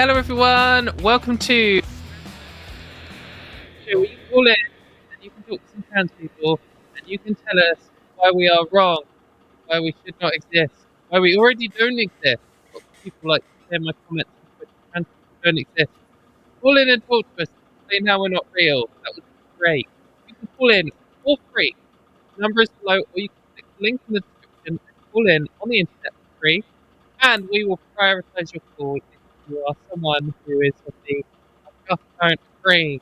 Hello everyone, welcome to where you call in and you can talk to some trans people and you can tell us why we are wrong, why we should not exist, why we already don't exist. Lots of people like to share my comments on trans people don't exist. Call in and talk to us, say now we're not real. That would be great. You can call in for free. The number is below, or you can click the link in the description and call in on the internet for free. And we will prioritise your call if you are someone who is of the just don't agree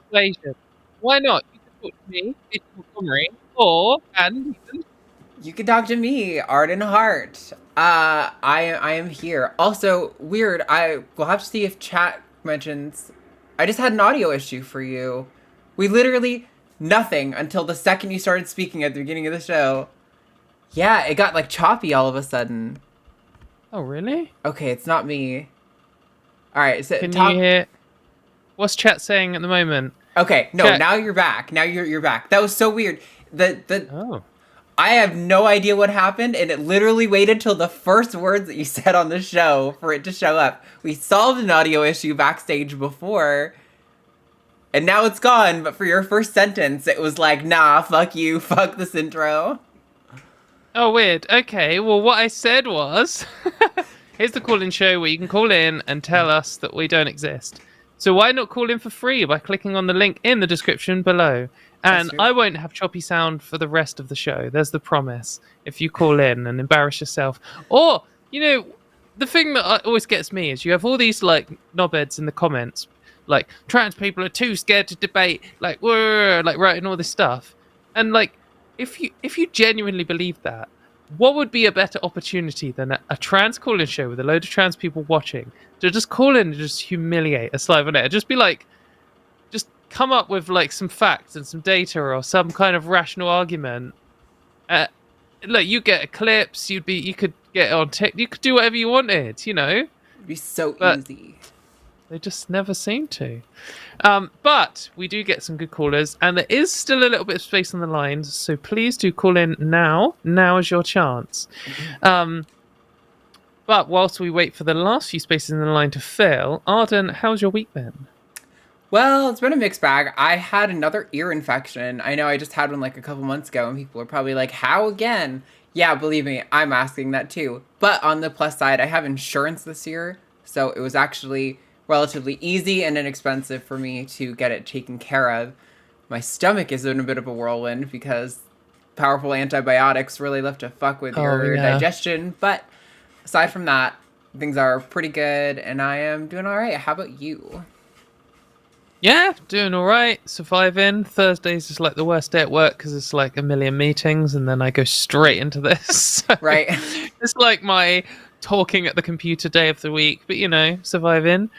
persuasion. Why not? You can talk to me, Katy Montgomerie, and even you can talk to me, Arden Hart. I am here. Also, weird. I will have to see if chat mentions. I just had an audio issue for you. We literally nothing until the second you started speaking at the beginning of the show. Yeah, it got like choppy all of a sudden. Oh, really? Okay, it's not me. All right, so can you hear? What's chat saying at the moment? Okay, no, chat. Now you're back. Now you're back. That was so weird. Oh. I have no idea what happened, and it literally waited till the first words that you said on the show for it to show up. We solved an audio issue backstage before, and now it's gone. But for your first sentence, it was like, nah, fuck you, fuck this intro. Oh, weird. Okay, well, what I said was, here's the call-in show where you can call in and tell us that we don't exist. So why not call in for free by clicking on the link in the description below? And I won't have choppy sound for the rest of the show. There's the promise. If you call in and embarrass yourself. Or, you know, the thing that always gets me is you have all these, like, knobheads in the comments. Like, trans people are too scared to debate. Like, writing all this stuff. And, like, if you genuinely believe that, what would be a better opportunity than a trans call-in show with a load of trans people watching to just call in and just humiliate a Slive on Air? Just be like, just come up with like some facts and some data or some kind of rational argument. Look, you get clips. You could get on TikTok. You could do whatever you wanted. You know, it'd be so easy. They just never seem to. But we do get some good callers, and there is still a little bit of space on the lines, so please do call in now. Now is your chance. But whilst we wait for the last few spaces in the line to fill, Arden, how's your week been? Well, it's been a mixed bag. I had another ear infection. I know I just had one like a couple months ago, and people are probably like, how again? Yeah, believe me, I'm asking that too. But on the plus side, I have insurance this year, so it was actually relatively easy and inexpensive for me to get it taken care of. My stomach is in a bit of a whirlwind because powerful antibiotics really love to fuck with your digestion. But aside from that, things are pretty good and I am doing all right. How about you? Yeah, doing all right. Surviving. Thursdays is like the worst day at work because it's like a million meetings and then I go straight into this. Right. It's like my talking at the computer day of the week, but you know, surviving.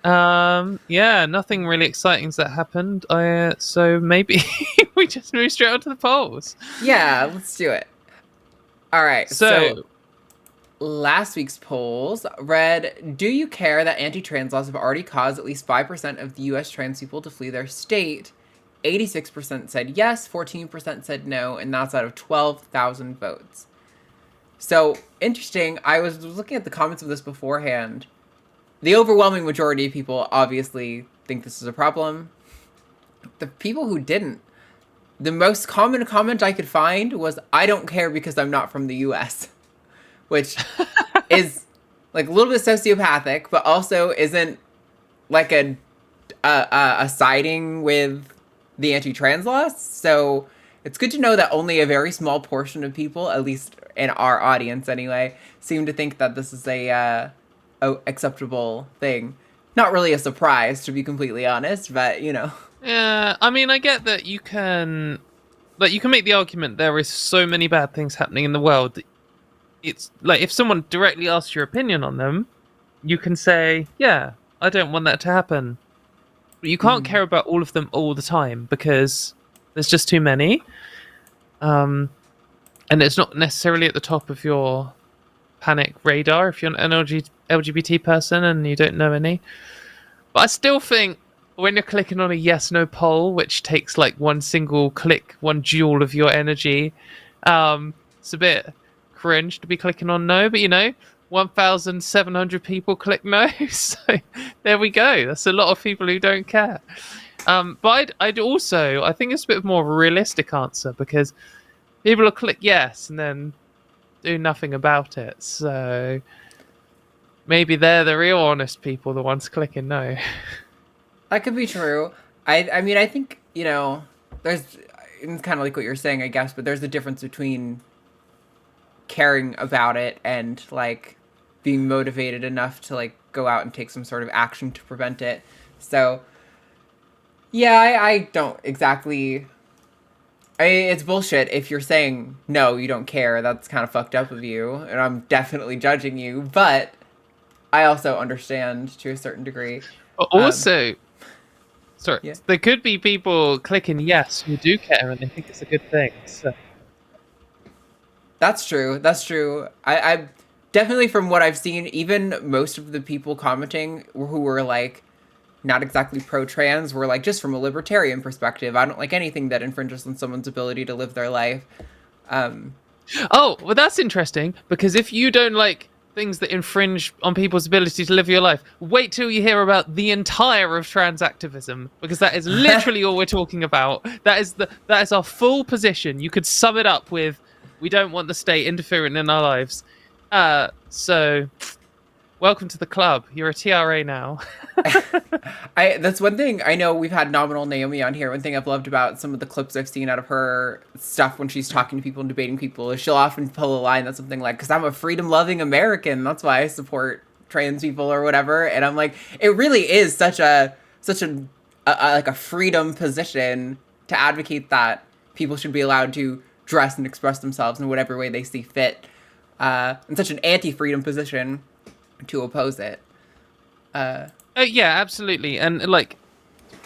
Yeah, nothing really exciting that happened. So maybe we just move straight on to the polls. Yeah, let's do it. All right. So last week's polls read, do you care that anti-trans laws have already caused at least 5% of the U.S. trans people to flee their state? 86% said yes, 14% said no, and that's out of 12,000 votes. So, interesting, I was looking at the comments of this beforehand. The overwhelming majority of people obviously think this is a problem. The people who didn't, the most common comment I could find was, I don't care because I'm not from the US. Which is like a little bit sociopathic, but also isn't like a siding with the anti-trans laws. So it's good to know that only a very small portion of people, at least in our audience anyway, seem to think that this is a acceptable thing. Not really a surprise, to be completely honest, but you know. Yeah, I mean, I get that you can make the argument there is so many bad things happening in the world that it's like if someone directly asks your opinion on them, you can say, yeah, I don't want that to happen. But you can't care about all of them all the time because there's just too many. And it's not necessarily at the top of your panic radar if you're an LGBT person and you don't know any. But I still think when you're clicking on a yes-no poll, which takes like one single click, 1 joule of your energy, it's a bit cringe to be clicking on no, but you know, 1,700 people click no. So there we go. That's a lot of people who don't care. But I'd also, I think it's a bit more of a realistic answer, because people will click yes and then do nothing about it. So maybe they're the real honest people, the ones clicking no. That could be true. I mean, I think, there's, it's kind of like what you're saying, I guess, but there's a difference between caring about it and, like, being motivated enough to, like, go out and take some sort of action to prevent it. So, yeah, I don't exactly... it's bullshit if you're saying, no, you don't care. That's kind of fucked up of you, and I'm definitely judging you, but I also understand to a certain degree. Also... Sorry, yeah. There could be people clicking yes who do care and they think it's a good thing. So. That's true. That's true. I definitely, from what I've seen, even most of the people commenting who were like not exactly pro-trans were like, just from a libertarian perspective, I don't like anything that infringes on someone's ability to live their life. Oh, well, that's interesting, because if you don't like things that infringe on people's ability to live your life, wait till you hear about the entire of trans activism, because that is literally all we're talking about. That is our full position. You could sum it up with, we don't want the state interfering in our lives. So welcome to the club. You're a TRA now. That's one thing. I know we've had Nominal Naomi on here. One thing I've loved about some of the clips I've seen out of her stuff when she's talking to people and debating people is she'll often pull a line that's something like, because I'm a freedom-loving American, that's why I support trans people or whatever. And I'm like, it really is such a like a freedom position to advocate that people should be allowed to dress and express themselves in whatever way they see fit. And such an anti-freedom position to oppose it. Yeah, absolutely. And like,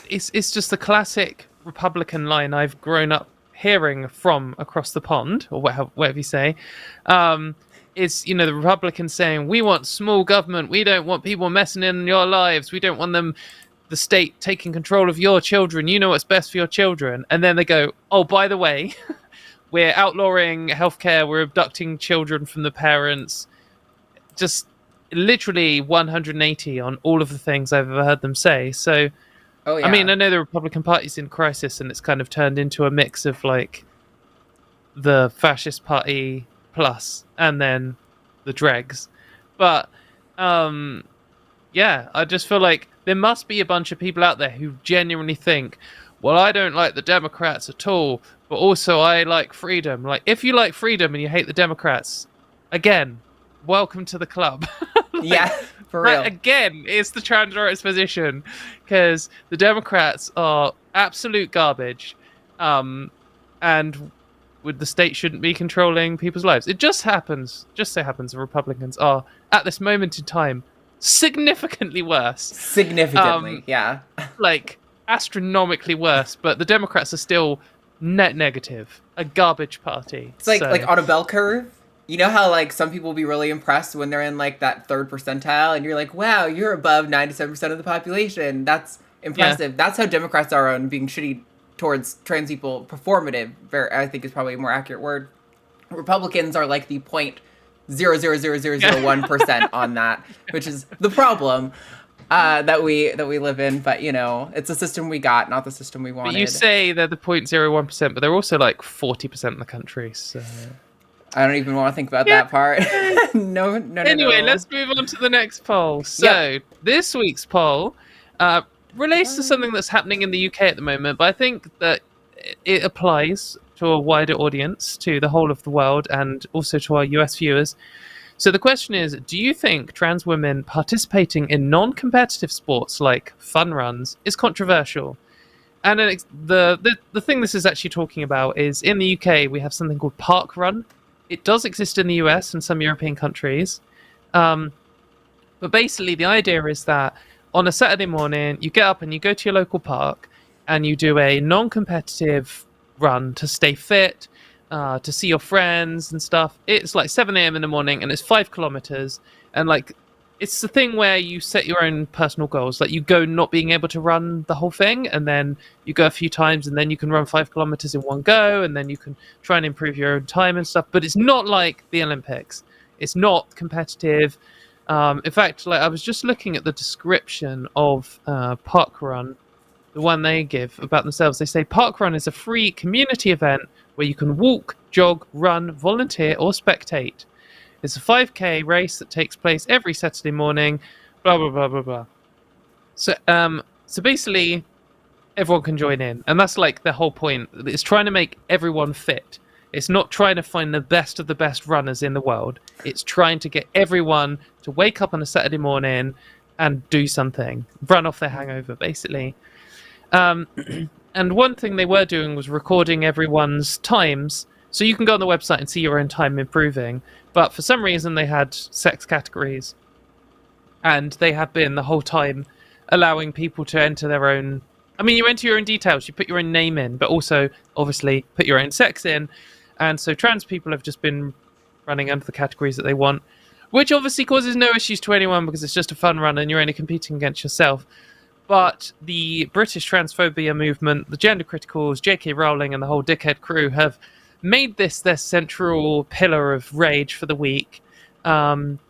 it's just the classic Republican line I've grown up hearing from across the pond, or whatever you say. It's, the Republicans saying, we want small government. We don't want people messing in your lives. We don't want the state taking control of your children. You know what's best for your children. And then they go, oh, by the way, we're outlawing healthcare. We're abducting children from the parents. Just literally 180 on all of the things I've ever heard them say. So, oh, yeah. I mean, I know the Republican Party's in crisis, and it's kind of turned into a mix of like the fascist party plus and then the dregs. But yeah, I just feel like there must be a bunch of people out there who genuinely think, well, I don't like the Democrats at all, but also I like freedom. Like, if you like freedom and you hate the Democrats, again, welcome to the club. Yeah, for real. Again, it's the trans rights position, because the Democrats are absolute garbage, and the state shouldn't be controlling people's lives. It just so happens the Republicans are, at this moment in time, significantly worse. Significantly, yeah. Like, astronomically worse, but the Democrats are still net negative, a garbage party. It's like on a bell curve. You know how, like, some people will be really impressed when they're in, like, that third percentile, and you're like, wow, you're above 97% of the population. That's impressive. Yeah. That's how Democrats are on being shitty towards trans people. Performative, I think, is probably a more accurate word. Republicans are, like, the 0.00001% on that, which is the problem that we live in. But, it's a system we got, not the system we wanted. But you say they're the 0.01%, but they're also, like, 40% of the country, so... I don't even want to think about that part. No. Anyway, let's move on to the next poll. So, This week's poll relates to something that's happening in the UK at the moment, but I think that it applies to a wider audience, to the whole of the world, and also to our US viewers. So the question is, do you think trans women participating in non-competitive sports like fun runs is controversial? And the thing this is actually talking about is, in the UK, we have something called Park Run. It does exist in the US and some European countries. But basically, the idea is that on a Saturday morning, you get up and you go to your local park and you do a non-competitive run to stay fit, to see your friends and stuff. It's like 7 a.m. in the morning and it's 5 kilometers. And like, it's the thing where you set your own personal goals. Like, you go not being able to run the whole thing, and then you go a few times, and then you can run 5 kilometers in one go, and then you can try and improve your own time and stuff. But it's not like the Olympics. It's not competitive. In fact, like I was just looking at the description of Parkrun, the one they give about themselves. They say Parkrun is a free community event where you can walk, jog, run, volunteer, or spectate. It's a 5K race that takes place every Saturday morning. Blah blah blah blah blah. So basically, everyone can join in, and that's like the whole point. It's trying to make everyone fit. It's not trying to find the best of the best runners in the world. It's trying to get everyone to wake up on a Saturday morning and do something, run off their hangover, basically. And one thing they were doing was recording everyone's times, so you can go on the website and see your own time improving. But for some reason, they had sex categories, and they have been the whole time allowing people to enter their own. I mean, you enter your own details, you put your own name in, but also, obviously, put your own sex in. And so trans people have just been running under the categories that they want, which obviously causes no issues to anyone because it's just a fun run and you're only competing against yourself. But the British transphobia movement, the gender criticals, J.K. Rowling, and the whole dickhead crew have made this their central pillar of rage for the week. And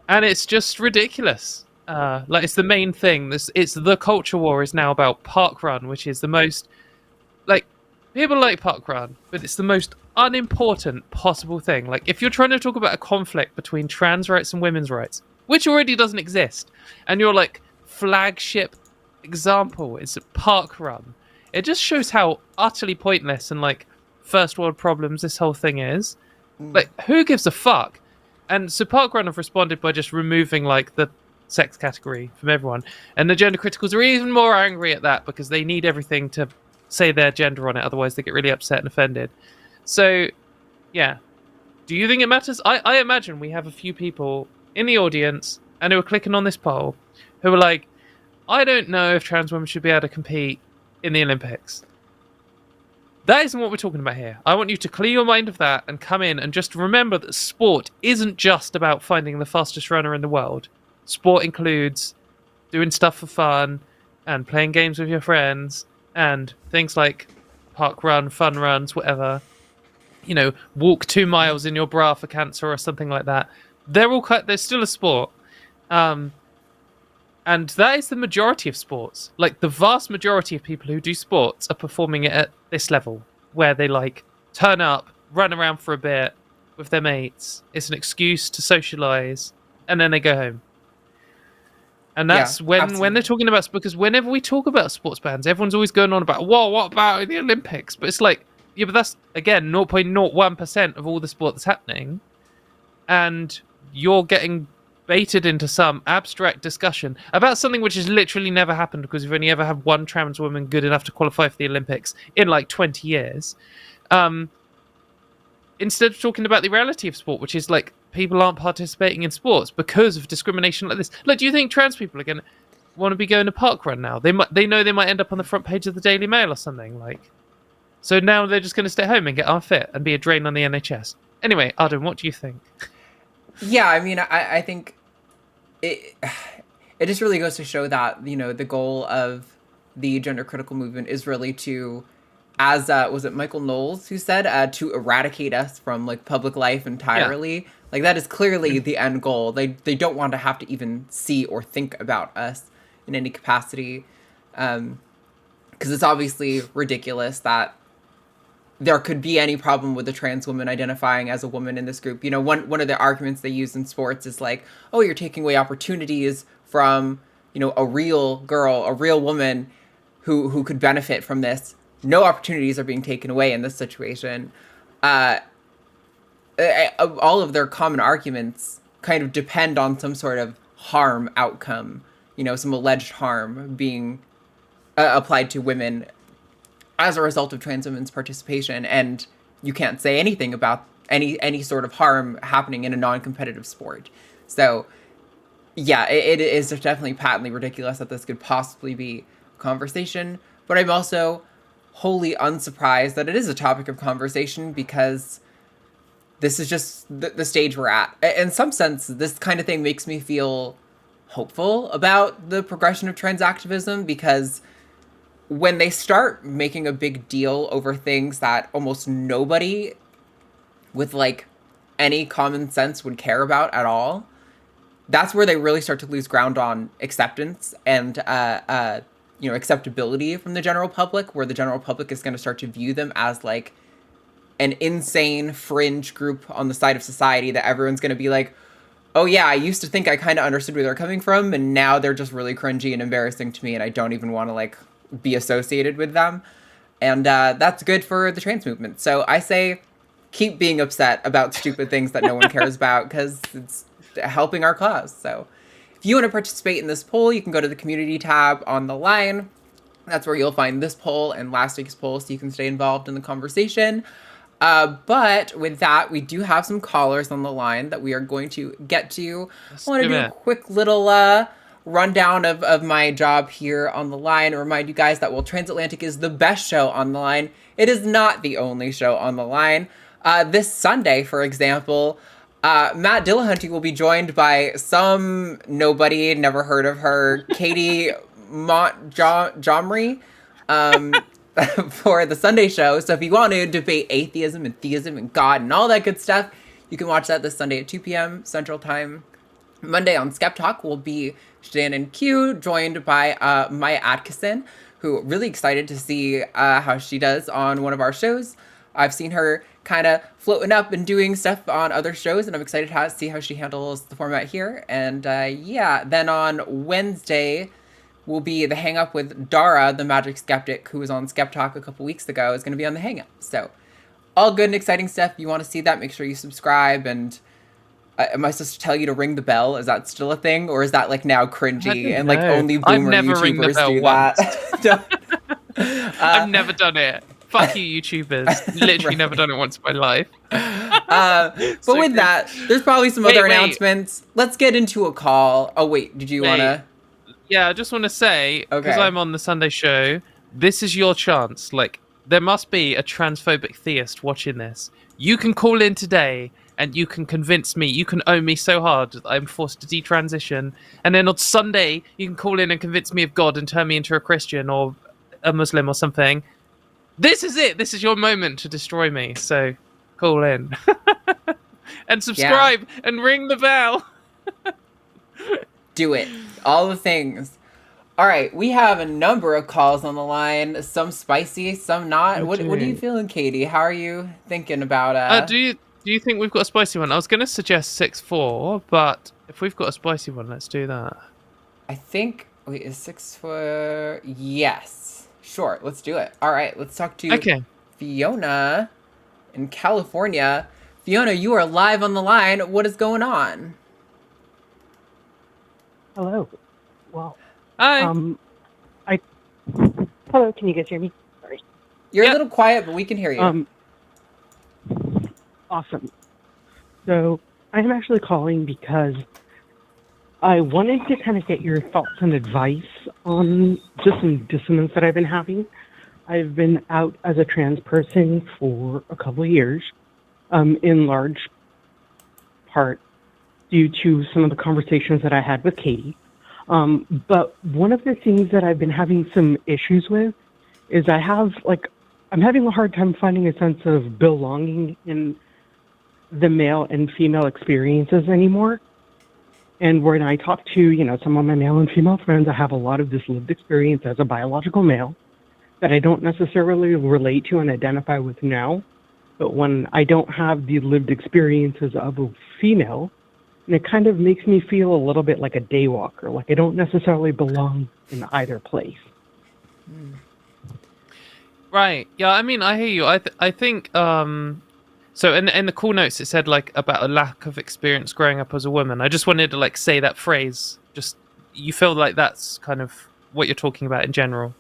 it's just ridiculous. Like, it's the main thing. It's the culture war is now about Parkrun, which is the most, like, people like Parkrun, but it's the most unimportant possible thing. Like, if you're trying to talk about a conflict between trans rights and women's rights, which already doesn't exist, and your like flagship example is Parkrun, it just shows how utterly pointless and like first world problems this whole thing is. Like, who gives a fuck? And so Parkrun have responded by just removing like the sex category from everyone, and the gender criticals are even more angry at that because they need everything to say their gender on it, otherwise they get really upset and offended. So yeah, do you think it matters? I imagine we have a few people in the audience and who are clicking on this poll who are like, I don't know if trans women should be able to compete in the Olympics. That isn't what we're talking about here. I want you to clear your mind of that and come in and just remember that sport isn't just about finding the fastest runner in the world. Sport includes doing stuff for fun and playing games with your friends and things like park run, fun runs, whatever. You know, walk 2 miles in your bra for cancer or something like that. They're still a sport. And that is the majority of sports. Like, the vast majority of people who do sports are performing it at this level, where they like turn up, run around for a bit with their mates. It's an excuse to socialize, and then they go home. And that's when they're talking about, because whenever we talk about sports bans, everyone's always going on about, whoa, what about the Olympics? But it's like, yeah, but that's, again, 0.01% of all the sport that's happening. And you're getting baited into some abstract discussion about something which has literally never happened, because we've only ever had one trans woman good enough to qualify for the Olympics in like 20 years. Instead of talking about the reality of sport, which is like, people aren't participating in sports because of discrimination like this. Like, do you think trans people are going to want to be going to parkrun now? They know they might end up on the front page of the Daily Mail or something, like. So now they're just going to stay home and get unfit and be a drain on the NHS. Anyway, Arden, what do you think? Yeah, I mean, I think it just really goes to show that, you know, the goal of the gender critical movement is really to, as was it Michael Knowles who said, to eradicate us from like public life entirely. Yeah. Like, that is clearly the end goal. They don't want to have to even see or think about us in any capacity, because it's obviously ridiculous that there could be any problem with a trans woman identifying as a woman in this group. You know, one of the arguments they use in sports is like, oh, you're taking away opportunities from, you know, a real girl, a real woman who could benefit from this. No opportunities are being taken away in this situation. All of their common arguments kind of depend on some sort of harm outcome, you know, some alleged harm being applied to women as a result of trans women's participation. And you can't say anything about any sort of harm happening in a non-competitive sport. So yeah, it is definitely patently ridiculous that this could possibly be a conversation, but I'm also wholly unsurprised that it is a topic of conversation, because this is just the stage we're at. In some sense, this kind of thing makes me feel hopeful about the progression of trans activism, because when they start making a big deal over things that almost nobody with like any common sense would care about at all, that's where they really start to lose ground on acceptance and acceptability from the general public, where the general public is going to start to view them as like an insane fringe group on the side of society that everyone's going to be like, oh yeah, I used to think I kind of understood where they're coming from, and now they're just really cringy and embarrassing to me, and I don't even want to like be associated with them. And that's good for the trans movement. So I say keep being upset about stupid things that no one cares about, because it's helping our cause. So if you want to participate in this poll, you can go to the community tab on the line. That's where you'll find this poll and last week's poll, so you can stay involved in the conversation. But with that, we do have some callers on the line that we are going to get to. I want to do a quick little rundown of my job here on the line. Remind you guys that while Transatlantic is the best show on the line, it is not the only show on the line. This Sunday, for example, Matt Dillahunty will be joined by some nobody, never heard of her, Katy Montgomerie for the Sunday show. So if you want to debate atheism and theism and God and all that good stuff, you can watch that this Sunday at 2 p.m. Central Time. Monday on Skep Talk will be Shannon Q, joined by Maya Atkinson, who really excited to see how she does on one of our shows. I've seen her kind of floating up and doing stuff on other shows, and I'm excited to see how she handles the format here. And then on Wednesday will be the Hang Up with Dara, the Magic Skeptic, who was on Skep Talk a couple weeks ago, is going to be on the Hang Up. So all good and exciting stuff. If you want to see that, make sure you subscribe. And am I supposed to tell you to ring the bell? Is that still a thing? Or is that like now cringy and like only boomer YouTubers do that? I've never done it. Fuck you, YouTubers. Literally right. Never done it once in my life. But so with that, there's probably some other announcements. Let's get into a call. Oh, wait. Did you want to? Yeah, I just want to say, because I'm on the Sunday show, this is your chance. Like, there must be a transphobic theist watching this. You can call in today, and you can convince me. You can own me so hard that I'm forced to detransition. And then on Sunday, you can call in and convince me of God and turn me into a Christian or a Muslim or something. This is it. This is your moment to destroy me. So call in and subscribe and ring the bell. Do it. All the things. All right. We have a number of calls on the line. Some spicy, some not. Okay. What are you feeling, Katie? How are you thinking about Do you think we've got a spicy one? I was going to suggest 6-4, but if we've got a spicy one, let's do that. I think is 6-4. Yes. Sure, let's do it. All right, let's talk to Fiona in California. Fiona, you are live on the line. What is going on? Hello. Well, hi. Hello, can you guys hear me? Sorry. You're a little quiet, but we can hear you. Awesome. So, I am actually calling because I wanted to kind of get your thoughts and advice on just some dissonance that I've been having. I've been out as a trans person for a couple of years, in large part due to some of the conversations that I had with Katie. But one of the things that I've been having some issues with is I'm having a hard time finding a sense of belonging in the male and female experiences anymore. And when I talk to, some of my male and female friends, I have a lot of this lived experience as a biological male that I don't necessarily relate to and identify with now. But when I don't have the lived experiences of a female, and it kind of makes me feel a little bit like a daywalker, like I don't necessarily belong in either place. Right. Yeah, I mean, I hear you. I think... So in the call notes, it said like about a lack of experience growing up as a woman. I just wanted to like say that phrase. Just you feel like that's kind of what you're talking about in general.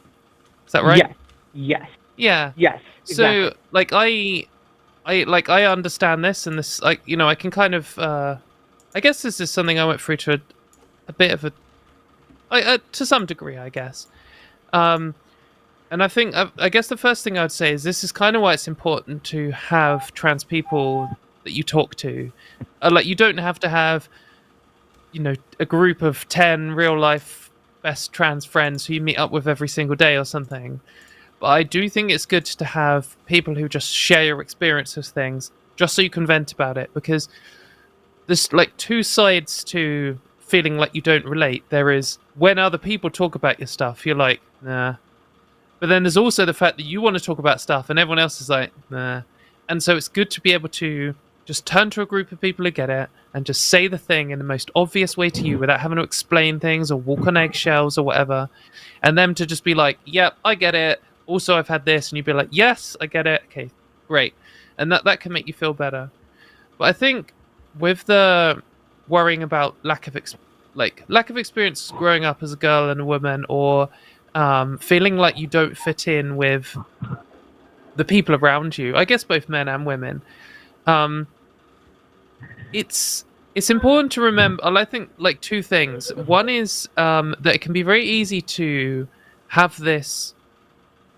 Is that right? Yes. Yeah. Yes. Exactly. So like I understand this, and this like I can kind of I guess this is something I went through to a bit of to some degree, I guess. And I think, I guess the first thing I'd say is this is kind of why it's important to have trans people that you talk to. Like, you don't have to have, a group of 10 real life best trans friends who you meet up with every single day or something. But I do think it's good to have people who just share your experience of things just so you can vent about it, because there's like two sides to feeling like you don't relate. There is when other people talk about your stuff, you're like, nah. But then there's also the fact that you want to talk about stuff and everyone else is like, nah. And so it's good to be able to just turn to a group of people who get it and just say the thing in the most obvious way to you without having to explain things or walk on eggshells or whatever. And them to just be like, yep, I get it. Also, I've had this. And you'd be like, yes, I get it. Okay, great. And that can make you feel better. But I think with the worrying about lack of experience growing up as a girl and a woman, or feeling like you don't fit in with the people around you, I guess both men and women, it's important to remember, I think, like two things. One is that it can be very easy to have this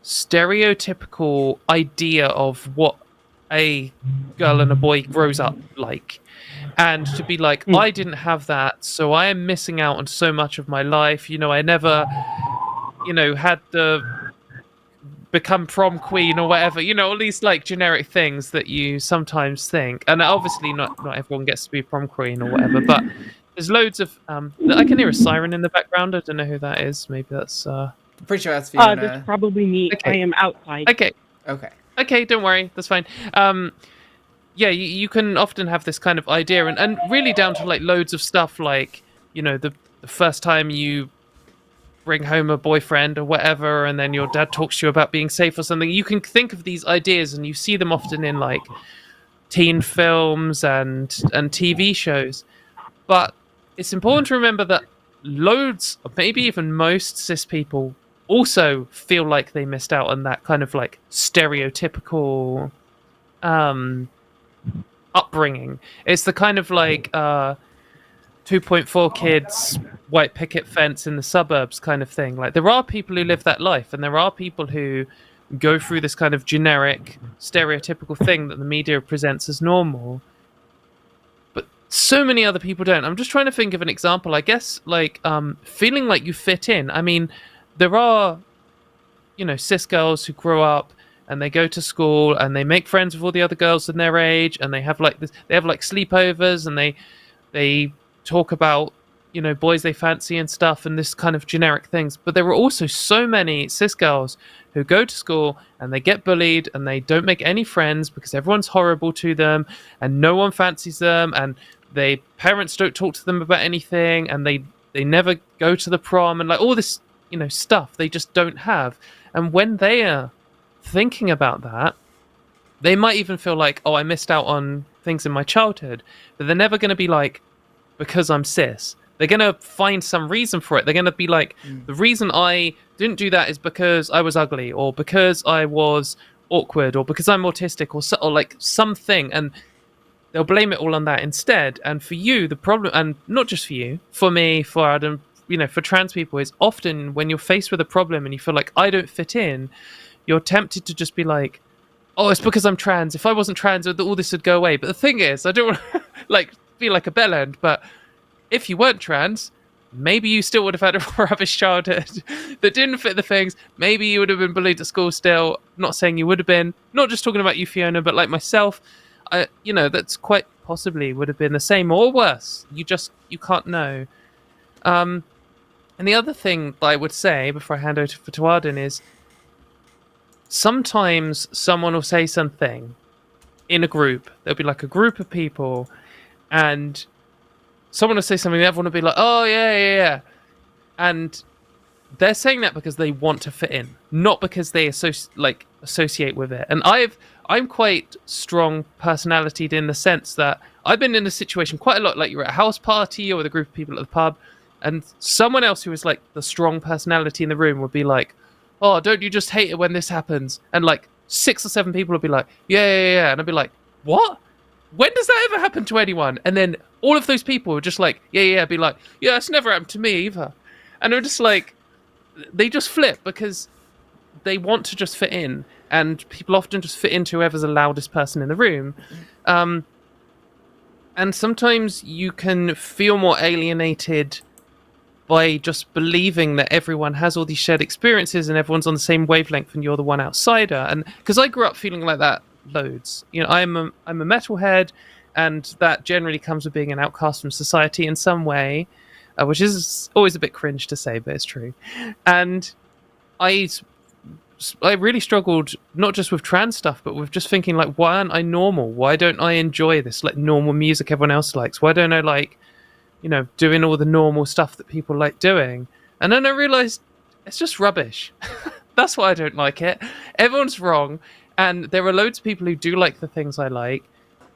stereotypical idea of what a girl and a boy grows up like, and to be like, I didn't have that, so I am missing out on so much of my life. I never had the become prom queen or whatever, all these like generic things that you sometimes think. And obviously not everyone gets to be prom queen or whatever, but there's loads of I can hear a siren in the background. I don't know who that is. Maybe that's pretty sure that's Fiona. That's probably me. Okay. I am outside. Okay, don't worry, that's fine. Yeah, you can often have this kind of idea, and really down to like loads of stuff, like the first time you bring home a boyfriend or whatever, and then your dad talks to you about being safe or something. You can think of these ideas, and you see them often in like teen films and TV shows. But it's important to remember that loads, or maybe even most cis people, also feel like they missed out on that kind of like stereotypical upbringing. It's the kind of like 2.4 kids, white picket fence in the suburbs kind of thing. Like, there are people who live that life, and there are people who go through this kind of generic stereotypical thing that the media presents as normal, but so many other people don't. I'm just trying to think of an example. I guess like feeling like you fit in. I mean, there are cis girls who grow up and they go to school and they make friends with all the other girls in their age, and they have like this, they have like sleepovers, and they talk about boys they fancy and stuff, and this kind of generic things. But there are also so many cis girls who go to school and they get bullied and they don't make any friends because everyone's horrible to them and no one fancies them, and their parents don't talk to them about anything, and they never go to the prom, and like all this stuff they just don't have. And when they are thinking about that, they might even feel like, oh, I missed out on things in my childhood. But they're never going to be like, because I'm cis. They're going to find some reason for it. They're going to be like, the reason I didn't do that is because I was ugly, or because I was awkward, or because I'm autistic, or like something. And they'll blame it all on that instead. And for you, the problem, and not just for you, for me, for Adam, for trans people, is often when you're faced with a problem and you feel like, I don't fit in, you're tempted to just be like, oh, it's because I'm trans. If I wasn't trans, all this would go away. But the thing is, I don't want to like be like a bellend, but if you weren't trans, maybe you still would have had a rubbish childhood that didn't fit the things. Maybe you would have been bullied at school still. Not saying you would have been. Not just talking about you, Fiona, but like myself. That's quite possibly would have been the same or worse. You can't know. And the other thing that I would say before I hand over to Arden is, sometimes someone will say something in a group. There'll be like a group of people, and someone will say something, and everyone will be like, oh, yeah. And they're saying that because they want to fit in, not because they associate with it. And I'm quite strong personality in the sense that I've been in a situation quite a lot, like you're at a house party or with a group of people at the pub, and someone else who is like the strong personality in the room would be like, oh, don't you just hate it when this happens? And like 6 or 7 people would be like, yeah. And I'd be like, what? When does that ever happen to anyone? And then all of those people were just like, yeah, be like, yeah, it's never happened to me either. And they're just like, they just flip because they want to just fit in. And people often just fit into whoever's the loudest person in the room. And sometimes you can feel more alienated by just believing that everyone has all these shared experiences and everyone's on the same wavelength and you're the one outsider. And because I grew up feeling like that loads. You know, I'm a metalhead, and that generally comes with being an outcast from society in some way, which is always a bit cringe to say, but it's true. And I really struggled not just with trans stuff, but with just thinking like, why aren't I normal? Why don't I enjoy this like normal music everyone else likes? Why don't I like, you know, doing all the normal stuff that people like doing? And then I realized it's just rubbish. That's why I don't like it. Everyone's wrong, and there are loads of people who do like the things I like.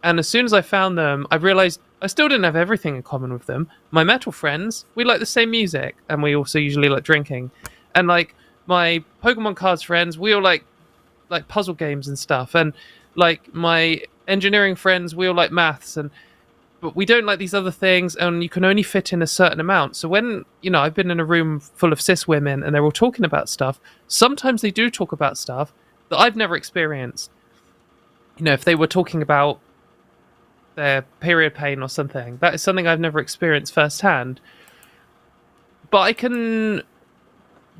And as soon as I found them, I realized I still didn't have everything in common with them. My metal friends, we like the same music, and we also usually like drinking. And like my Pokemon cards friends, we all like puzzle games and stuff. And like my engineering friends, we all like maths, but we don't like these other things, and you can only fit in a certain amount. So when, you know, I've been in a room full of cis women and they're all talking about stuff, sometimes they do talk about stuff that I've never experienced. You know, if they were talking about their period pain or something, that is something I've never experienced firsthand. But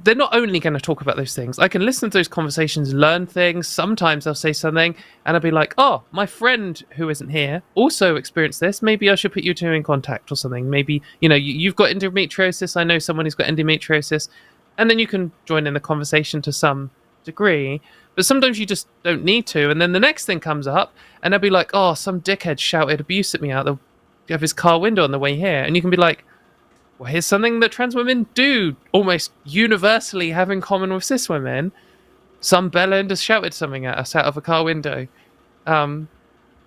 they're not only going to talk about those things. I can listen to those conversations, learn things. Sometimes they'll say something and I'll be like, oh, my friend who isn't here also experienced this. Maybe I should put you two in contact or something. Maybe, you know, you've got endometriosis. I know someone who's got endometriosis. And then you can join in the conversation to some degree. But sometimes you just don't need to. And then the next thing comes up and they'll be like, oh, some dickhead shouted abuse at me out of his car window on the way here. And you can be like, well, here's something that trans women do almost universally have in common with cis women. Some bellend has shouted something at us out of a car window.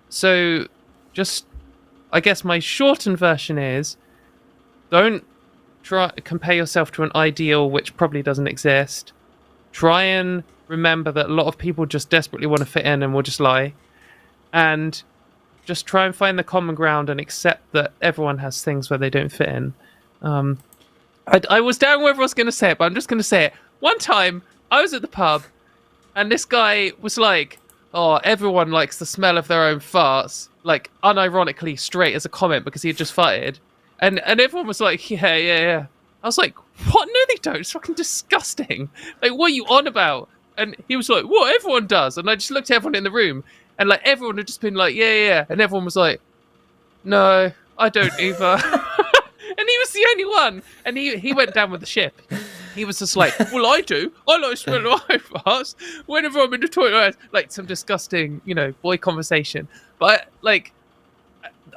So just, I guess my shortened version is, don't try compare yourself to an ideal which probably doesn't exist. Try and remember that a lot of people just desperately want to fit in and will just lie. And just try and find the common ground and accept that everyone has things where they don't fit in. I was down whether I was going to say it, but I'm just going to say it. One time, I was at the pub, and this guy was like, oh, everyone likes the smell of their own farts, like, unironically straight as a comment because he had just farted. And everyone was like, yeah. I was like, what? No, they don't. It's fucking disgusting. Like, what are you on about? And he was like, what? Everyone does. And I just looked at everyone in the room, and like everyone had just been like, yeah. And everyone was like, no, I don't either. And he was the only one. And he went down with the ship. He was just like, well, I do. I like smelling my farts whenever I'm in the toilet. Like some disgusting, you know, boy conversation. But like,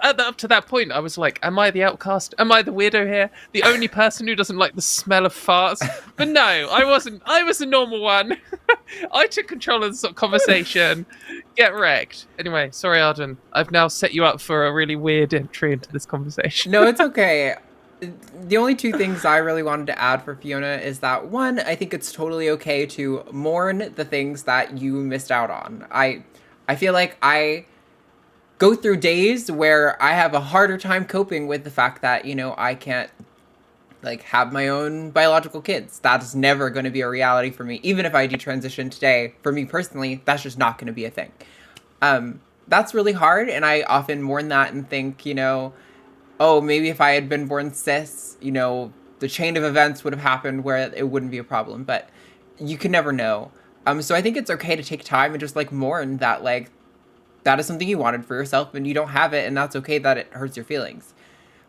up to that point, I was like, am I the outcast? Am I the weirdo here? The only person who doesn't like the smell of farts? But no, I wasn't. I was the normal one. I took control of the conversation. Get wrecked. Anyway, sorry, Arden. I've now set you up for a really weird entry into this conversation. No, it's okay. The only two things I really wanted to add for Fiona is that, one, I think it's totally okay to mourn the things that you missed out on. I feel like I go through days where I have a harder time coping with the fact that, you know, I can't, like, have my own biological kids. That's never going to be a reality for me. Even if I detransition today, for me personally, that's just not going to be a thing. That's really hard, and I often mourn that and think, you know, oh, maybe if I had been born cis, you know, the chain of events would have happened where it wouldn't be a problem, but you can never know. So I think it's okay to take time and just, like, mourn that, like, that is something you wanted for yourself and you don't have it, and that's okay that it hurts your feelings.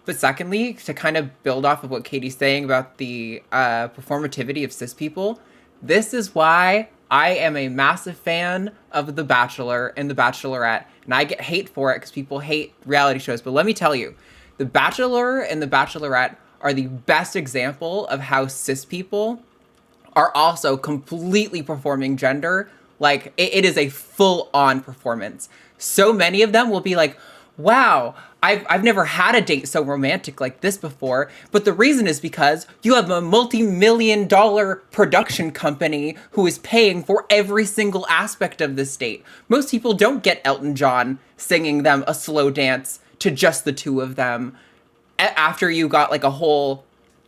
But secondly, to kind of build off of what Katie's saying about the performativity of cis people, this is why I am a massive fan of The Bachelor and The Bachelorette, and I get hate for it because people hate reality shows, but let me tell you, The Bachelor and The Bachelorette are the best example of how cis people are also completely performing gender. Like, it is a full-on performance. So many of them will be like, wow, I've never had a date so romantic like this before. But the reason is because you have a multi-million-dollar production company who is paying for every single aspect of this date. Most people don't get Elton John singing them a slow dance to just the two of them after you got like a whole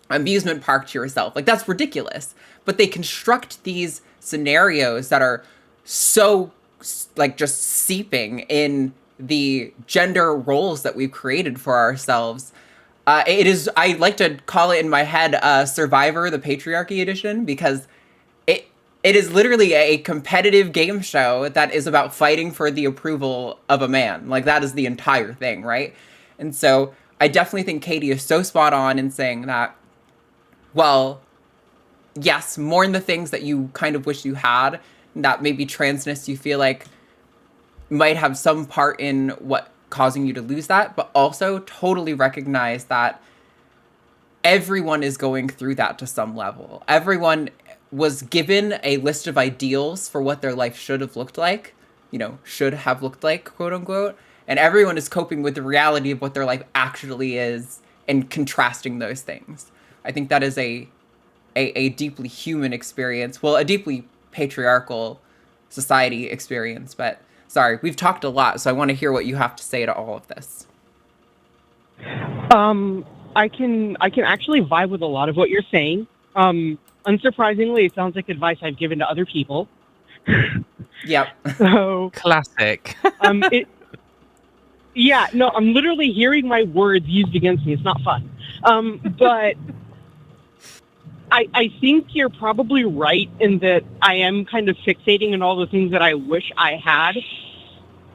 amusement park to yourself. Like, that's ridiculous. But they construct these scenarios that are so, like, just seeping in the gender roles that we've created for ourselves. It is, I like to call it in my head, Survivor, the Patriarchy edition, because it is literally a competitive game show that is about fighting for the approval of a man. Like, that is the entire thing, right? And so I definitely think Katy is so spot on in saying that, well, yes, mourn the things that you kind of wish you had, that maybe transness you feel like might have some part in what causing you to lose that, but also totally recognize that everyone is going through that to some level. Everyone was given a list of ideals for what their life should have looked like, should have looked like, quote unquote. And everyone is coping with the reality of what their life actually is and contrasting those things. I think that is a deeply human experience. Well, a deeply patriarchal society experience. But sorry, we've talked a lot, so I want to hear what you have to say to all of this. I can actually vibe with a lot of what you're saying. Unsurprisingly, it sounds like advice I've given to other people. Yep. So classic. Yeah, no, I'm literally hearing my words used against me. It's not fun. But I think you're probably right in that I am kind of fixating on all the things that I wish I had,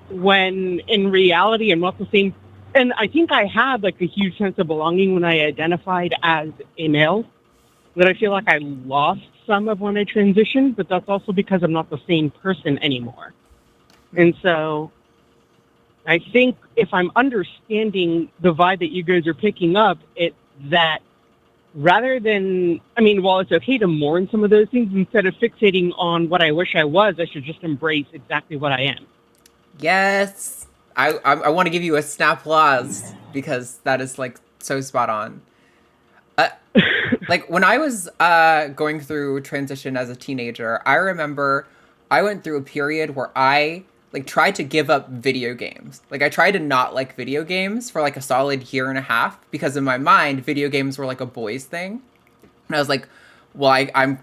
when in reality I'm not the same. And I think I had like a huge sense of belonging when I identified as a male, that I feel like I lost some of when I transitioned, but that's also because I'm not the same person anymore. And so I think if I'm understanding the vibe that you guys are picking up, it's that rather than, while it's okay to mourn some of those things, instead of fixating on what I wish I was, I should just embrace exactly what I am. Yes. I want to give you a snap applause because that is like so spot on. Like when I was going through transition as a teenager, I remember I went through a period where I like tried to give up video games. Like I tried to not like video games for like a solid year and a half because in my mind, video games were like a boys thing. And I was like, well, I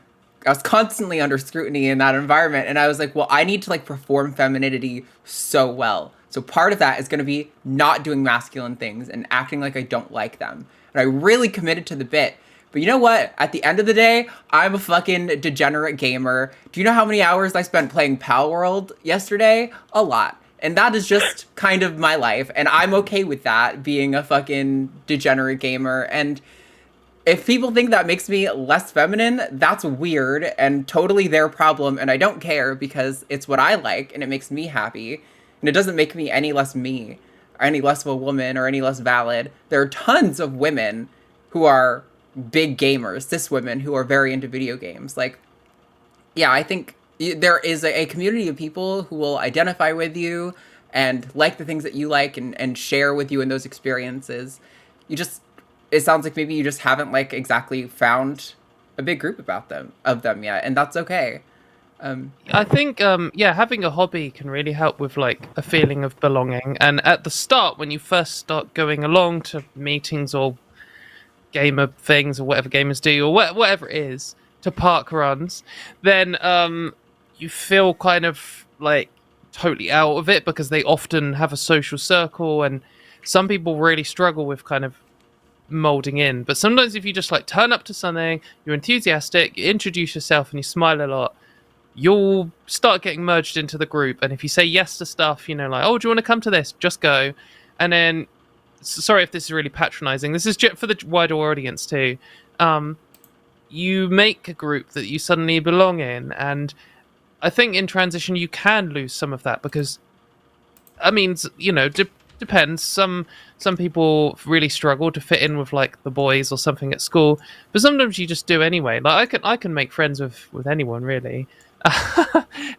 was constantly under scrutiny in that environment. And I was like, well, I need to like perform femininity so well. So part of that is going to be not doing masculine things and acting like I don't like them. And I really committed to the bit. But you know what? At the end of the day, I'm a fucking degenerate gamer. Do you know how many hours I spent playing Pal World yesterday? A lot. And that is just kind of my life. And I'm okay with that, being a fucking degenerate gamer. And if people think that makes me less feminine, that's weird and totally their problem. And I don't care because it's what I like and it makes me happy. And it doesn't make me any less me or any less of a woman or any less valid. There are tons of women who are big gamers, cis women who are very into video games. Like, yeah, I think there is a community of people who will identify with you and like the things that you like and share with you in those experiences. It sounds like maybe you just haven't like exactly found a big group of them yet, and that's okay. I think, having a hobby can really help with like a feeling of belonging. And at the start, when you first start going along to meetings or gamer things or whatever gamers do or whatever it is, to park runs, then you feel kind of like totally out of it because they often have a social circle, and some people really struggle with kind of molding in. But sometimes if you just like turn up to something, you're enthusiastic, you introduce yourself and you smile a lot, you'll start getting merged into the group. And if you say yes to stuff, like, oh, do you want to come to this? Just go. And then, sorry if this is really patronizing, this is just for the wider audience too. You make a group that you suddenly belong in. And I think in transition, you can lose some of that because, depends. Some people really struggle to fit in with like the boys or something at school, but sometimes you just do anyway. Like I can make friends with anyone really.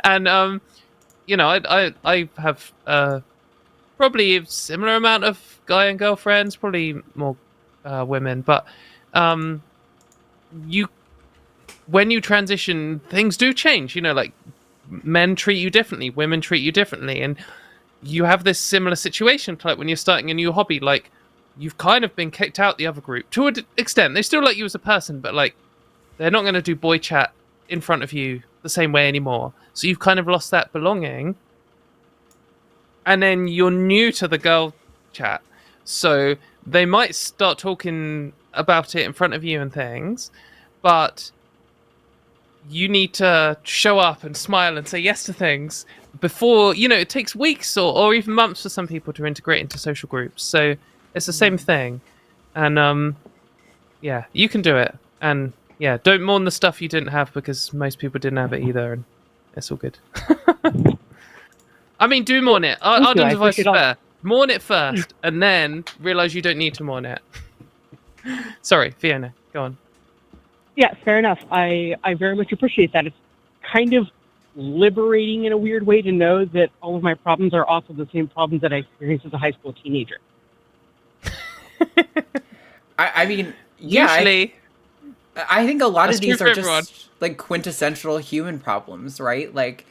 And I have probably a similar amount of guy and girl friends, probably more women, but when you transition, things do change. Like men treat you differently, women treat you differently, and you have this similar situation like when you're starting a new hobby. Like you've kind of been kicked out the other group to an extent. They still like you as a person, but like they're not going to do boy chat in front of you the same way anymore. So you've kind of lost that belonging. And then you're new to the girl chat. So they might start talking about it in front of you and things. But you need to show up and smile and say yes to things before, it takes weeks or even months for some people to integrate into social groups. So it's the same thing. And yeah, you can do it. And yeah, don't mourn the stuff you didn't have, because most people didn't have it either, and it's all good. I mean, do mourn it. Arden device is fair. Mourn it first, and then realize you don't need to mourn it. Sorry, Fiona, go on. Yeah, fair enough. I very much appreciate that. It's kind of liberating in a weird way to know that all of my problems are also the same problems that I experienced as a high school teenager. I mean, yeah. Usually, I think a lot That's of these true are for just everyone. like quintessential human problems, right? Like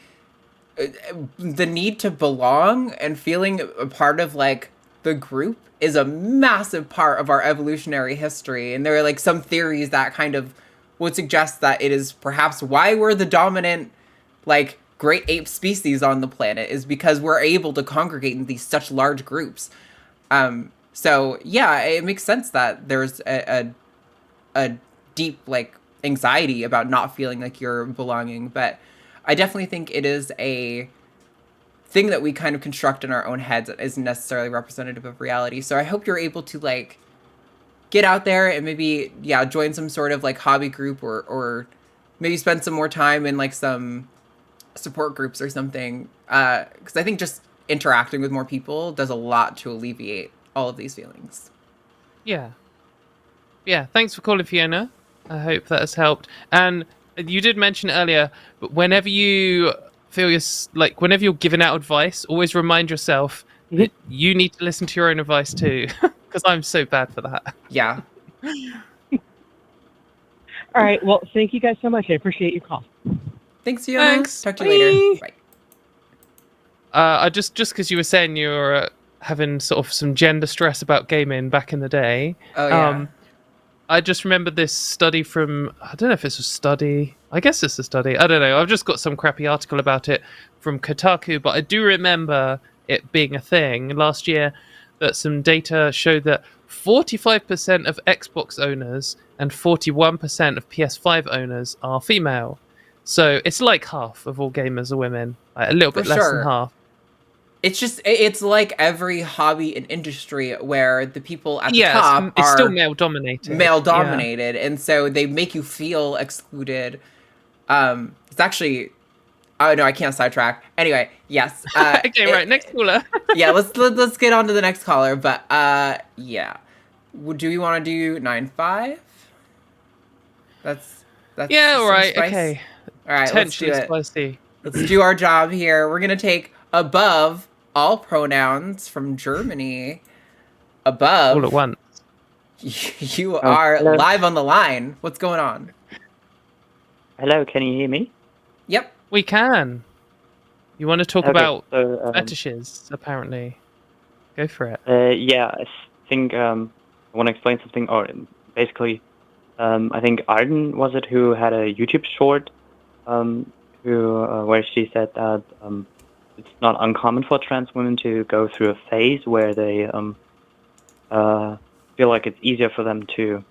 the need to belong and feeling a part of like the group is a massive part of our evolutionary history. And there are like some theories that kind of would suggest that it is perhaps why we're the dominant, like, great ape species on the planet, is because we're able to congregate in these such large groups. So yeah, it makes sense that there's a deep like anxiety about not feeling like you're belonging, but I definitely think it is a thing that we kind of construct in our own heads that isn't necessarily representative of reality. So I hope you're able to like get out there and maybe join some sort of like hobby group or maybe spend some more time in like some support groups or something, because I think just interacting with more people does a lot to alleviate all of these feelings. Yeah, thanks for calling, Fiona. I hope that has helped. And you did mention earlier, but whenever you feel whenever you're giving out advice, always remind yourself that you need to listen to your own advice too, because I'm so bad for that. Yeah. All right. Well, thank you guys so much. I appreciate your call. Thanks, Fiona. Thanks. Talk to you later. Bye. I just because you were saying you were having sort of some gender stress about gaming back in the day. Oh, yeah. I just remember this study from, I don't know if it's a study. I guess it's a study. I don't know. I've just got some crappy article about it from Kotaku, but I do remember it being a thing last year that some data showed that 45% of Xbox owners and 41% of PS5 owners are female. So it's like half of all gamers are women, like a little bit less than half. It's like every hobby and industry where the people at the top it's are still male dominated. And so they make you feel excluded. It's actually, oh no, I can't sidetrack. Anyway, yes. Okay, right, next caller. Yeah, let's get on to the next caller. But yeah, do we want to do 9-5? That's yeah, all right, spice. Okay. All right, let's do it. Spicy. Let's do our job here. We're gonna take above all pronouns from Germany. Above. All at once. You are hello. live on the line. What's going on? Hello, can you hear me? Yep. We can. You want to talk Okay, about so, fetishes, apparently. Go for it. Yeah, I think I want to explain something, or basically, I think Arden, was it, who had a YouTube short where she said that it's not uncommon for trans women to go through a phase where they feel like it's easier for them to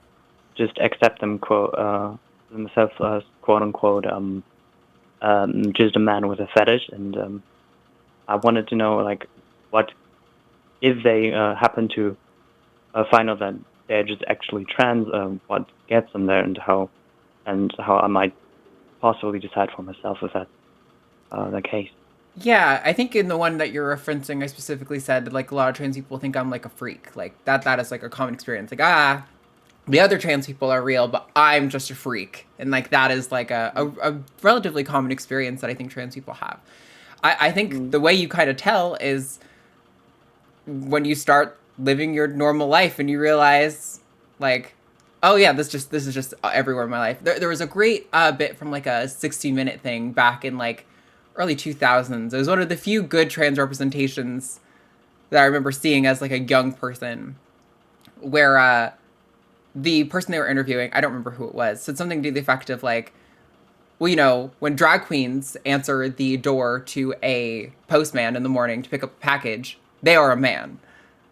just accept themselves as quote unquote just a man with a fetish. And I wanted to know, like, what if they happen to find out that they're just actually trans, what gets them there, and how I might possibly decide for myself if that's the case. Yeah, I think in the one that you're referencing, I specifically said, like, a lot of trans people think I'm, like, a freak. Like, that is, like, a common experience. Like, the other trans people are real, but I'm just a freak. And, like, that is, like, a relatively common experience that I think trans people have. I think the way you kind of tell is when you start living your normal life and you realize, like, oh, yeah, this is just everywhere in my life. There was a great bit from, like, a 60-minute thing back in, like, early 2000s. It was one of the few good trans representations that I remember seeing as, like, a young person, where the person they were interviewing, I don't remember who it was, said something to the effect of, like, well, you know, when drag queens answer the door to a postman in the morning to pick up a package, they are a man.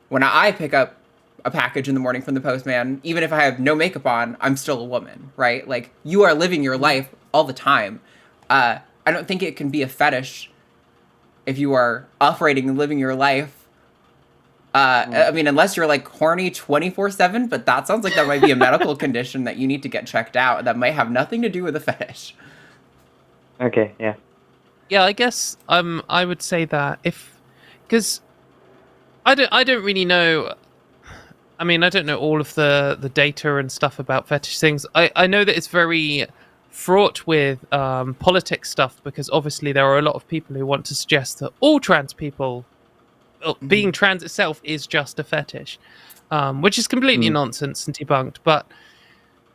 When I pick up a package in the morning from the postman, even if I have no makeup on, I'm still a woman, right? Like, you are living your life all the time. I don't think it can be a fetish if you are operating and living your life. I mean, unless you're like horny 24/7, but that sounds like that might be a medical condition that you need to get checked out. That might have nothing to do with a fetish. Okay, yeah. Yeah, I guess I would say that because I don't really know. I mean, I don't know all of the data and stuff about fetish things. I know that it's very fraught with politics stuff, because obviously there are a lot of people who want to suggest that all trans people, being trans itself, is just a fetish, which is completely nonsense and debunked. But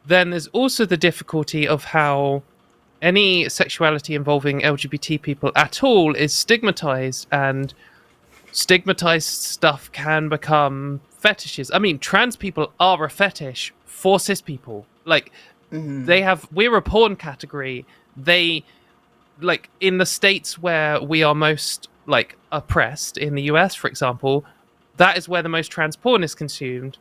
then there's also the difficulty of how any sexuality involving LGBT people at all is stigmatized, and stigmatized stuff can become fetishes. I mean, trans people are a fetish for cis people. Like, we're a porn category. They, like, in the states where we are most, like, oppressed, in the US, for example, that is where the most trans porn is consumed.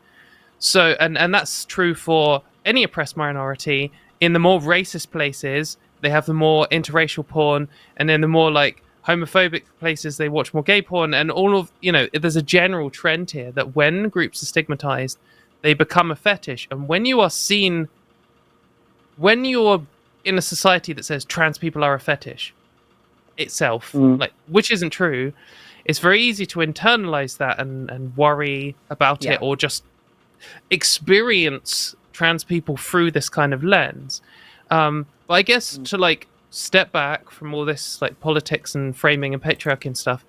So, and that's true for any oppressed minority. In the more racist places, they have the more interracial porn, and in the more, like, homophobic places, they watch more gay porn, and all of, there's a general trend here that when groups are stigmatized, they become a fetish. And when you are seen, when you're in a society that says trans people are a fetish itself, like, which isn't true, it's very easy to internalize that and worry about it, or just experience trans people through this kind of lens. But I guess to, like, step back from all this, like, politics and framing and patriarchy and stuff,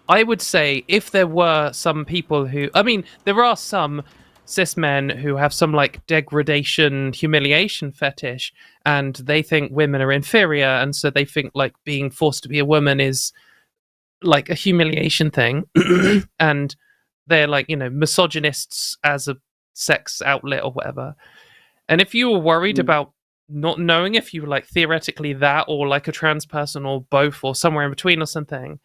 I would say if there were some people who, I mean, there are some cis men who have some, like, degradation, humiliation fetish, and they think women are inferior, and so they think, like, being forced to be a woman is, like, a humiliation thing. And they're, like, misogynists as a sex outlet or whatever. And if you were worried about not knowing if you were, like, theoretically that, or like a trans person, or both, or somewhere in between or something,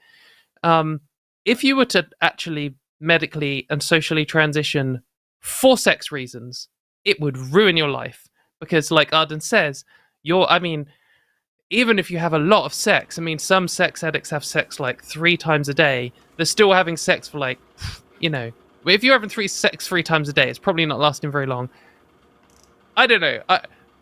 if you were to actually medically and socially transition for sex reasons, it would ruin your life. Because, like Arden says, even if you have a lot of sex, I mean, some sex addicts have sex, like, 3 times a day. They're still having sex for, like, if you're having sex 3 times a day, it's probably not lasting very long. I don't know.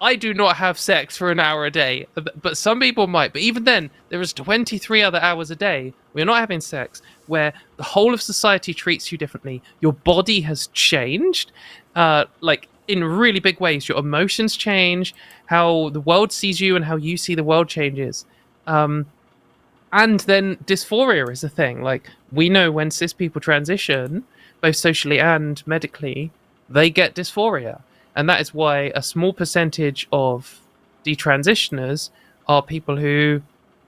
I do not have sex for an hour a day, but some people might. But even then, there is 23 other hours a day where you're not having sex, where the whole of society treats you differently. Your body has changed, like, in really big ways. Your emotions change, how the world sees you and how you see the world changes. And then dysphoria is a thing. Like, we know when cis people transition, both socially and medically, they get dysphoria. And that is why a small percentage of detransitioners are people who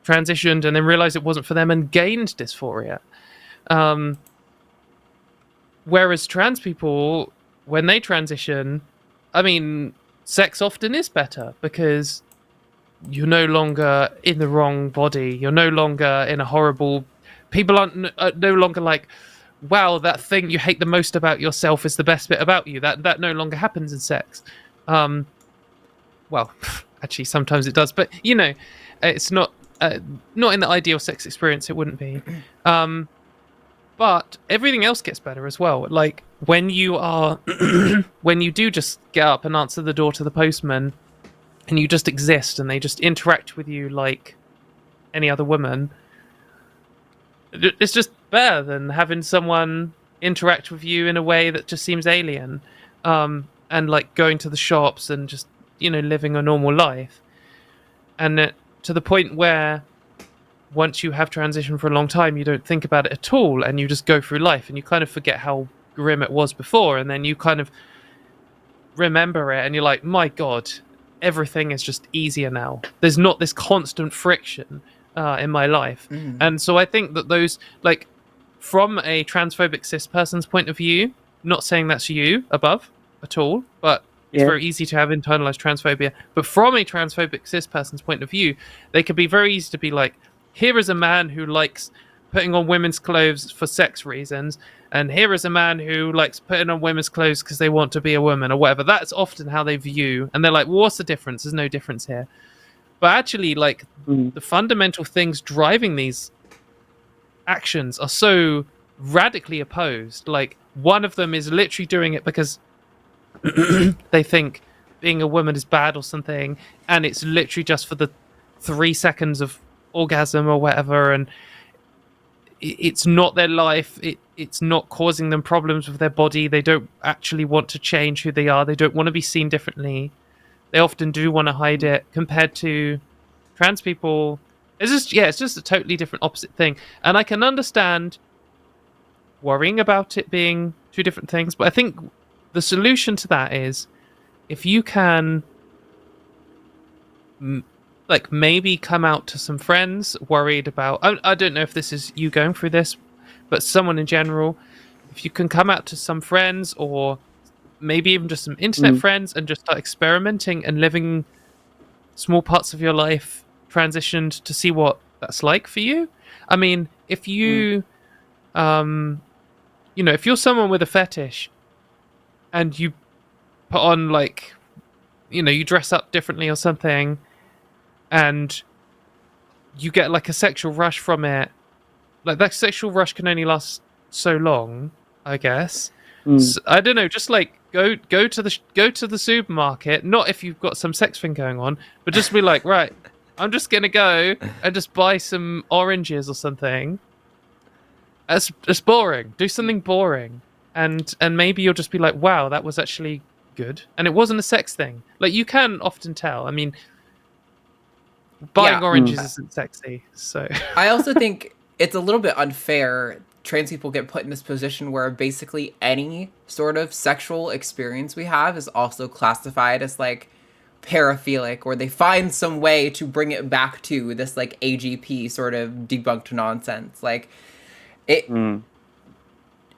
transitioned and then realized it wasn't for them and gained dysphoria. Whereas trans people, when they transition, I mean, sex often is better because you're no longer in the wrong body. You're no longer in a horrible... People aren't no longer like, wow, that thing you hate the most about yourself is the best bit about you. That no longer happens in sex. Well, actually, sometimes it does, but it's not in the ideal sex experience. It wouldn't be. But everything else gets better as well. Like, when you are, when you do just get up and answer the door to the postman, and you just exist, and they just interact with you like any other woman. It's just better than having someone interact with you in a way that just seems alien, and, like, going to the shops and just living a normal life, and to the point where once you have transitioned for a long time, you don't think about it at all, and you just go through life, and you kind of forget how grim it was before, and then you kind of remember it, and you're like, my God, everything is just easier now. There's not this constant friction in my life. And so I think that those, like, from a transphobic cis person's point of view, not saying that's you above at all, but it's very easy to have internalized transphobia. But from a transphobic cis person's point of view, they could be very easy to be like, here is a man who likes putting on women's clothes for sex reasons, and here is a man who likes putting on women's clothes because they want to be a woman or whatever. That's often how they view, and they're like, well, what's the difference? There's no difference here. But actually, like, the fundamental things driving these actions are so radically opposed. Like, one of them is literally doing it because they think being a woman is bad or something, and it's literally just for the 3 seconds of orgasm or whatever, and it's not their life. It's not causing them problems with their body. They don't actually want to change who they are. They don't want to be seen differently. They often do want to hide it. Compared to trans people, it's just a totally different opposite thing. And I can understand worrying about it being two different things, but I think the solution to that is if you can like maybe come out to some friends worried about, I don't know if this is you going through this, but someone in general, if you can come out to some friends or maybe even just some internet friends and just start experimenting and living small parts of your life transitioned to see what that's like for you. I mean, if you if you're someone with a fetish and you put on like, you dress up differently or something and you get like a sexual rush from it, like that sexual rush can only last so long, I guess. So, I don't know, just like go to the supermarket, not if you've got some sex thing going on, but just be like, right, I'm just gonna go and just buy some oranges or something. It's boring. Do something boring, and maybe you'll just be like, wow, that was actually good, and it wasn't a sex thing. Like, you can often tell. I mean, buying oranges isn't sexy, so I also think it's a little bit unfair. Trans people get put in this position where basically any sort of sexual experience we have is also classified as like paraphilic, or they find some way to bring it back to this like AGP sort of debunked nonsense. Like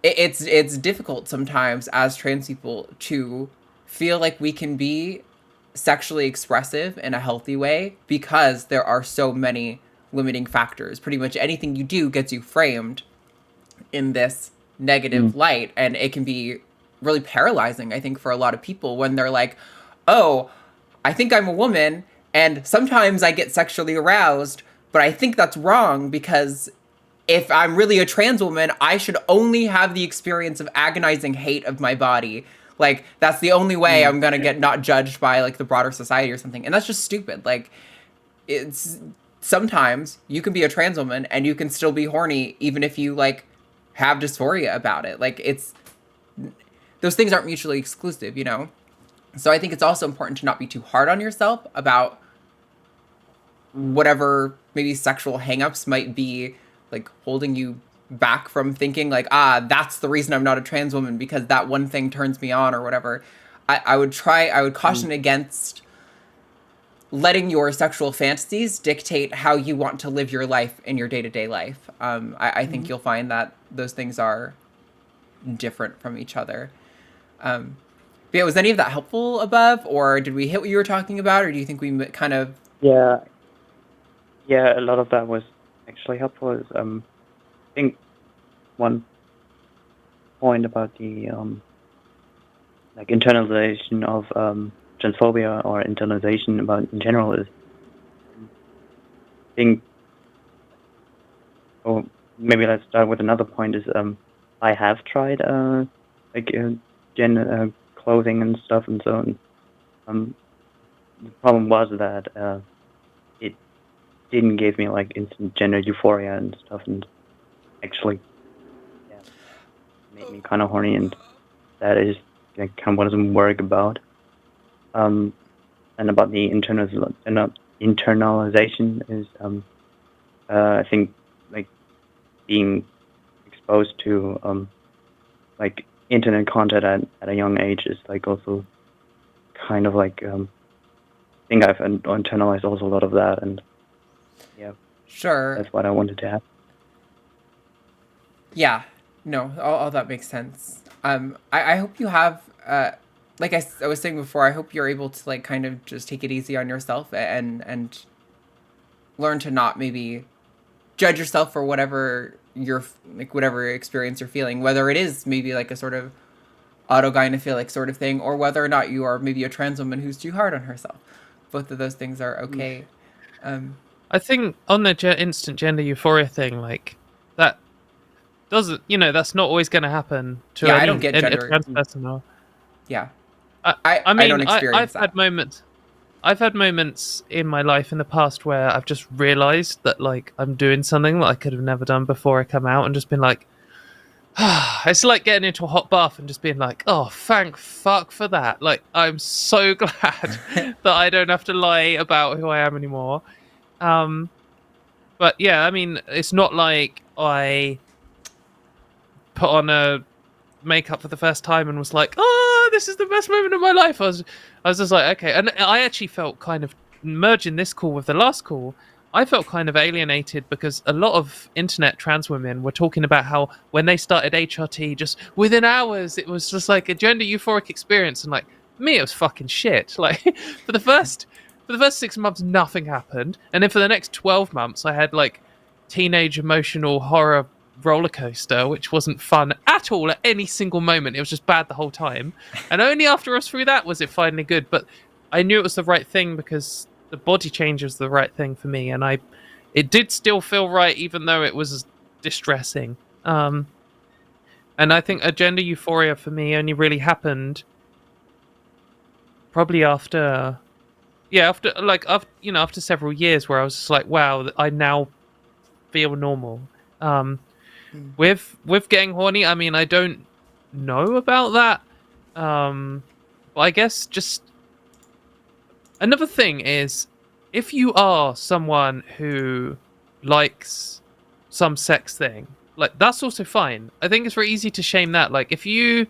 it's difficult sometimes as trans people to feel like we can be sexually expressive in a healthy way because there are so many limiting factors. Pretty much anything you do gets you framed in this negative light, and it can be really paralyzing, I think, for a lot of people when they're like, oh, I think I'm a woman and sometimes I get sexually aroused, but I think that's wrong because if I'm really a trans woman, I should only have the experience of agonizing hate of my body. Like, that's the only way I'm gonna get not judged by like the broader society or something. And that's just stupid. Like, it's sometimes you can be a trans woman and you can still be horny even if you like have dysphoria about it. Like, those things aren't mutually exclusive, So I think it's also important to not be too hard on yourself about whatever maybe sexual hangups might be like holding you back from thinking like, that's the reason I'm not a trans woman because that one thing turns me on or whatever. I would caution against letting your sexual fantasies dictate how you want to live your life in your day-to-day life. I think you'll find that those things are different from each other. But yeah, was any of that helpful above, or did we hit what you were talking about, or do you think we kind of... Yeah, a lot of that was actually helpful. I think one point about the like internalization of transphobia or internalization about in general is, I think, maybe let's start with another point is I have tried gender clothing and stuff and so on. The problem was that it didn't give me like instant gender euphoria and stuff, and actually made me kind of horny, and that is kind of what I'm worried about. And about the internalization is, I think, like being exposed to like internet content at a young age is like also kind of like I think I've internalized also a lot of that, and yeah, sure, that's what I wanted to have. Yeah, no, all that makes sense. I hope you have like I was saying before, I hope you're able to like kind of just take it easy on yourself and learn to not maybe judge yourself for whatever your like whatever experience you're feeling, whether it is maybe like a sort of autogynephilic sort of thing, or whether or not you are maybe a trans woman who's too hard on herself. Both of those things are okay. I think on the instant gender euphoria thing, like that doesn't, that's not always going to happen to I don't get a gender. trans person. Or, Yeah. I mean, don't experience I've that. had moments. I've had moments in my life in the past where I've just realized that like I'm doing something that I could have never done before I come out, and just been like, it's like getting into a hot bath and just being like, oh, thank fuck for that. Like, I'm so glad that I don't have to lie about who I am anymore. But yeah, I mean, it's not like I put on a makeup for the first time and was like, oh, this is the best moment of my life. I was just like, okay. And I actually felt kind of merging this call with the last call. I felt kind of alienated because a lot of internet trans women were talking about how when they started HRT, just within hours, it was just like a gender euphoric experience. And like me, it was fucking shit. Like for the first 6 months, nothing happened. And then for the next 12 months, I had like teenage emotional horror roller coaster, which wasn't fun at all at any single moment. It was just bad the whole time. And only after I was through that was it finally good. But I knew it was the right thing because the body change was the right thing for me, and it did still feel right even though it was distressing. And I think a gender euphoria for me only really happened probably after several years where I was just like, wow, I now feel normal. With getting horny, I mean, I don't know about that. But I guess just another thing is, if you are someone who likes some sex thing, like that's also fine. I think it's very easy to shame that. Like if you're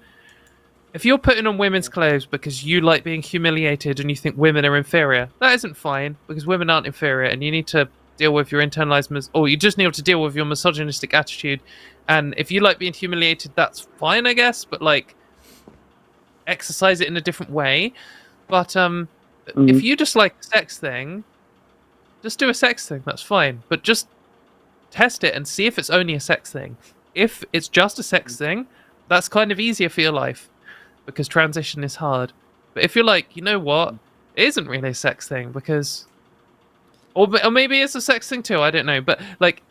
putting on women's clothes because you like being humiliated and you think women are inferior, that isn't fine because women aren't inferior, and you need to deal with your internalized or you just need to deal with your misogynistic attitude. And if you like being humiliated, that's fine, I guess, but like exercise it in a different way. But if you just like a sex thing, just do a sex thing, that's fine. But just test it and see if it's only a sex thing. If it's just a sex thing, that's kind of easier for your life because transition is hard. But if you're like, you know what, it isn't really a sex thing because or maybe it's a sex thing too, I don't know. But like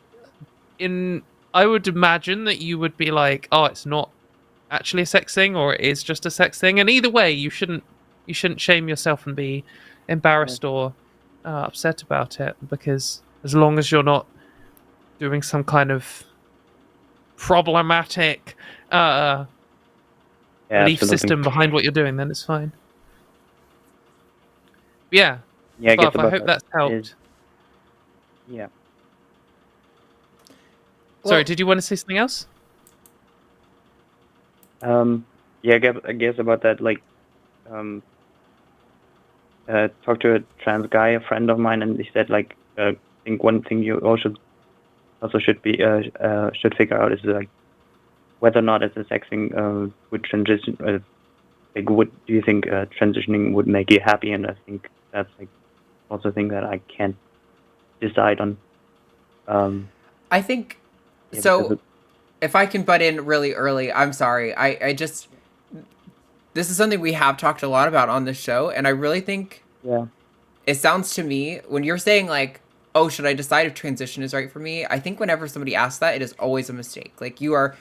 I would imagine that you would be like, oh, it's not actually a sex thing, or it is just a sex thing. And either way, you shouldn't shame yourself and be embarrassed or upset about it, because as long as you're not doing some kind of problematic belief system behind what you're doing, then it's fine. Yeah, Buff, I hope that's helped. Yeah. Sorry, did you want to say something else? Yeah, I guess about that, like, talked to a trans guy, a friend of mine, and he said, like, I think one thing you also should figure out is, like, whether or not it's a sex thing would transition, like, do you think transitioning would make you happy? And I think that's, like, also a thing that I can't decide on. I think, so, if I can butt in really early, I'm sorry. I just, this is something we have talked a lot about on this show, and I really think it sounds to me, when you're saying, like, oh, should I decide if transition is right for me? I think whenever somebody asks that, it is always a mistake. Like, you are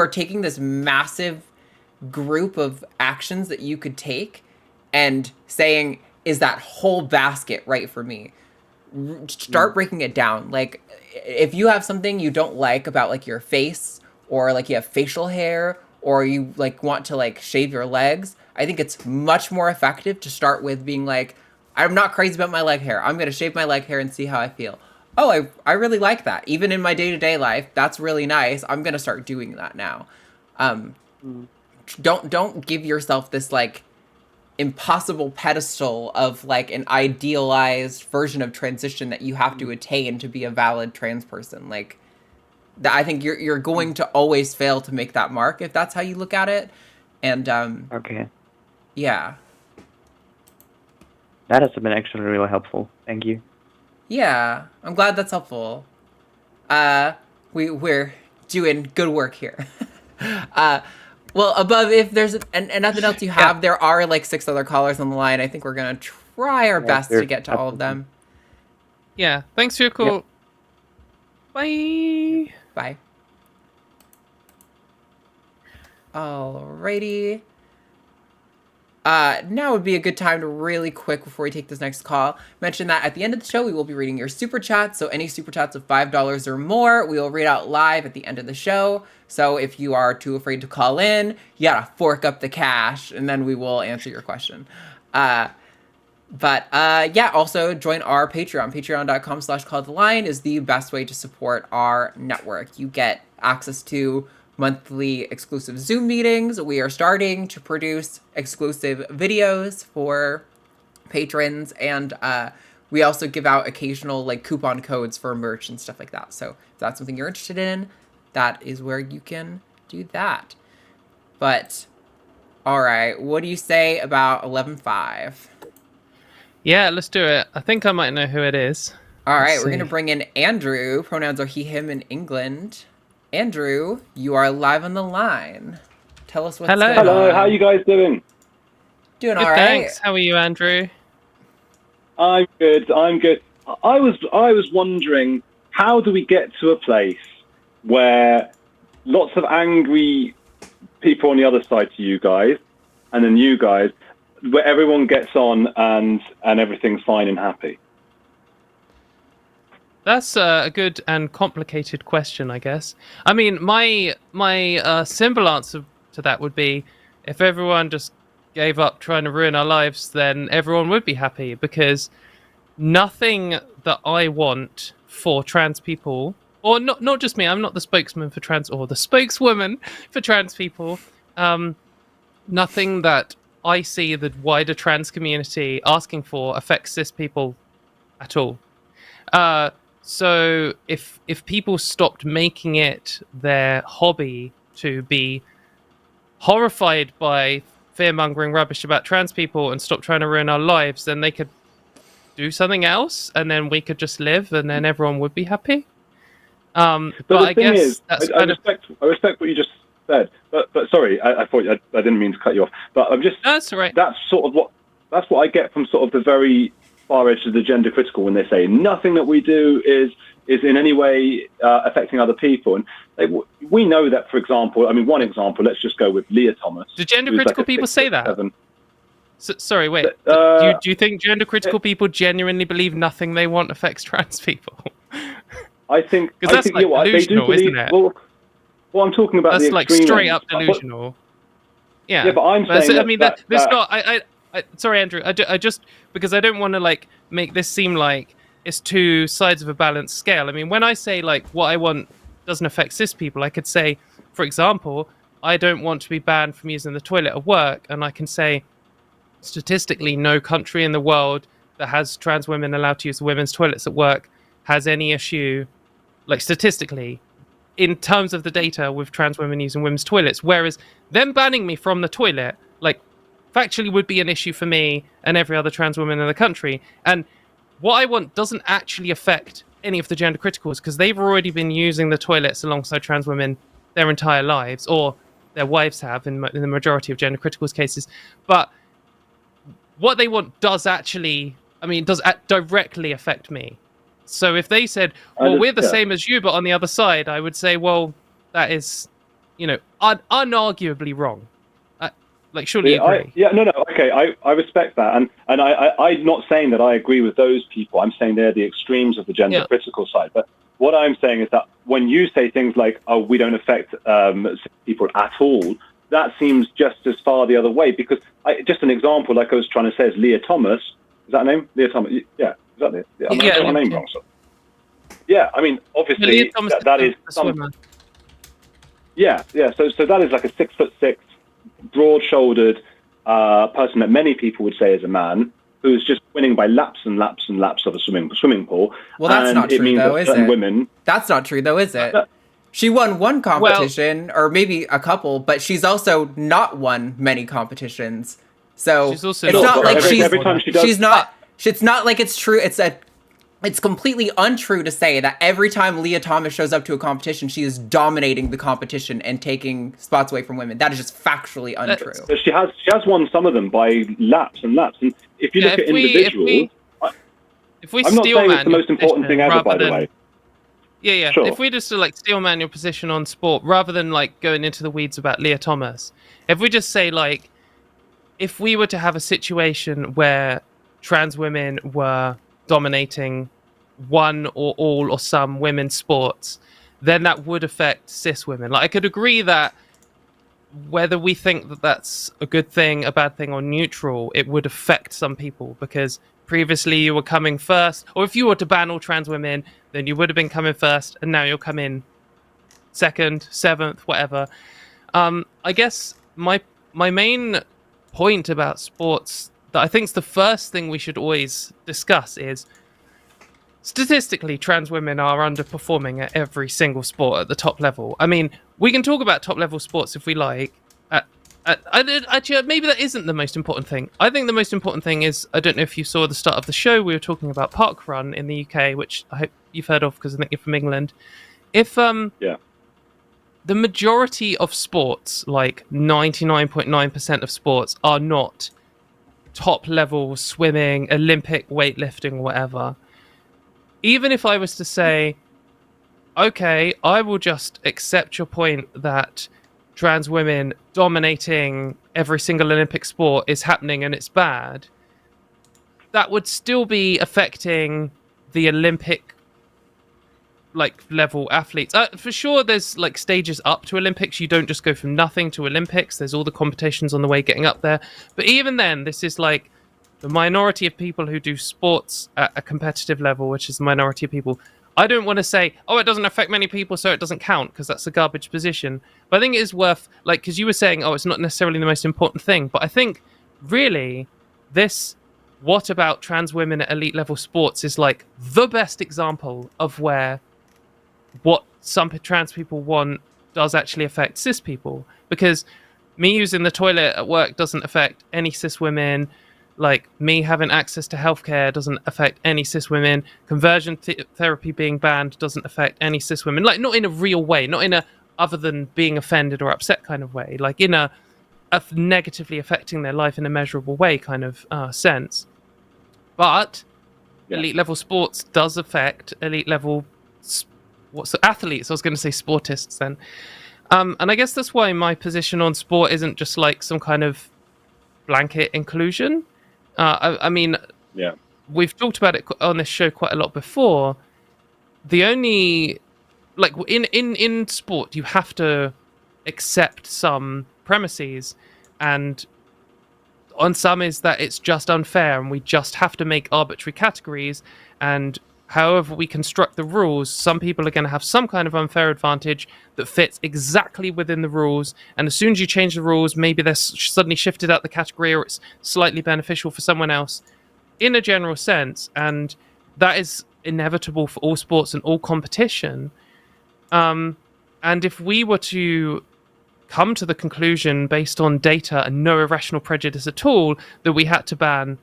taking this massive group of actions that you could take and saying, is that whole basket right for me? Start breaking it down. Like, if you have something you don't like about, like, your face, or, like, you have facial hair, or you, like, want to, like, shave your legs, I think it's much more effective to start with being like, I'm not crazy about my leg hair. I'm going to shave my leg hair and see how I feel. Oh, I really like that. Even in my day-to-day life, that's really nice. I'm going to start doing that now. Don't give yourself this, like, impossible pedestal of, like, an idealized version of transition that you have to attain to be a valid trans person. Like, I think you're going to always fail to make that mark if that's how you look at it. And okay, yeah, that has been actually really helpful. Thank you. Yeah, I'm glad that's helpful. We're doing good work here. Well, above, if there's and nothing else you have, there are like 6 other callers on the line. I think we're gonna try our best to get to all of them. Yeah. Thanks for your call. Yep. Bye. Bye. Alrighty. Now would be a good time to really quick, before we take this next call, mention that at the end of the show, we will be reading your super chats. So any super chats of $5 or more, we will read out live at the end of the show. So if you are too afraid to call in, you gotta fork up the cash, and then we will answer your question. Yeah, also join our Patreon. Patreon.com/calltheline is the best way to support our network. You get access to monthly exclusive Zoom meetings. We are starting to produce exclusive videos for patrons, and we also give out occasional like coupon codes for merch and stuff like that. So if that's something you're interested in, that is where you can do that. But all right, what do you say about 11.5? Yeah, let's do it. I think I might know who it is. All right, Let's we're gonna see. bring in Andrew. Pronouns are he, him in England. Andrew, you are live on the line. Tell us what's Hello. going on. Hello, how are you guys doing? Doing Good, all right. thanks. How are you, Andrew? I'm good. I was wondering, how do we get to a place where lots of angry people on the other side to you guys, and then you guys, where everyone gets on and everything's fine and happy? That's a good and complicated question, I guess. I mean, my simple answer to that would be, if everyone just gave up trying to ruin our lives, then everyone would be happy, because nothing that I want for trans people, or not just me, I'm not the spokesman for trans, or the spokeswoman for trans people, nothing that I see the wider trans community asking for affects cis people at all. So if people stopped making it their hobby to be horrified by fear-mongering rubbish about trans people and stop trying to ruin our lives, then they could do something else, and then we could just live, and then everyone would be happy. But I guess that's I respect what you just said, but sorry, I thought I didn't mean to cut you off, but I'm just that's all right. that's what I get from sort of the very far edge of the gender critical, when they say nothing that we do is in any way affecting other people. And we know that, for example, I mean, one example, let's just go with Leah Thomas. Do gender critical people say that? Sorry, wait. But, do you think gender critical people genuinely believe nothing they want affects trans people? I think because that's like delusional, they do believe, isn't it? Well, I'm talking about that's the like extreme straight ends. up delusional. Yeah, but I'm saying I mean, that's not. Sorry, Andrew. I just because I don't want to like make this seem like it's two sides of a balanced scale. I mean, when I say like what I want doesn't affect cis people, I could say, for example, I don't want to be banned from using the toilet at work, and I can say, statistically, no country in the world that has trans women allowed to use the women's toilets at work has any issue, like statistically, in terms of the data with trans women using women's toilets. Whereas them banning me from the toilet, like, factually would be an issue for me and every other trans woman in the country. And what I want doesn't actually affect any of the gender criticals, because they've already been using the toilets alongside trans women their entire lives, or their wives have in the majority of gender criticals cases. But what they want does actually, I mean, does directly affect me. So if they said, well, we're the same as you, but on the other side, I would say, well, that is, unarguably wrong. Like, surely you agree. Okay, I respect that, and I'm not saying that I agree with those people. I'm saying they're the extremes of the gender critical side. But what I'm saying is that when you say things like, "Oh, we don't affect people at all," that seems just as far the other way. Because just an example, like I was trying to say, is Leah Thomas. Is that her name? Leah Thomas. Yeah, is that it? I'm not saying her name wrong. So. Yeah, I mean, obviously that is some. Yeah. So that is like a 6'6", broad-shouldered person that many people would say is a man, who's just winning by laps and laps and laps of a swimming pool. Well, that's not true, though, is it? Women, that's not true, though, is it? She won one competition, or maybe a couple, but she's also not won many competitions. So she's also it's not like every time she does, she's not. It's not like it's true. It's a it's completely untrue to say that every time Leah Thomas shows up to a competition, she is dominating the competition and taking spots away from women. That is just factually untrue. But she has won some of them by laps and laps. And if you look at individuals, if we I'm not saying it's the most important thing ever, by the way. Yeah. Sure. If we just like steelman your position on sport, rather than like going into the weeds about Leah Thomas, if we just say like, if we were to have a situation where trans women were dominating one or all or some women's sports, then that would affect cis women. Like I could agree that whether we think that that's a good thing, a bad thing, or neutral, it would affect some people because previously you were coming first, or if you were to ban all trans women, then you would have been coming first, and now you'll come in second, seventh, whatever. I guess my main point about sports that I think is the first thing we should always discuss is statistically trans women are underperforming at every single sport at the top level. I mean, we can talk about top level sports if we like. Actually, maybe that isn't the most important thing. I think the most important thing is, I don't know if you saw the start of the show, we were talking about parkrun in the UK, which I hope you've heard of because I think you're from England. If the majority of sports, like 99.9% of sports, are not top level swimming, Olympic weightlifting, whatever, even if I was to say, okay, I will just accept your point that trans women dominating every single Olympic sport is happening and it's bad, that would still be affecting the Olympic like level athletes. For sure, there's like stages up to Olympics. You don't just go from nothing to Olympics. There's all the competitions on the way getting up there. But even then, this is like the minority of people who do sports at a competitive level, which is the minority of people. I don't want to say, oh, it doesn't affect many people, so it doesn't count, because that's a garbage position. But I think it is worth, like, because you were saying, oh, it's not necessarily the most important thing. But I think, really, this, what about trans women at elite level sports is, like, the best example of where what some trans people want does actually affect cis people. Because me using the toilet at work doesn't affect any cis women. Like, me having access to healthcare doesn't affect any cis women. Conversion therapy being banned doesn't affect any cis women. Like, not in a real way, not in a other than being offended or upset kind of way. Like, in a negatively affecting their life in a measurable way kind of sense. But elite level sports does affect elite level athletes. I was going to say sportists then. And I guess that's why my position on sport isn't just like some kind of blanket inclusion. I mean, we've talked about it on this show quite a lot before. The only, like, in sport, you have to accept some premises, and on some is that it's just unfair, and we just have to make arbitrary categories, and however we construct the rules, some people are going to have some kind of unfair advantage that fits exactly within the rules. And as soon as you change the rules, maybe they're suddenly shifted out the category, or it's slightly beneficial for someone else in a general sense. And that is inevitable for all sports and all competition. And if we were to come to the conclusion based on data and no irrational prejudice at all that we had to ban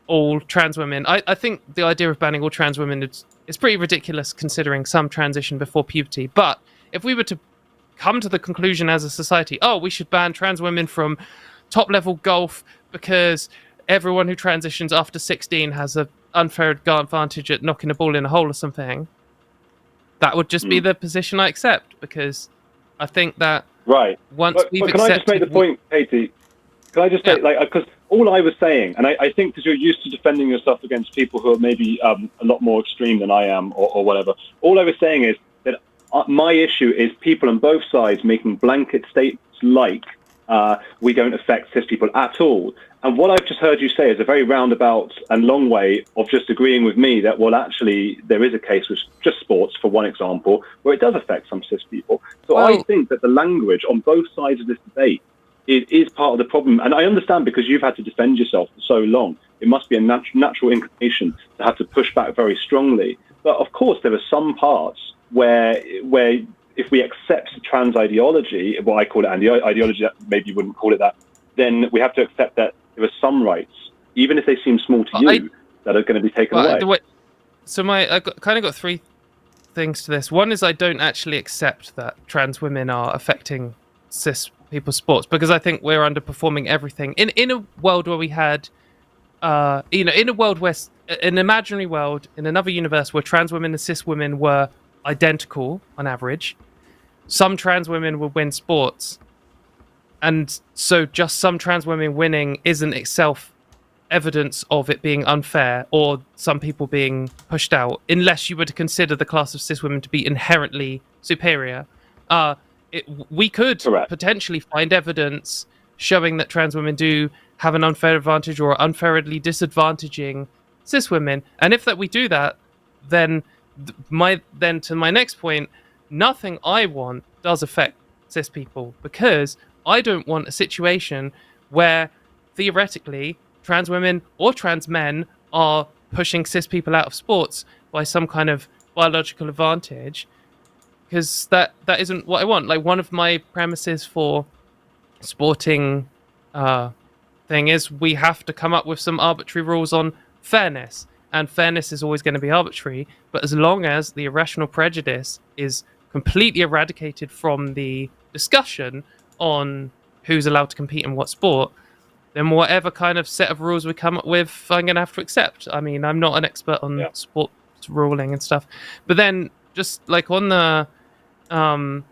all trans women, I think the idea of banning all trans women is pretty ridiculous, considering some transition before puberty. But if we were to come to the conclusion as a society, oh, we should ban trans women from top level golf because everyone who transitions after 16 has an unfair advantage at knocking a ball in a hole or something, that would just be the position I accept, because I think that once we've accepted... Can I just make the point, Katy? Can I just say, because all I was saying, and I think because you're used to defending yourself against people who are maybe a lot more extreme than I am, or whatever, all I was saying is that my issue is people on both sides making blanket statements like, we don't affect cis people at all. And what I've just heard you say is a very roundabout and long way of just agreeing with me that, well, actually, there is a case with just sports, for one example, where it does affect some cis people. So I think that the language on both sides of this debate is part of the problem. And I understand, because you've had to defend yourself for so long, it must be a natural inclination to have to push back very strongly. But of course, there are some parts where if we accept trans ideology, what I call it, and the ideology that maybe you wouldn't call it that, then we have to accept that there are some rights, even if they seem small to you, that are going to be taken away. So I kind of got three things to this. One is I don't actually accept that trans women are affecting cis people's sports, because I think we're underperforming everything. In a world where we had, in a world where, an imaginary world, in another universe where trans women and cis women were identical on average, some trans women would win sports. And so just some trans women winning isn't itself evidence of it being unfair or some people being pushed out, unless you were to consider the class of cis women to be inherently superior. We could potentially find evidence showing that trans women do have an unfair advantage or are unfairly disadvantaging cis women. And if we do that, then to my next point, nothing I want does affect cis people, because I don't want a situation where theoretically trans women or trans men are pushing cis people out of sports by some kind of biological advantage, because that isn't what I want. Like, one of my premises for sporting thing is we have to come up with some arbitrary rules on fairness, and fairness is always going to be arbitrary, but as long as the irrational prejudice is completely eradicated from the discussion on who's allowed to compete in what sport, then whatever kind of set of rules we come up with, I'm going to have to accept. I mean, I'm not an expert on sports ruling and stuff. But then, just like on the, then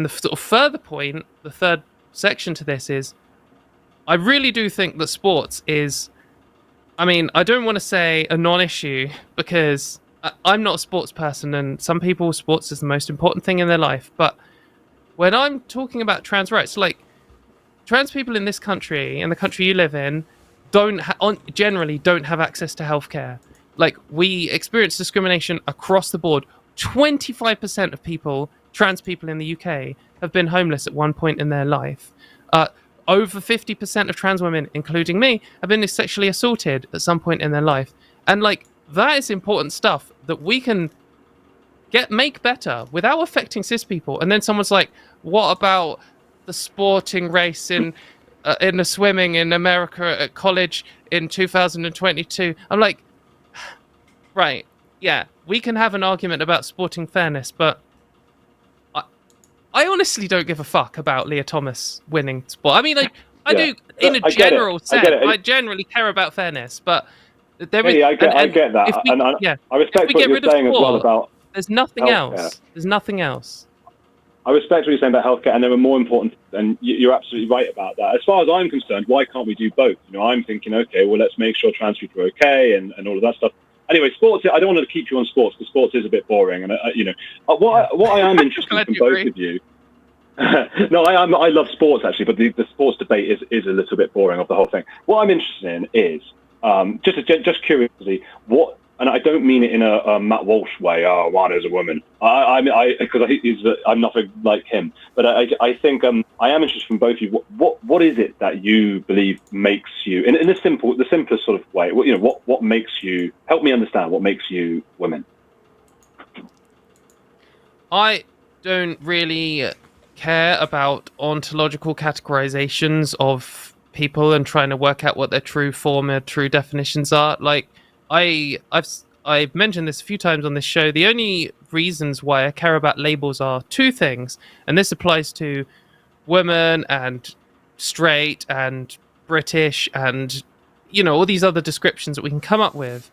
the sort of further point, the third section to this is, I really do think that sports is, I mean, I don't want to say a non-issue, because I'm not a sports person, and some people, sports is the most important thing in their life. But when I'm talking about trans rights, like, trans people in this country, in the country you live in, generally don't have access to healthcare. Like, we experience discrimination across the board. 25% of people, trans people in the UK, have been homeless at one point in their life. Over 50% of trans women, including me, have been sexually assaulted at some point in their life. And, like, that is important stuff that we can make better without affecting cis people. And then someone's like, what about the sporting race in the swimming in America at college in 2022? I'm like, right, yeah, we can have an argument about sporting fairness, but I honestly don't give a fuck about Leah Thomas winning sport. I mean, like, I do in a general sense. I generally care about fairness, but there is. I get that, and I respect what you're saying as well about. There's nothing else. There's nothing else. I respect what you're saying about healthcare, and there are more important, and you're absolutely right about that. As far as I'm concerned, why can't we do both? You know, I'm thinking, okay, well, let's make sure trans people are okay and all of that stuff. Anyway, sports, I don't want to keep you on sports, because sports is a bit boring. And, what I am interested in from both of you... No, I love sports, actually, but the sports debate is a little bit boring of the whole thing. What I'm interested in is, just curiosity, what... And I don't mean it in a Matt Walsh way. Oh, one is a woman. Because I'm nothing like him. But I think I am interested from both of you. What is it that you believe makes you, in the simplest sort of way? What makes you? Help me understand. What makes you women? I don't really care about ontological categorizations of people and trying to work out what their true form or true definitions are. Like, I've mentioned this a few times on this show. The only reasons why I care about labels are two things, and this applies to women and straight and British and, all these other descriptions that we can come up with.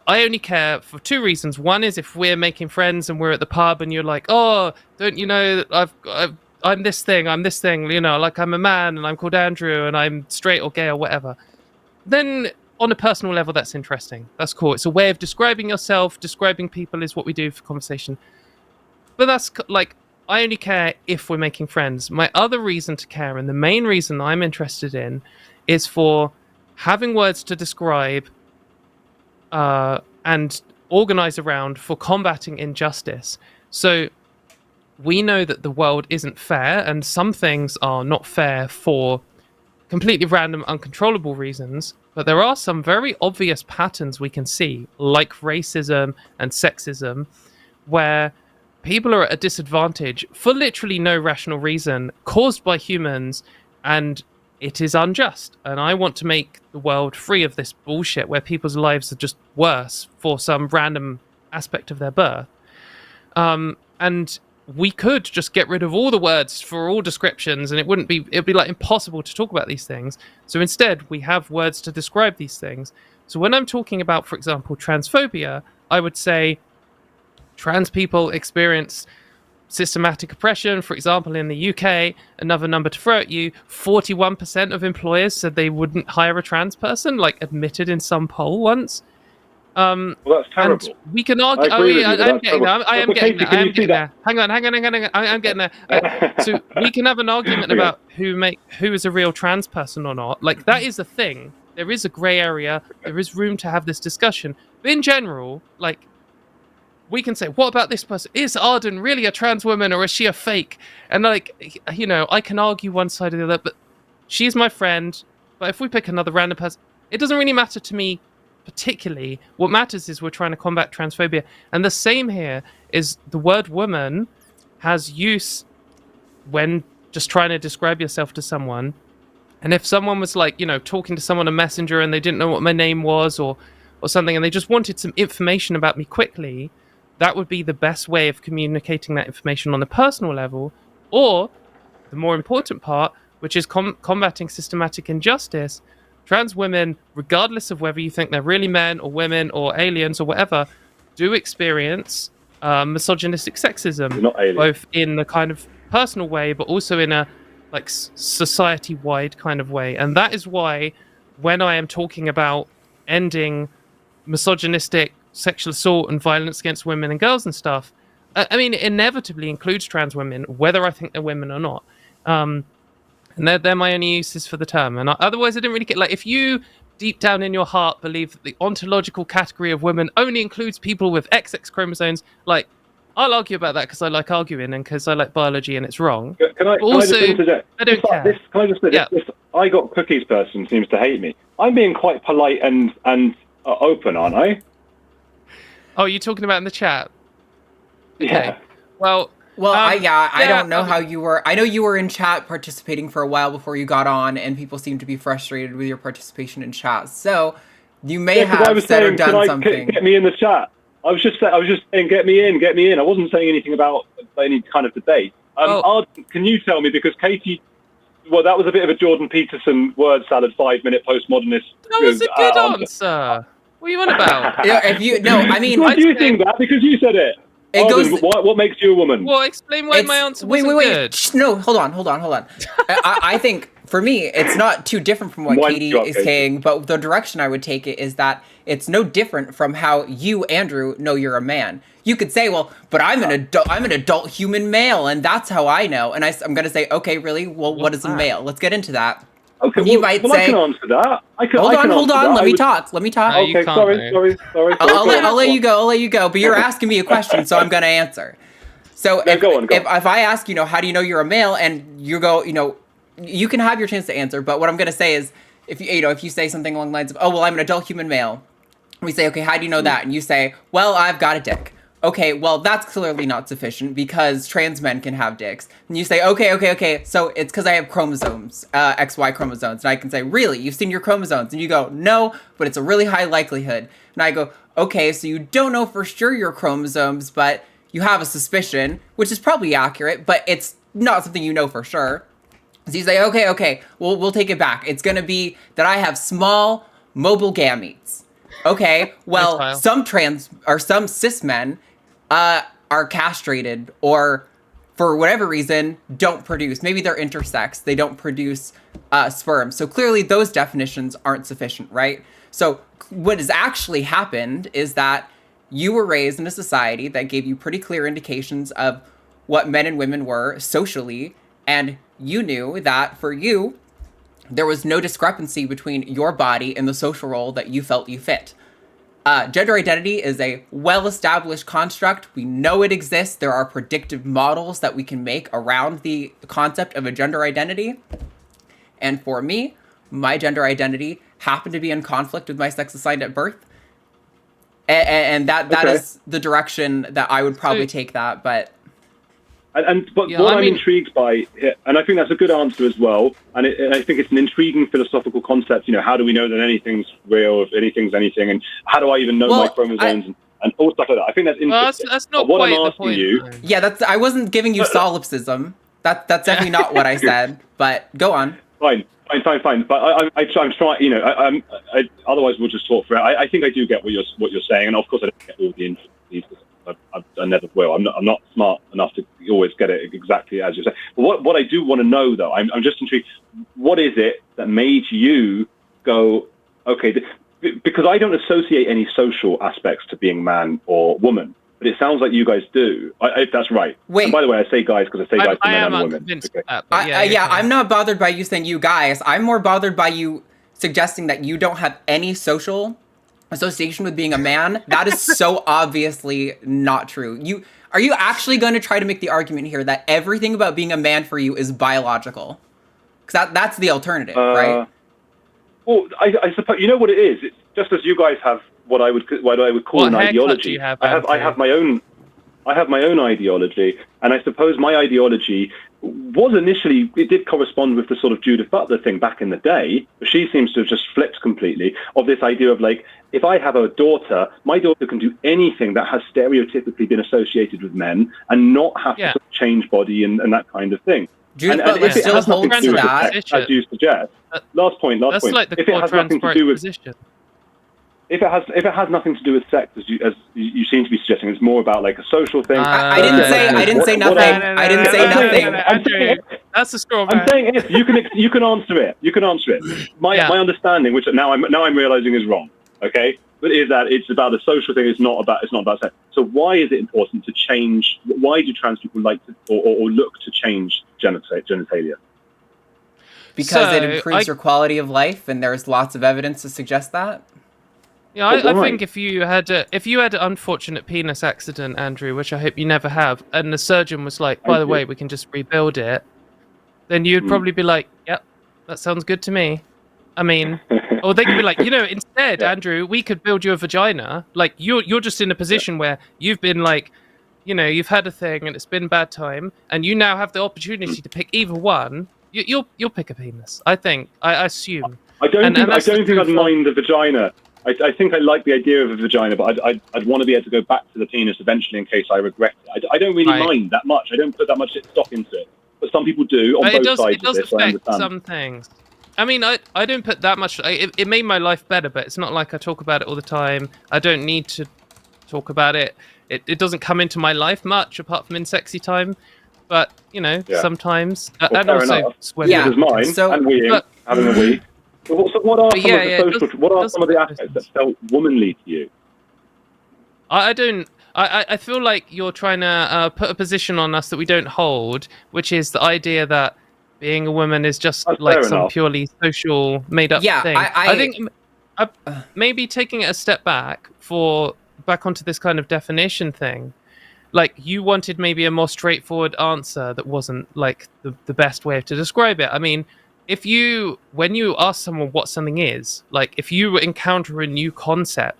I only care for two reasons. One is if we're making friends and we're at the pub and you're like, oh, don't you know, I'm this thing, like I'm a man and I'm called Andrew and I'm straight or gay or whatever. Then on a personal level, that's interesting. That's cool. It's a way of describing yourself. Describing people is what we do for conversation. But that's like, I only care if we're making friends. My other reason to care, and the main reason I'm interested in, is for having words to describe and organize around for combating injustice. So we know that the world isn't fair, and some things are not fair for completely random, uncontrollable reasons, but there are some very obvious patterns we can see, like racism and sexism, where people are at a disadvantage for literally no rational reason, caused by humans, and it is unjust. And I want to make the world free of this bullshit where people's lives are just worse for some random aspect of their birth. And we could just get rid of all the words for all descriptions, and it'd be like impossible to talk about these things. So instead, we have words to describe these things. So when I'm talking about, for example, transphobia, I would say trans people experience systematic oppression. For example, in the UK, another number to throw at you, 41% of employers said they wouldn't hire a trans person, like admitted in some poll once. Well, that's terrible. And we can argue. I'm getting there. I am getting there. Hang on. I'm getting there. So we can have an argument about who is a real trans person or not. Like, that is a thing. There is a grey area. There is room to have this discussion. But in general, like, we can say, what about this person? Is Arden really a trans woman, or is she a fake? And, like, you know, I can argue one side or the other, but she's my friend. But if we pick another random person, it doesn't really matter to me particularly. What matters is we're trying to combat transphobia. And the same here is the word woman has use when just trying to describe yourself to someone. And if someone was, like, you know, talking to someone on Messenger and they didn't know what my name was or something, and they just wanted some information about me quickly, that would be the best way of communicating that information on a personal level. Or the more important part, which is combating systematic injustice. Trans women, regardless of whether you think they're really men or women or aliens or whatever, do experience misogynistic sexism, both in the kind of personal way, but also in a like society-wide kind of way. And that is why when I am talking about ending misogynistic sexual assault and violence against women and girls and stuff, I mean, it inevitably includes trans women, whether I think they're women or not. And they're my only uses for the term. And otherwise, I didn't really get, like, if you deep down in your heart believe that the ontological category of women only includes people with XX chromosomes, like, I'll argue about that because I like arguing and because I like biology and it's wrong. Can I just interject? I don't care. Can I just say, this I got cookies person seems to hate me. I'm being quite polite and open, aren't I? Oh, you're talking about in the chat? Okay. Yeah. Well, I don't know how you were. I know you were in chat participating for a while before you got on, and people seem to be frustrated with your participation in chat. So you may have said or done something. Get me in the chat. I was just saying, get me in. I wasn't saying anything about any kind of debate. Arden, can you tell me, because Katy, well, that was a bit of a Jordan Peterson word salad 5-minute postmodernist. That was a good answer. What are you on about? Yeah, Why do you think that? Because you said it. Arden, what makes you a woman? Well, explain why my answer wasn't good. No, hold on. I think, for me, it's not too different from what Katy is saying, but the direction I would take it is that it's no different from how you, Andrew, know you're a man. You could say, well, but I'm an adult human male, and that's how I know. And I'm going to say, okay, really? Well, what is a male? Let's get into that. Okay, you might say, I can answer that. Hold on. Let me talk. Okay, sorry. I'll let you go. But you're asking me a question, so I'm going to answer. So go on. If I ask, how do you know you're a male, and you go, you can have your chance to answer. But what I'm going to say is, if you say something along the lines of, oh, well, I'm an adult human male, we say, okay, how do you know that? And you say, well, I've got a dick. Okay, well, that's clearly not sufficient because trans men can have dicks. And you say, okay, so it's because I have chromosomes, XY chromosomes. And I can say, really? You've seen your chromosomes? And you go, no, but it's a really high likelihood. And I go, okay, so you don't know for sure your chromosomes, but you have a suspicion, which is probably accurate, but it's not something you know for sure. So you say, okay, we'll take it back. It's going to be that I have small mobile gametes. Okay, well, some cis men are castrated or for whatever reason don't produce. Maybe they're intersex. They don't produce sperm. So clearly those definitions aren't sufficient, right? So what has actually happened is that you were raised in a society that gave you pretty clear indications of what men and women were socially, and you knew that for you, there was no discrepancy between your body and the social role that you felt you fit. Gender identity is a well-established construct. We know it exists. There are predictive models that we can make around the concept of a gender identity. And for me, my gender identity happened to be in conflict with my sex assigned at birth. And that is the direction that I would probably take that, but... But what I'm intrigued by, and I think that's a good answer as well, and I think it's an intriguing philosophical concept. How do we know that anything's real, if anything's anything, and how do I even know my chromosomes and all stuff like that? I think that's interesting. That's not what I'm asking the point, you. Yeah, I wasn't giving you solipsism. That's definitely not what I said. But go on. Fine. But I'm trying. Otherwise, we'll just talk for it. I think I do get what you're saying, and of course, I don't get all the intricacies. I never will. I'm not smart enough to always get it exactly as you say. But what I do want to know, though, I'm just intrigued. What is it that made you go, okay? Because I don't associate any social aspects to being man or woman, but it sounds like you guys do. If that's right. Wait. And by the way, I say guys because I say guys to men and women. Okay. I'm not bothered by you saying you guys. I'm more bothered by you suggesting that you don't have any social association with being a man. That is so obviously not true. Are you actually going to try to make the argument here that everything about being a man for you is biological? Because that's the alternative, right? Well, I suppose you know what it is. It's just as you guys have what I would call an ideology. I have my own ideology, and I suppose my ideology was initially, it did correspond with the sort of Judith Butler thing back in the day, but she seems to have just flipped completely, of this idea of like, if I have a daughter, my daughter can do anything that has stereotypically been associated with men and not have to sort of change body and that kind of thing. Judith Butler still holds to that. As you suggest. Last point. That's like the core transparent position. If it has nothing to do with sex, as you seem to be suggesting, it's more about like a social thing. I didn't say nothing. I didn't say nothing. That's a straw. I'm saying if you can answer it. You can answer it. My understanding, which now I'm realizing is wrong. Okay, but is that it's about a social thing? It's not about sex. So why is it important to change? Why do trans people like to or look to change genitalia? Because it improves your quality of life, and there's lots of evidence to suggest that. Yeah, I think if you had an unfortunate penis accident, Andrew, which I hope you never have, and the surgeon was like, by the way, we can just rebuild it, then you'd probably be like, yep, that sounds good to me. I mean, or they could be like, instead, Andrew, we could build you a vagina. Like, you're just in a position where you've been like, you've had a thing and it's been bad time, and you now have the opportunity to pick either one. You'll pick a penis, I think. I assume. I don't think I'd mind the vagina. I think I like the idea of a vagina, but I'd want to be able to go back to the penis eventually in case I regret it. I don't really mind that much. I don't put that much stock into it. But some people do on both sides of this. It does affect some things. I mean, I don't put that much. It made my life better, but it's not like I talk about it all the time. I don't need to talk about it. It doesn't come into my life much, apart from in sexy time. But, sometimes. Well, and also swimming. Yeah, mine, and weeing, having a wee. So what are some of the aspects that felt womanly to you? I feel like you're trying to put a position on us that we don't hold, which is the idea that being a woman is just like some purely social made-up thing. I think maybe taking it a step back onto this kind of definition thing. Like, you wanted maybe a more straightforward answer that wasn't like the best way to describe it. I mean, when you ask someone what something is, like if you encounter a new concept,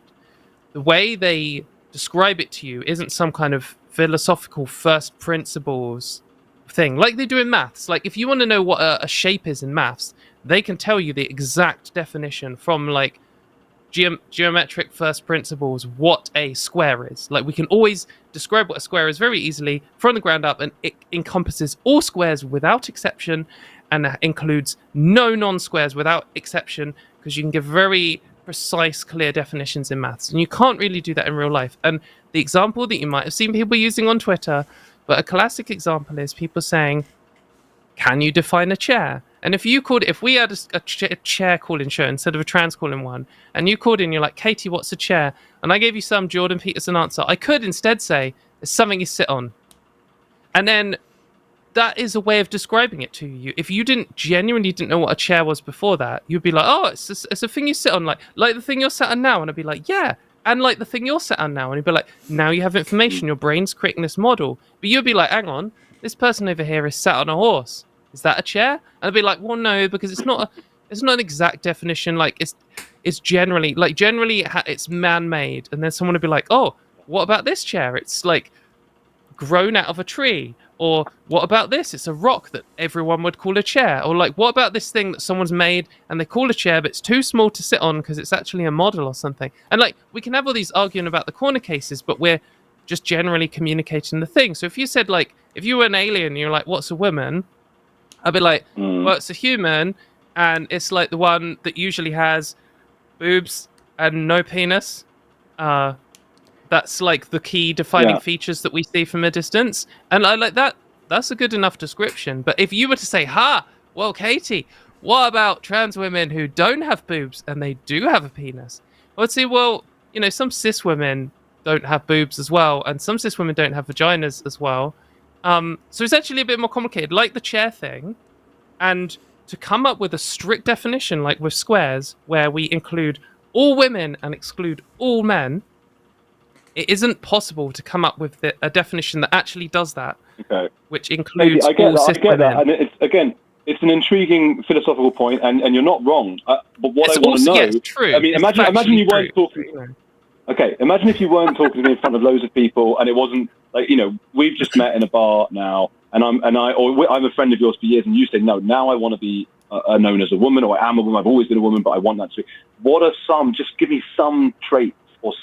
the way they describe it to you isn't some kind of philosophical first principles thing like they do in maths. Like, if you want to know what a shape is in maths, they can tell you the exact definition from like geometric first principles what a square is. Like, we can always describe what a square is very easily from the ground up, and it encompasses all squares without exception, and that includes no non-squares without exception, because you can give very precise, clear definitions in maths, and you can't really do that in real life. And the example that you might have seen people using on Twitter, but a classic example is people saying, can you define a chair? And if we had a chair call-in show instead of a trans call-in one, and you called in, you're like, Katie, what's a chair? And I gave you some Jordan Peterson answer, I could instead say, it's something you sit on. And then that is a way of describing it to you. If you genuinely didn't know what a chair was before that, you'd be like, oh, it's a thing you sit on, like the thing you're sat on now. And I'd be like, yeah, and like the thing you're sat on now. And you'd be like, now you have information, your brain's creating this model. But you'd be like, hang on, this person over here is sat on a horse. Is that a chair? And I'd be like, well, no, because it's not an exact definition. Like, it's generally it's man-made. And then someone would be like, oh, what about this chair? It's like grown out of a tree. Or what about this? It's a rock that everyone would call a chair. Or like, what about this thing that someone's made and they call a chair, but it's too small to sit on because it's actually a model or something. And like, we can have all these arguing about the corner cases, but we're just generally communicating the thing. So if you said like, if you were an alien and you're like, what's a woman? I'd be like, well, it's a human, and it's like the one that usually has boobs and no penis. That's like the key defining features that we see from a distance. And I like that. That's a good enough description. But if you were to say, well, Katie, what about trans women who don't have boobs and they do have a penis? I would say, well, you know, some cis women don't have boobs as well, and some cis women don't have vaginas as well. So it's actually a bit more complicated, like the chair thing. And to come up with a strict definition, like with squares, where we include all women and exclude all men, it isn't possible to come up with a definition that actually does that, which includes all cis women. And it's an intriguing philosophical point, and you're not wrong. But what I want to know, it's true. I mean, imagine you weren't talking. Okay, imagine if you weren't talking to me in front of loads of people, and it wasn't like, you know, we've just met in a bar now, and I'm a friend of yours for years, and you say, no, now I want to be known as a woman, or I am a woman. I've always been a woman, but I want that to be. What are some? Just give me some traits. Or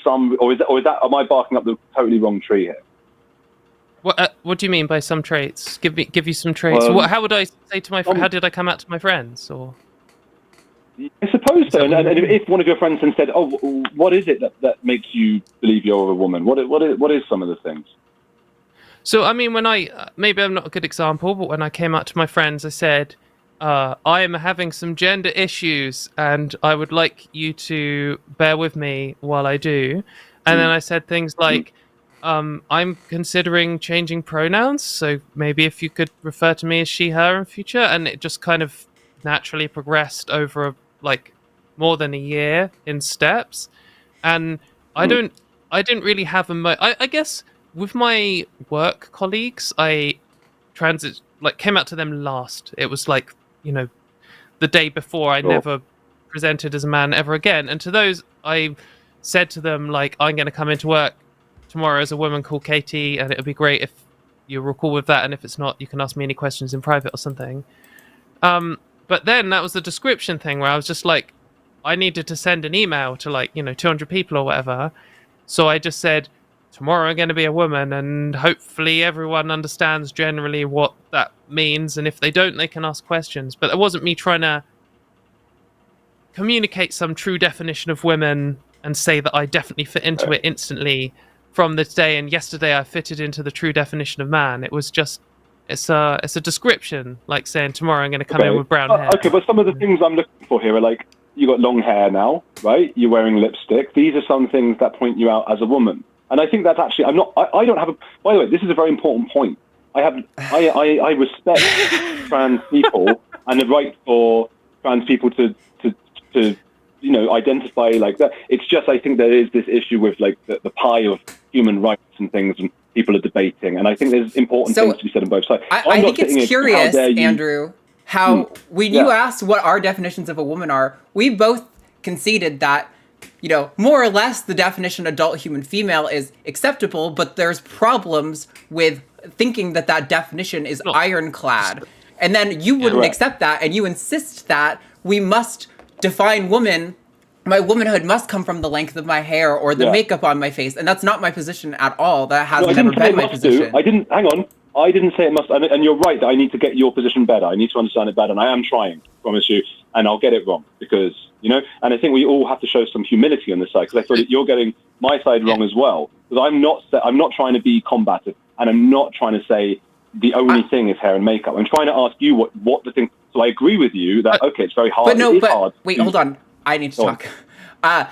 is that? Am I barking up the totally wrong tree here? What do you mean by some traits? Give you some traits. How would I say to my friends? How did I come out to my friends? Or I suppose so. And if one of your friends then said, "Oh, what is it that makes you believe you're a woman? What is some of the things?" So I mean, when maybe I'm not a good example, but when I came out to my friends, I said, I am having some gender issues, and I would like you to bear with me while I do. And then I said things like, I'm considering changing pronouns, so maybe if you could refer to me as she, her in future. And it just kind of naturally progressed over like more than a year in steps. And I didn't really have I guess with my work colleagues, I came out to them last. It was like, you know, the day before. I never presented as a man ever again. And to those, I said to them, like, I'm going to come into work tomorrow as a woman called Katie, and it would be great if you're cool with that. And if it's not, you can ask me any questions in private or something. But then that was the description thing where I was just like, I needed to send an email to 200 people or whatever. So I just said, tomorrow I'm going to be a woman, and hopefully everyone understands generally what that means, and if they don't, they can ask questions. But it wasn't me trying to communicate some true definition of women and say that I definitely fit into it instantly from this day, and yesterday I fitted into the true definition of man. It was just, it's a description, like saying tomorrow I'm going to come in with brown hair. Okay, but some of the things I'm looking for here are like, you got long hair now, right? You're wearing lipstick. These are some things that point you out as a woman. And I think that's actually, I don't have by the way, this is a very important point. I respect trans people and the right for trans people to identify like that. It's just, I think there is this issue with like the pie of human rights and things, and people are debating. And I think there's important things to be said on both sides. I think it's curious, Andrew, how when you asked what our definitions of a woman are, we both conceded that, you know, more or less the definition adult human female is acceptable, but there's problems with thinking that definition is ironclad. And then you wouldn't accept that, and you insist that we must define woman. My womanhood must come from the length of my hair or the makeup on my face. And that's not my position at all. That has never been my position. Hang on. I didn't say it must, and you're right that I need to get your position better. I need to understand it better, and I am trying, promise you, and I'll get it wrong because, you know, and I think we all have to show some humility on this side, because I feel that you're getting my side wrong as well. Because I'm not trying to be combative, and I'm not trying to say the only thing is hair and makeup. I'm trying to ask you what the thing. So I agree with you that it's very hard. Wait, hold on. I need to talk. But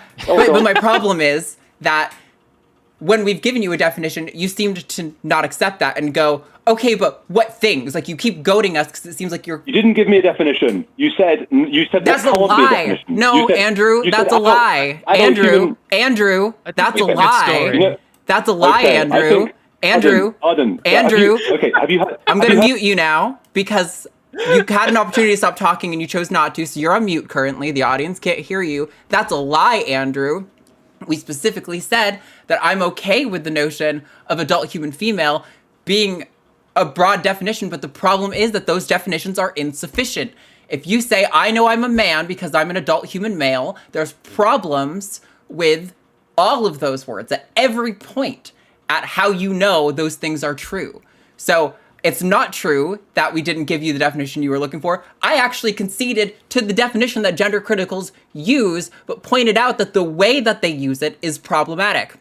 my problem is that when we've given you a definition, you seemed to not accept that and go, okay, but what things? Like, you keep goading us because it seems like you're... You didn't give me a definition. You said that's a lie. No, Andrew, that's a lie. Andrew, that's a lie. You know, that's a lie, Andrew. Andrew. Okay, have you had... I'm going to mute you now because you had an opportunity to stop talking and you chose not to, so you're on mute currently. The audience can't hear you. That's a lie, Andrew. We specifically said that I'm okay with the notion of adult human female being a broad definition, but the problem is that those definitions are insufficient. If you say, I know I'm a man because I'm an adult human male, there's problems with all of those words at every point at how you know those things are true. So it's not true that we didn't give you the definition you were looking for. I actually conceded to the definition that gender criticals use, but pointed out that the way that they use it is problematic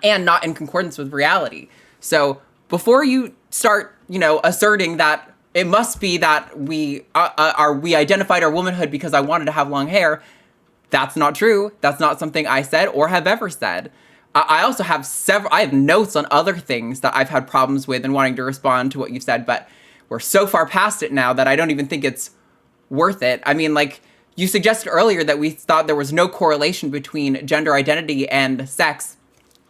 and not in concordance with reality. So before you start, asserting that it must be that we identified our womanhood because I wanted to have long hair, that's not true. That's not something I said or have ever said. I also have I have notes on other things that I've had problems with and wanting to respond to what you've said, but we're so far past it now that I don't even think it's worth it. I mean, like, you suggested earlier that we thought there was no correlation between gender identity and sex.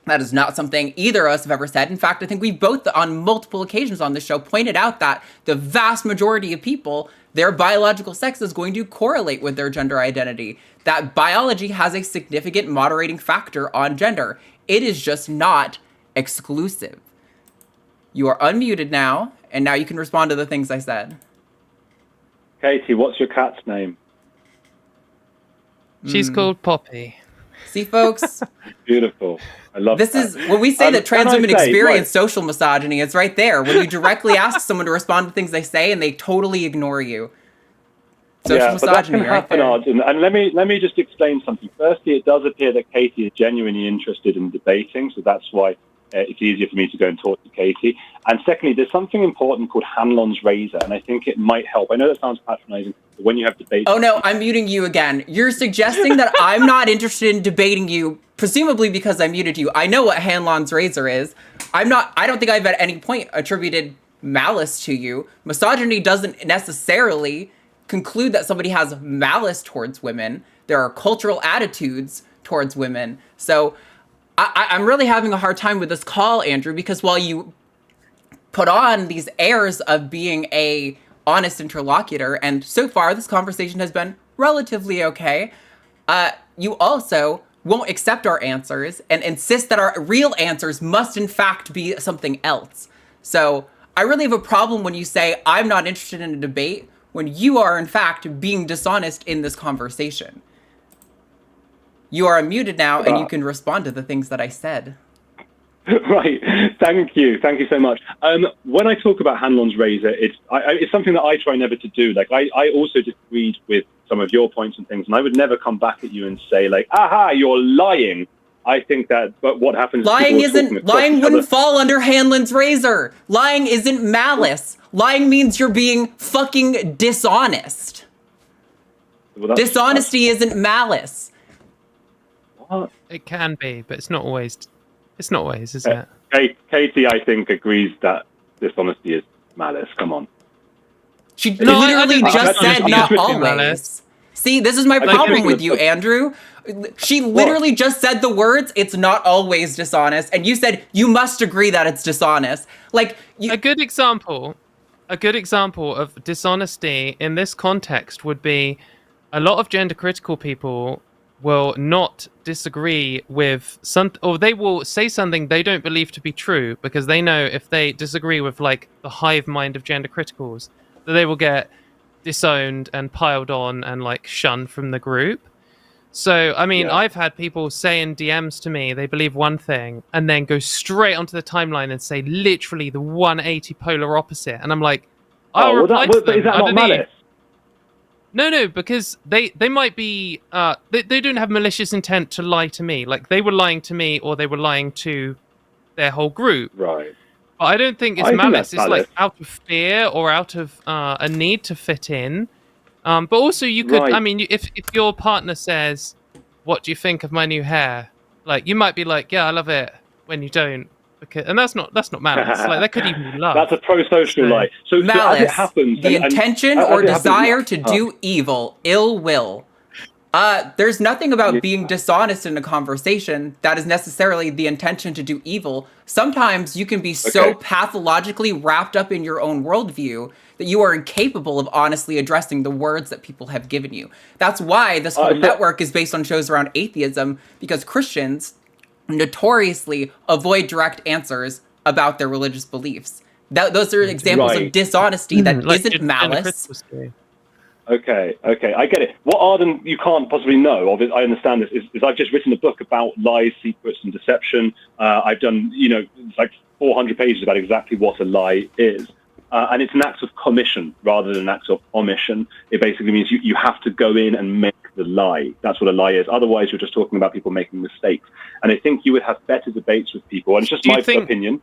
That is not something either of us have ever said. In fact, I think we both, on multiple occasions on this show, pointed out that the vast majority of people, their biological sex is going to correlate with their gender identity. That biology has a significant moderating factor on gender. It is just not exclusive. You are unmuted now, and now you can respond to the things I said. Katie, what's your cat's name? She's called Poppy. See, folks? Beautiful. I love this. That. Is when we say that trans women experience social misogyny, it's right there. When you directly ask someone to respond to things they say and they totally ignore you. Social misogyny, but that can happen, right Arden. And let me just explain something. Firstly, it does appear that Katie is genuinely interested in debating, so that's why it's easier for me to go and talk to Katie. And secondly, there's something important called Hanlon's razor, and I think it might help. I know that sounds patronizing, but when you have debates... Oh no, I'm muting you again. You're suggesting that I'm not interested in debating you, presumably because I muted you. I know what Hanlon's razor is. I don't think I've at any point attributed malice to you. Misogyny doesn't necessarily conclude that somebody has malice towards women. There are cultural attitudes towards women. So I'm really having a hard time with this call, Andrew, because while you put on these airs of being a honest interlocutor, and so far this conversation has been relatively okay, you also won't accept our answers and insist that our real answers must in fact be something else. So I really have a problem when you say, I'm not interested in a debate, when you are in fact being dishonest in this conversation. You are unmuted now, and you can respond to the things that I said. Right. Thank you so much. When I talk about Hanlon's razor, it's something that I try never to do. Like, I also disagreed with some of your points and things, and I would never come back at you and say, like, aha, you're lying. I think that, but what happens... Lying wouldn't fall under Hanlon's razor. Lying isn't malice. Lying means you're being fucking dishonest. Well, dishonesty isn't malice. What? It can be, but it's not always. It's not always, is it? Katie, I think, agrees that dishonesty is malice. Come on. She literally just said not always. Malice. See, this is my problem with you, Andrew. She literally just said the words, it's not always dishonest, and you said you must agree that it's dishonest. Like, a good example of dishonesty in this context would be a lot of gender critical people will not disagree with or they will say something they don't believe to be true because they know if they disagree with like the hive mind of gender criticals that they will get disowned and piled on and like shunned from the group. So, I mean, I've had people say in DMs to me they believe one thing and then go straight onto the timeline and say literally the 180 polar opposite. And I'm like, I'll reply to them. Is that not malice? No, because they might be, they don't have malicious intent to lie to me. Like, they were lying to me or they were lying to their whole group. Right. But I don't think it's malice. It's like out of fear or out of a need to fit in. But also you could, I mean, if your partner says, what do you think of my new hair? Like, you might be like, yeah, I love it, when you don't. And that's not malice. Like, that could even be love. That's a pro-social lie. So malice, as it happens, the intention or desire to do evil, ill will. There's nothing about being dishonest in a conversation that is necessarily the intention to do evil. Sometimes you can be so pathologically wrapped up in your own worldview that you are incapable of honestly addressing the words that people have given you. That's why this whole network is based on shows around atheism, because Christians notoriously avoid direct answers about their religious beliefs. Those are examples Right. of dishonesty that Like isn't gender malice. critical theory. Okay, I get it. What Arden you can't possibly know, I understand this, is I've just written a book about lies, secrets, and deception. I've done, it's like 400 pages about exactly what a lie is. And it's an act of commission rather than an act of omission. It basically means you have to go in and make the lie. That's what a lie is. Otherwise, you're just talking about people making mistakes. And I think you would have better debates with people. And it's just my opinion.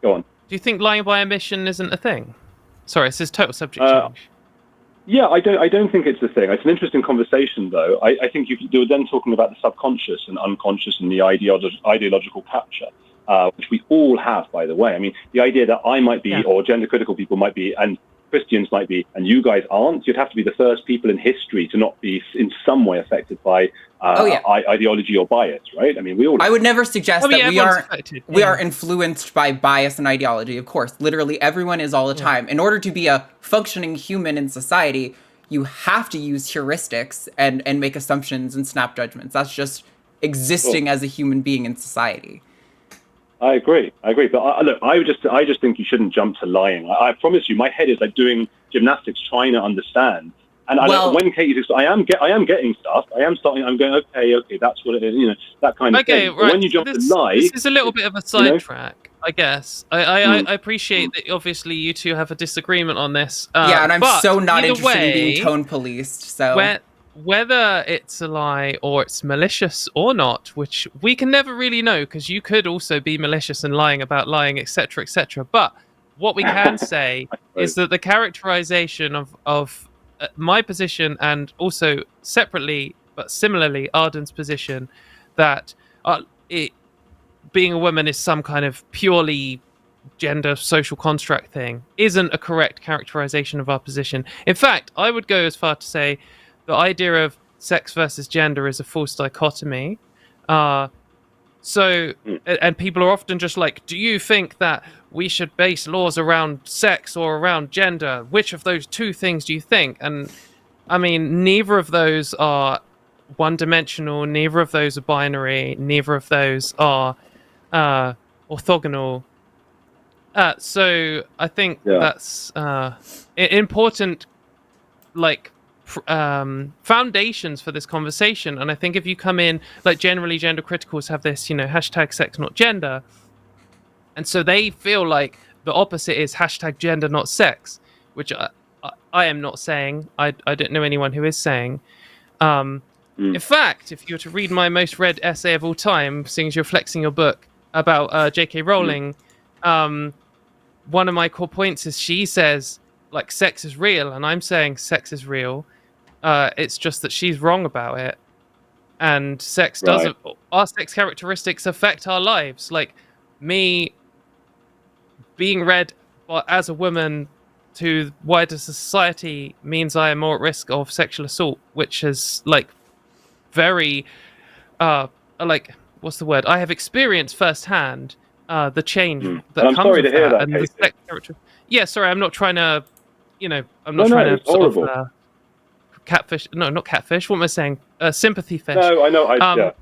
Go on. Do you think lying by omission isn't a thing? Sorry, this is total subject change. Yeah, I don't think it's a thing. It's an interesting conversation, though. I think you're then talking about the subconscious and unconscious and the ideological capture, which we all have, by the way. I mean, the idea that I might be, or gender critical people might be, and Christians might be, and you guys aren't, you'd have to be the first people in history to not be in some way affected by ideology or bias, right? I mean, we all... I would never suggest that we are influenced by bias and ideology. Of course, literally everyone is all the time. In order to be a functioning human in society, you have to use heuristics and make assumptions and snap judgments. That's just existing as a human being in society. I agree. But look, I just think you shouldn't jump to lying. I promise you, my head is like doing gymnastics, trying to understand. And when Katie says, I am getting stuff. I am starting. I'm going, okay, that's what it is. That kind of thing. Right. But when you jump to lie, this is a little bit of a sidetrack, I guess. I appreciate that. Obviously, you two have a disagreement on this. And I'm so not interested in being tone policed. So whether it's a lie or it's malicious or not, which we can never really know, because you could also be malicious and lying about lying, etc., etc. But what we can say is that the characterization of my position, and also separately but similarly Arden's position, that being a woman is some kind of purely gender social construct thing, isn't a correct characterization of our position. In fact, I would go as far to say the idea of sex versus gender is a false dichotomy. And people are often just like, do you think that we should base laws around sex or around gender? Which of those two things do you think? And I mean, neither of those are one-dimensional, neither of those are binary, neither of those are orthogonal. So I think that's important, like, foundations for this conversation. And I think if you come in, like, generally gender criticals have this, hashtag sex not gender, and so they feel like the opposite is hashtag gender not sex, which I am not saying. I don't know anyone who is saying. In fact, if you were to read my most read essay of all time, seeing as you're flexing your book about J.K. Rowling, one of my core points is she says, like, sex is real, and I'm saying sex is real. It's just that she's wrong about it, and our sex characteristics affect our lives. Like, me being read as a woman to wider society means I am more at risk of sexual assault, which is like very like, what's the word? I have experienced firsthand the change that comes sorry with to hear that. that, And the sex character. Yeah, sorry, I'm not trying to, I'm not trying to sort of catfish. No, not catfish. What am I saying? Sympathy fish. No, I know.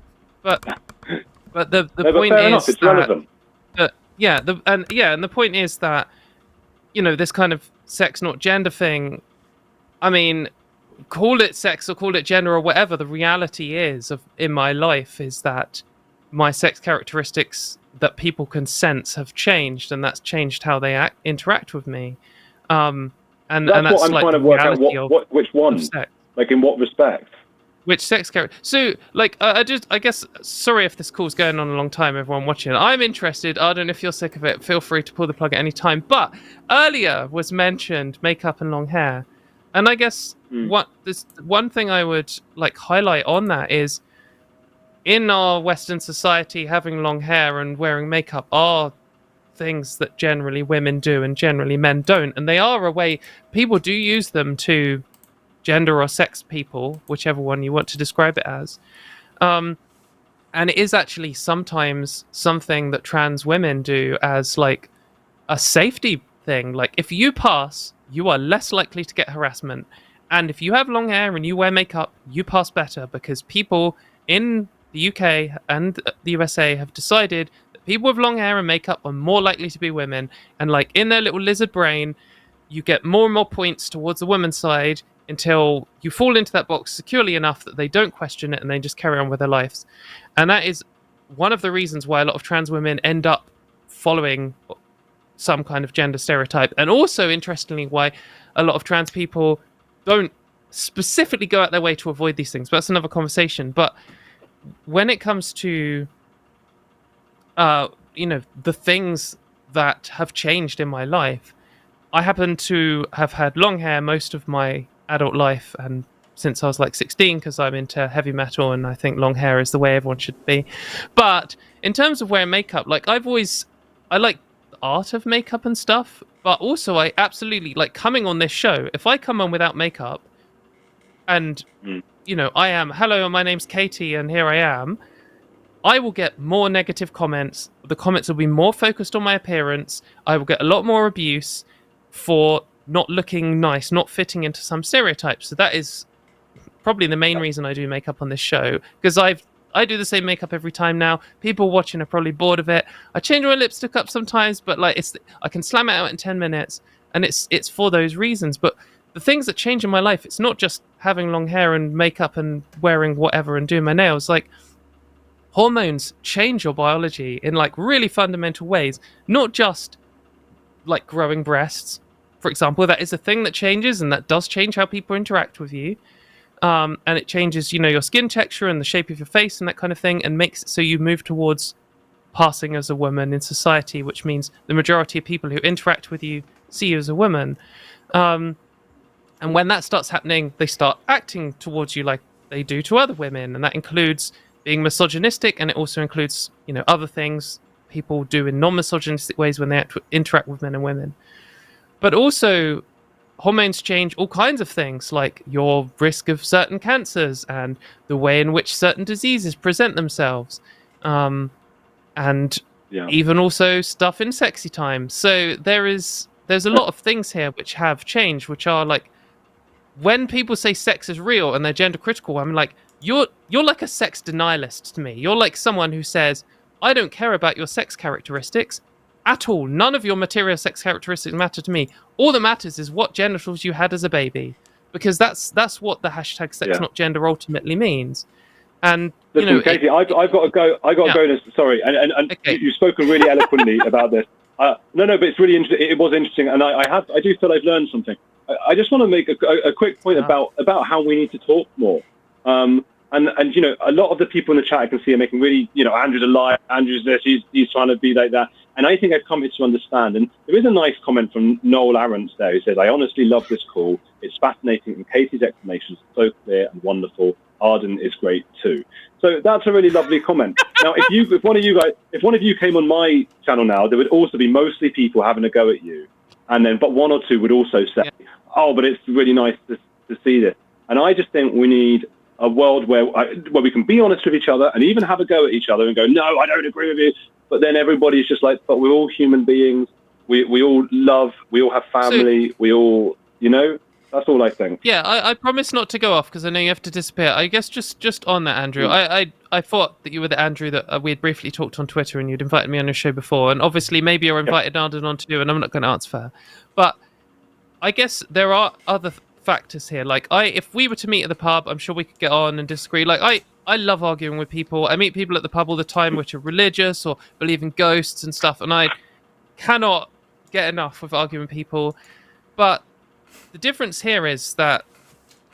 But the point fair is enough, it's that, relevant. And the point is that, this kind of sex not gender thing, I mean, call it sex or call it gender or whatever, the reality is in my life is that my sex characteristics that people can sense have changed, and that's changed how they interact with me. And that's what I'm like trying to work out. Which one? Like, in what respect? Which sex character? So, like, I guess, sorry if this call's going on a long time, everyone watching. I'm interested. Arden, if you're sick of it, feel free to pull the plug at any time. But earlier was mentioned makeup and long hair. And I guess one thing I would like highlight on that is, in our Western society, having long hair and wearing makeup are things that generally women do and generally men don't. And they are a way, people do use them to gender or sex people, whichever one you want to describe it as. And it is actually sometimes something that trans women do as like a safety thing. Like, if you pass, you are less likely to get harassment. And if you have long hair and you wear makeup, you pass better, because people in the UK and the USA have decided that people with long hair and makeup are more likely to be women, and like in their little lizard brain, you get more and more points towards the women's side until you fall into that box securely enough that they don't question it and they just carry on with their lives. And that is one of the reasons why a lot of trans women end up following some kind of gender stereotype, and also interestingly why a lot of trans people don't specifically go out their way to avoid these things, but that's another conversation. But when it comes to the things that have changed in my life, I happen to have had long hair most of my adult life, and since I was like 16, because I'm into heavy metal and I think long hair is the way everyone should be. But in terms of wearing makeup, like I like the art of makeup and stuff, but also I absolutely like coming on this show. If I come on without makeup and I am, hello, my name's Katy and here I am, I will get more negative comments. The comments will be more focused on my appearance. I will get a lot more abuse for not looking nice, not fitting into some stereotypes. So that is probably the main reason I do makeup on this show, because I do the same makeup every time now. People watching are probably bored of it. I change my lipstick up sometimes, but like I can slam it out in 10 minutes, and it's for those reasons. But the things that change in my life, it's not just having long hair and makeup and wearing whatever and doing my nails. Like hormones change your biology in like really fundamental ways, not just like growing breasts, for example. That is a thing that changes, and that does change how people interact with you. And it changes, your skin texture and the shape of your face and that kind of thing, and makes it so you move towards passing as a woman in society, which means the majority of people who interact with you see you as a woman. And when that starts happening, they start acting towards you like they do to other women, and that includes being misogynistic, and it also includes, other things people do in non-misogynistic ways when they interact with men and women. But also, hormones change all kinds of things, like your risk of certain cancers and the way in which certain diseases present themselves. Even also stuff in sexy time. So there's a lot of things here which have changed, which are like, when people say sex is real and they're gender critical, I'm like, you're like a sex denialist to me. You're like someone who says, I don't care about your sex characteristics at all. None of your material sex characteristics matter to me. All that matters is what genitals you had as a baby, because that's what the hashtag sex not gender ultimately means. And listen, Katy, I've got to go. I got to go. Sorry, and okay. You've spoken really eloquently about this. No, but it's really interesting. It was interesting, and I do feel I've learned something. I just want to make a quick point about how we need to talk more. And a lot of the people in the chat I can see are making really, Andrew's a liar, Andrew's this, he's trying to be like that. And I think I've come here to understand. And there is a nice comment from Noel Arons there who says, I honestly love this call. It's fascinating, and Katy's explanations are so clear and wonderful. Arden is great too. So that's a really lovely comment. Now, if one of you came on my channel now, there would also be mostly people having a go at you. But one or two would also say, oh, but it's really nice to see this. And I just think we need a world where we can be honest with each other and even have a go at each other and go, no, I don't agree with you. But then everybody's just like, but we're all human beings. We all love, we all have family, we all, that's all I think. Yeah, I promise not to go off because I know you have to disappear. I guess just on that, Andrew, I thought that you were the Andrew that we had briefly talked on Twitter and you'd invited me on your show before. And obviously maybe you're invited Arden on too, and I'm not going to answer for her. But I guess there are other factors here. Like if we were to meet at the pub, I'm sure we could get on and disagree. Like I love arguing with people. I meet people at the pub all the time which are religious or believe in ghosts and stuff, and I cannot get enough with arguing with people. But the difference here is that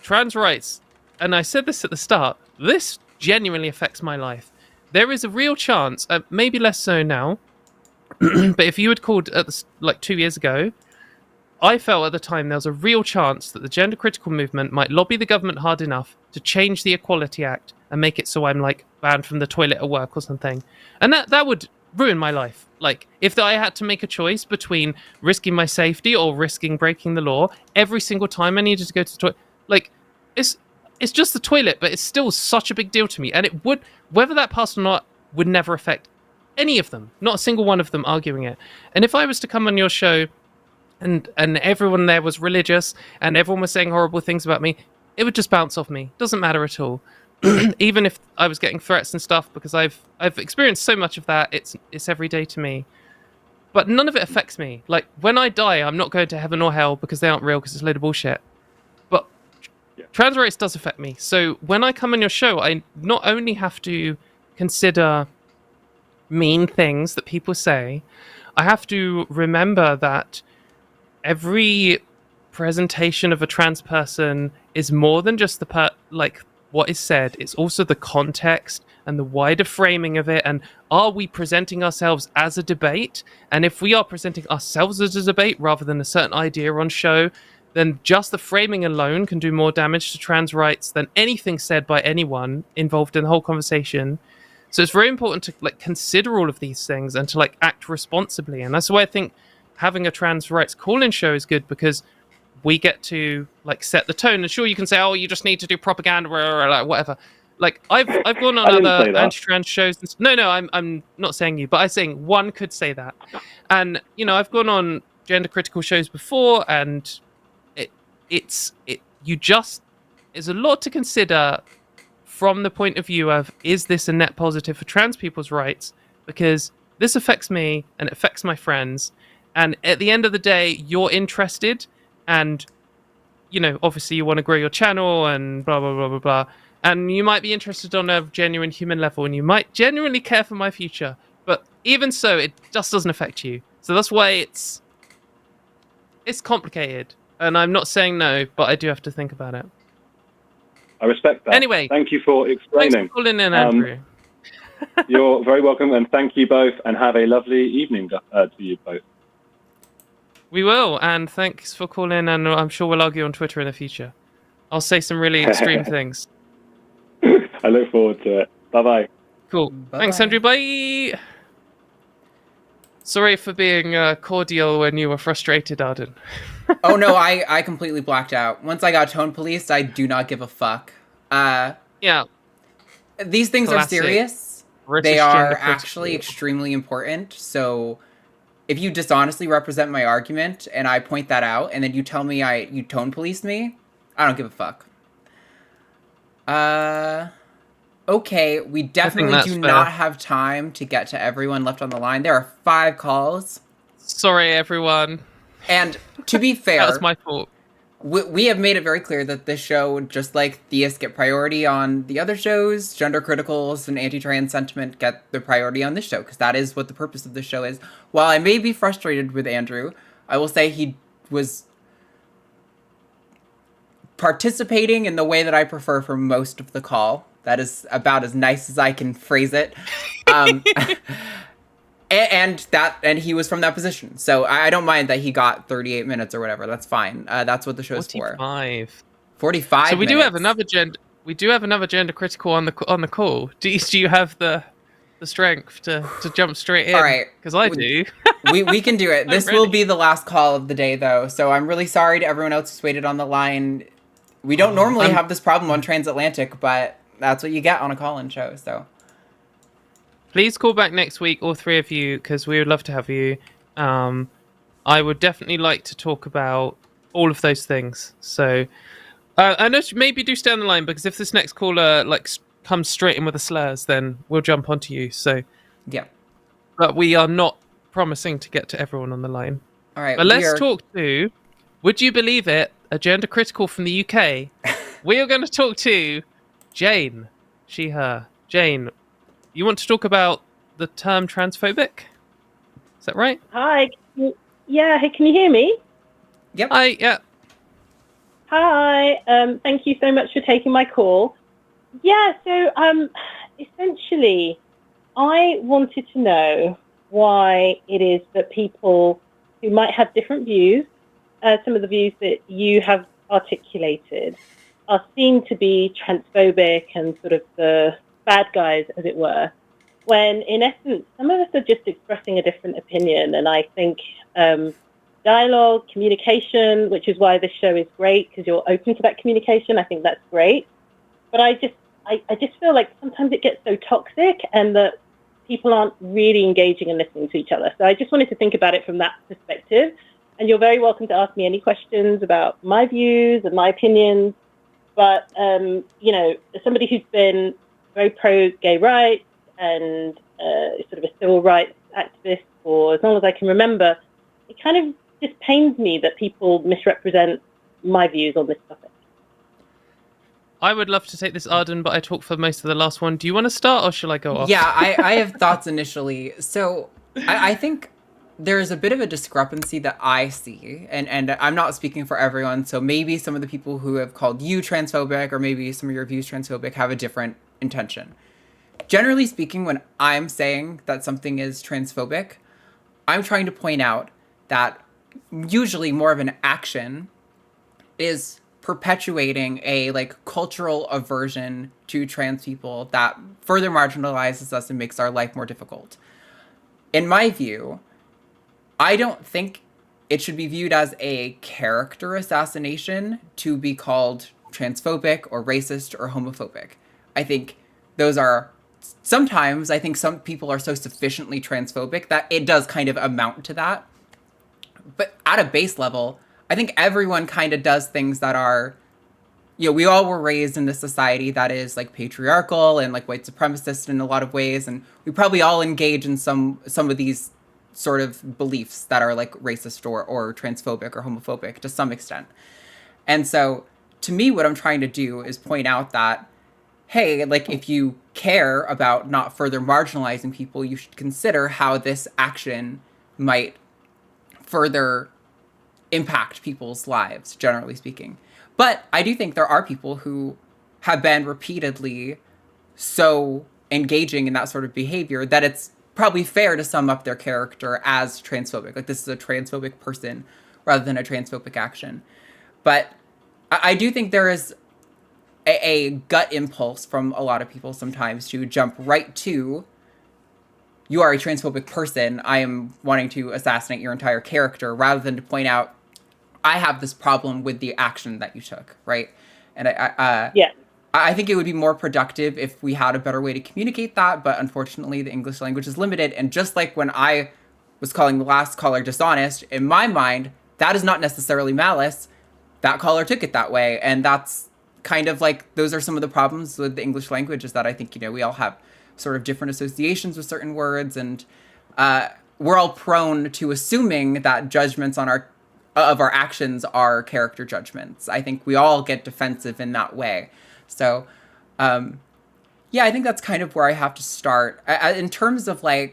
trans rights, and I said this at the start, this genuinely affects my life. There is a real chance, maybe less so now, but if you had called like 2 years ago, I felt at the time there was a real chance that the gender critical movement might lobby the government hard enough to change the Equality Act and make it so I'm like banned from the toilet at work or something. And that would ruin my life. Like if I had to make a choice between risking my safety or risking breaking the law every single time I needed to go to the toilet, like it's just the toilet, but it's still such a big deal to me. And it would, whether that passed or not, would never affect any of them, not a single one of them arguing it. And if I was to come on your show and everyone there was religious and everyone was saying horrible things about me, it would just bounce off me. Doesn't matter at all. even if I was getting threats and stuff, because I've experienced so much of that. It's every day to me. But none of it affects me. Like, when I die, I'm not going to heaven or hell because they aren't real, because it's a load of bullshit. But trans rights does affect me. So when I come on your show, I not only have to consider mean things that people say, I have to remember that every presentation of a trans person is more than just the what is said. It's also the context and the wider framing of it, and are we presenting ourselves as a debate? And if we are presenting ourselves as a debate rather than a certain idea on show, then just the framing alone can do more damage to trans rights than anything said by anyone involved in the whole conversation. So it's very important to consider all of these things and to act responsibly. And that's why I think having a trans rights call-in show is good, because we get to set the tone. And sure, you can say, oh, you just need to do propaganda or whatever. I've gone on other anti-trans shows. No, I'm not saying you, but I'm saying one could say that. And I've gone on gender critical shows before, and there's a lot to consider from the point of view of, is this a net positive for trans people's rights? Because this affects me and it affects my friends. And at the end of the day, you're interested, and obviously you want to grow your channel and blah blah blah blah blah. And you might be interested on a genuine human level, and you might genuinely care for my future. But even so, it just doesn't affect you. So that's why it's complicated. And I'm not saying no, but I do have to think about it. I respect that. Anyway, thank you for explaining. Thanks for calling in, Andrew. You're very welcome, and thank you both, and have a lovely evening to you both. We will, and thanks for calling, and I'm sure we'll argue on Twitter in the future. I'll say some really extreme things. I look forward to it. Bye-bye. Cool. Bye-bye. Thanks, Andrew. Bye. Sorry for being cordial when you were frustrated, Arden. Oh no, I completely blacked out. Once I got tone policed, I do not give a fuck. Yeah. These things Classic are serious. British They are gender actually critical. extremely important. So if you dishonestly represent my argument and I point that out, and then you tell me you tone policed me, I don't give a fuck. Okay, we definitely that's do fair. not have time to get to everyone left on the line. There are 5 calls. Sorry, everyone. And to be fair, That was my fault. we have made it very clear that this show, just like theists get priority on the other shows, gender criticals and anti-trans sentiment get the priority on this show, because that is what the purpose of this show is. While I may be frustrated with Andrew, I will say he was participating in the way that I prefer for most of the call. That is about as nice as I can phrase it. And he was from that position. So I don't mind that he got 38 minutes or whatever. That's fine. That's what the show's 45. for. 45 So we do minutes. have another gender critical on the call. Do you have the strength to jump straight in? All right. Because I do. we can do it. This I'm will ready. be the last call of the day, though. So I'm really sorry to everyone else who's waited on the line. We don't normally have this problem on Transatlantic, but that's what you get on a call-in show. So Please call back next week, all 3 of you, because we would love to have you. I would definitely like to talk about all of those things. So I know maybe do stay on the line, because if this next caller comes straight in with the slurs, then we'll jump onto you. So yeah. but we are not promising to get to everyone on the line. All right. But let's talk to, would you believe it, a gender critical from the UK. We are going to talk to Jane. She, her. Jane, you want to talk about the term transphobic? Is that right? Hi. Yeah. Hey, can you hear me? Yep. Yeah. Hi. Thank you so much for taking my call. Yeah. So, essentially, I wanted to know why it is that people who might have different views, some of the views that you have articulated, are seen to be transphobic and sort of the bad guys, as it were, when in essence, some of us are just expressing a different opinion. And I think dialogue, communication, which is why this show is great, because you're open to that communication. I think that's great. But I just feel like sometimes it gets so toxic and that people aren't really engaging and listening to each other. So I just wanted to think about it from that perspective. And you're very welcome to ask me any questions about my views and my opinions. But, you know, as somebody who's been very pro-gay rights and sort of a civil rights activist for as long as I can remember, it kind of just pains me that people misrepresent my views on this topic. I would love to take this, Arden, but I talked for most of the last one. Do you want to start, or shall I go off? Yeah, I have thoughts initially. So I think there's a bit of a discrepancy that I see, and I'm not speaking for everyone, so maybe some of the people who have called you transphobic, or maybe some of your views transphobic, have a different intention. Generally speaking, when I'm saying that something is transphobic, I'm trying to point out that usually more of an action is perpetuating a cultural aversion to trans people that further marginalizes us and makes our life more difficult. In my view, I don't think it should be viewed as a character assassination to be called transphobic or racist or homophobic. I think those are sometimes, I think some people are so sufficiently transphobic that it does kind of amount to that. But at a base level, I think everyone kind of does things that are, we all were raised in this society that is patriarchal and white supremacist in a lot of ways. And we probably all engage in some of these sort of beliefs that are racist or transphobic or homophobic to some extent. And so to me, what I'm trying to do is point out that, hey, if you care about not further marginalizing people, you should consider how this action might further impact people's lives, generally speaking. But I do think there are people who have been repeatedly so engaging in that sort of behavior that it's probably fair to sum up their character as transphobic. This is a transphobic person rather than a transphobic action. But I do think there is a gut impulse from a lot of people sometimes to jump right to, you are a transphobic person, I am wanting to assassinate your entire character, rather than to point out, I have this problem with the action that you took, right? And I think it would be more productive if we had a better way to communicate that, but unfortunately the English language is limited, and just like when I was calling the last caller dishonest, in my mind, that is not necessarily malice. That caller took it that way, and that's kind of those are some of the problems with the English language, is that I think, we all have sort of different associations with certain words, and we're all prone to assuming that judgments on our actions are character judgments. I think we all get defensive in that way. So, I think that's kind of where I have to start. In terms of oh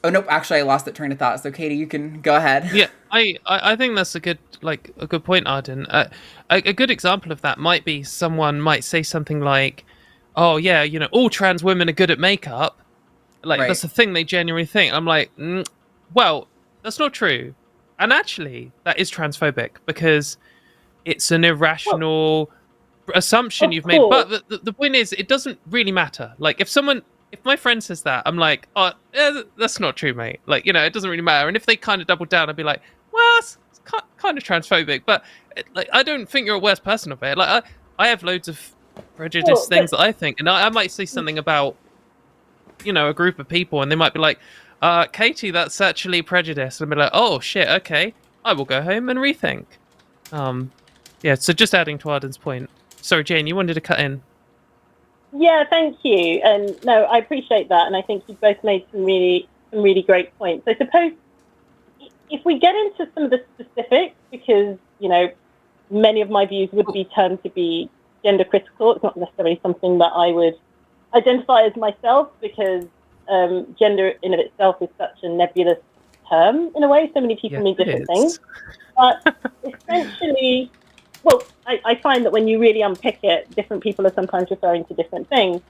nope, actually I lost that train of thought. So Katie, you can go ahead. Yeah, I think that's a good point, Arden. A good example of that might be someone might say something like, "Oh yeah, all trans women are good at makeup." Right. That's the thing they genuinely think. I'm like, well, that's not true, and actually that is transphobic because it's an irrational assumption you've made. But the point is, it doesn't really matter. If my friend says that, I'm like, oh, that's not true, mate. It doesn't really matter. And if they kind of double down, I'd be like, well, it's kind of transphobic, but I don't think you're a worse person of it. I have loads of prejudiced things that I think, and I might say something about, a group of people, and they might be like, Katie, that's actually prejudice. And I'd be like, oh shit, okay, I will go home and rethink. Yeah. So just adding to Arden's point. Sorry, Jane, you wanted to cut in. Yeah, thank you. And no, I appreciate that. And I think you both made some really great points. I suppose if we get into some of the specifics, because, many of my views would be termed to be gender critical. It's not necessarily something that I would identify as myself, because gender in of itself is such a nebulous term in a way. So many people mean different things. But essentially, well, I find that when you really unpick it, different people are sometimes referring to different things.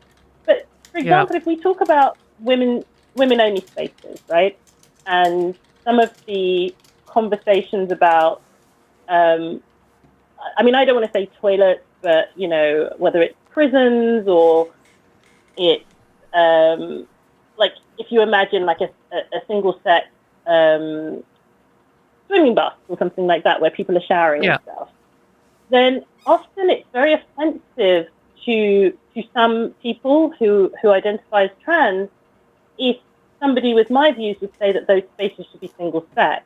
But for example, if we talk about women-only spaces, right, and some of the conversations about, I don't want to say toilets, but whether it's prisons or it's if you imagine a single-sex swimming bath or something like that, where people are showering and stuff, then often it's very offensive to some people who identify as trans if somebody with my views would say that those spaces should be single sex.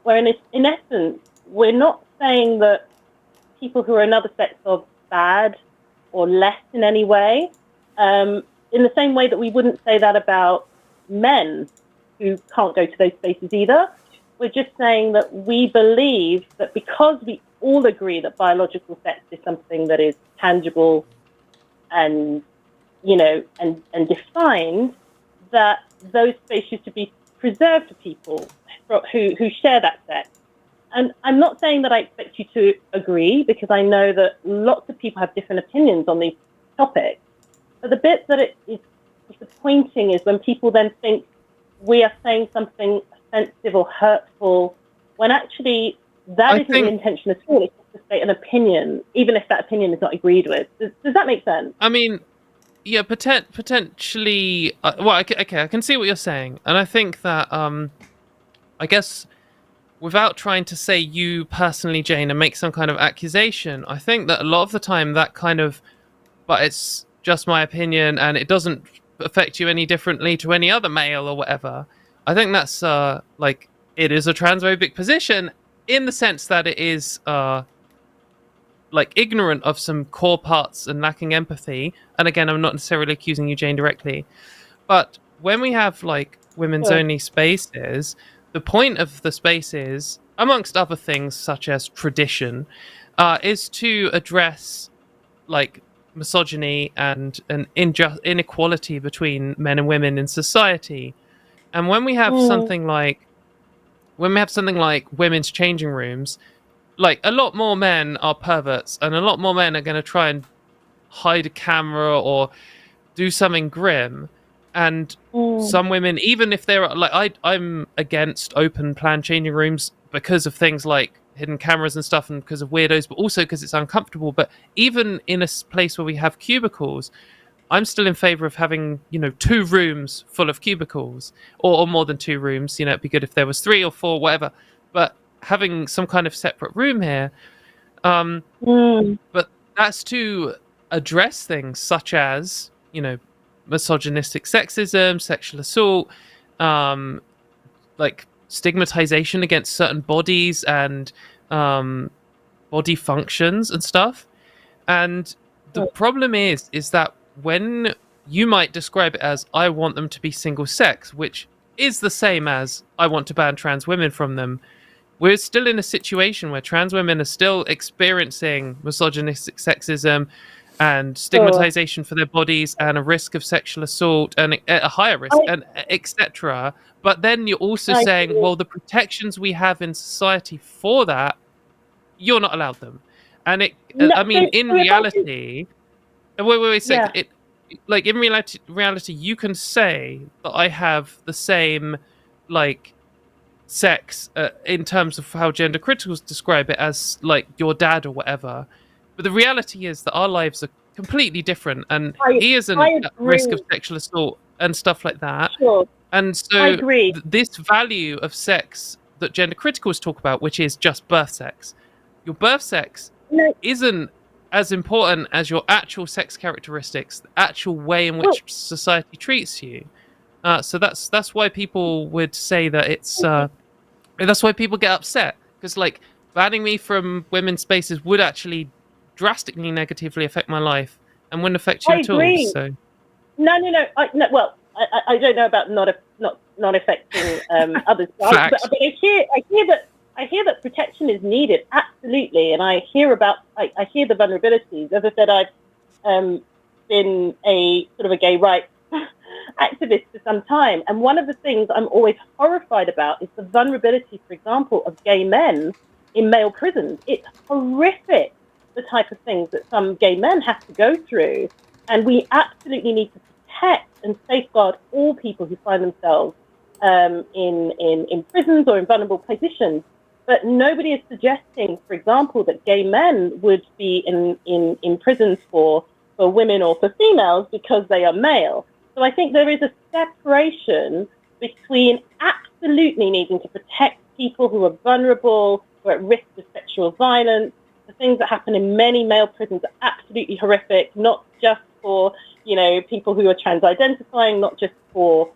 Where in essence, we're not saying that people who are another sex are bad or less in any way. In the same way that we wouldn't say that about men who can't go to those spaces either. We're just saying that we believe that because we all agree that biological sex is something that is tangible and, you know, and defined, that those spaces should be preserved for people who share that sex. And I'm not saying that I expect you to agree, because I know that lots of people have different opinions on these topics. But the bit that it is disappointing is when people then think we are saying something offensive or hurtful, when actually that isn't the intention at all. It's just to state an opinion, even if that opinion is not agreed with. Does that make sense? I mean, yeah, potentially. Well, okay, I can see what you're saying, and I think that I guess without trying to say you personally, Jane, and make some kind of accusation, I think that a lot of the time that kind of, but it's just my opinion and it doesn't affect you any differently to any other male or whatever. I think that's like, it is a transphobic position in the sense that it is like ignorant of some core parts and lacking empathy. And again, I'm not necessarily accusing you, Jane, directly, but when we have like women's only spaces, the point of the spaces, amongst other things such as tradition, is to address like misogyny and an inequality between men and women in society. And when we have something like women's changing rooms, like a lot more men are perverts and a lot more men are going to try and hide a camera or do something grim. And some women, even if they're like, I'm against open plan changing rooms because of things like hidden cameras and stuff, and because of weirdos, but also because it's uncomfortable. But even in a place where we have cubicles, I'm still in favor of having, 2 rooms full of cubicles, or more than 2 rooms. It'd be good if there was 3 or 4, whatever. But having some kind of separate room here. But that's to address things such as, misogynistic sexism, sexual assault, like stigmatization against certain bodies and body functions and stuff. And the problem is that when you might describe it as, I want them to be single sex, which is the same as I want to ban trans women from them, we're still in a situation where trans women are still experiencing misogynistic sexism and stigmatization for their bodies and a risk of sexual assault and a higher risk, and etc. But then you're also saying, well, the protections we have in society for that, you're not allowed them. And in reality, wait a sec. Yeah. Like in reality, you can say that I have the same like sex in terms of how gender criticals describe it as like your dad or whatever. But the reality is that our lives are completely different, and he isn't at risk of sexual assault and stuff like that. Sure. And so this value of sex that gender criticals talk about, which is just birth sex, your birth sex isn't as important as your actual sex characteristics, the actual way in which society treats you. So that's why people would say that it's that's why people get upset, because like banning me from women's spaces would actually drastically negatively affect my life and wouldn't affect you at all. So no. I don't know about not affecting others, but I hear that protection is needed, absolutely, and I hear the vulnerabilities. As I said, I've been a sort of a gay rights activist for some time, and one of the things I'm always horrified about is the vulnerability, for example, of gay men in male prisons. It's horrific, the type of things that some gay men have to go through, and we absolutely need to protect and safeguard all people who find themselves in prisons or in vulnerable positions. But nobody is suggesting, for example, that gay men would be in prisons for women or for females because they are male. So I think there is a separation between absolutely needing to protect people who are vulnerable, who are at risk of sexual violence. The things that happen in many male prisons are absolutely horrific, not just for, people who are trans-identifying, not just for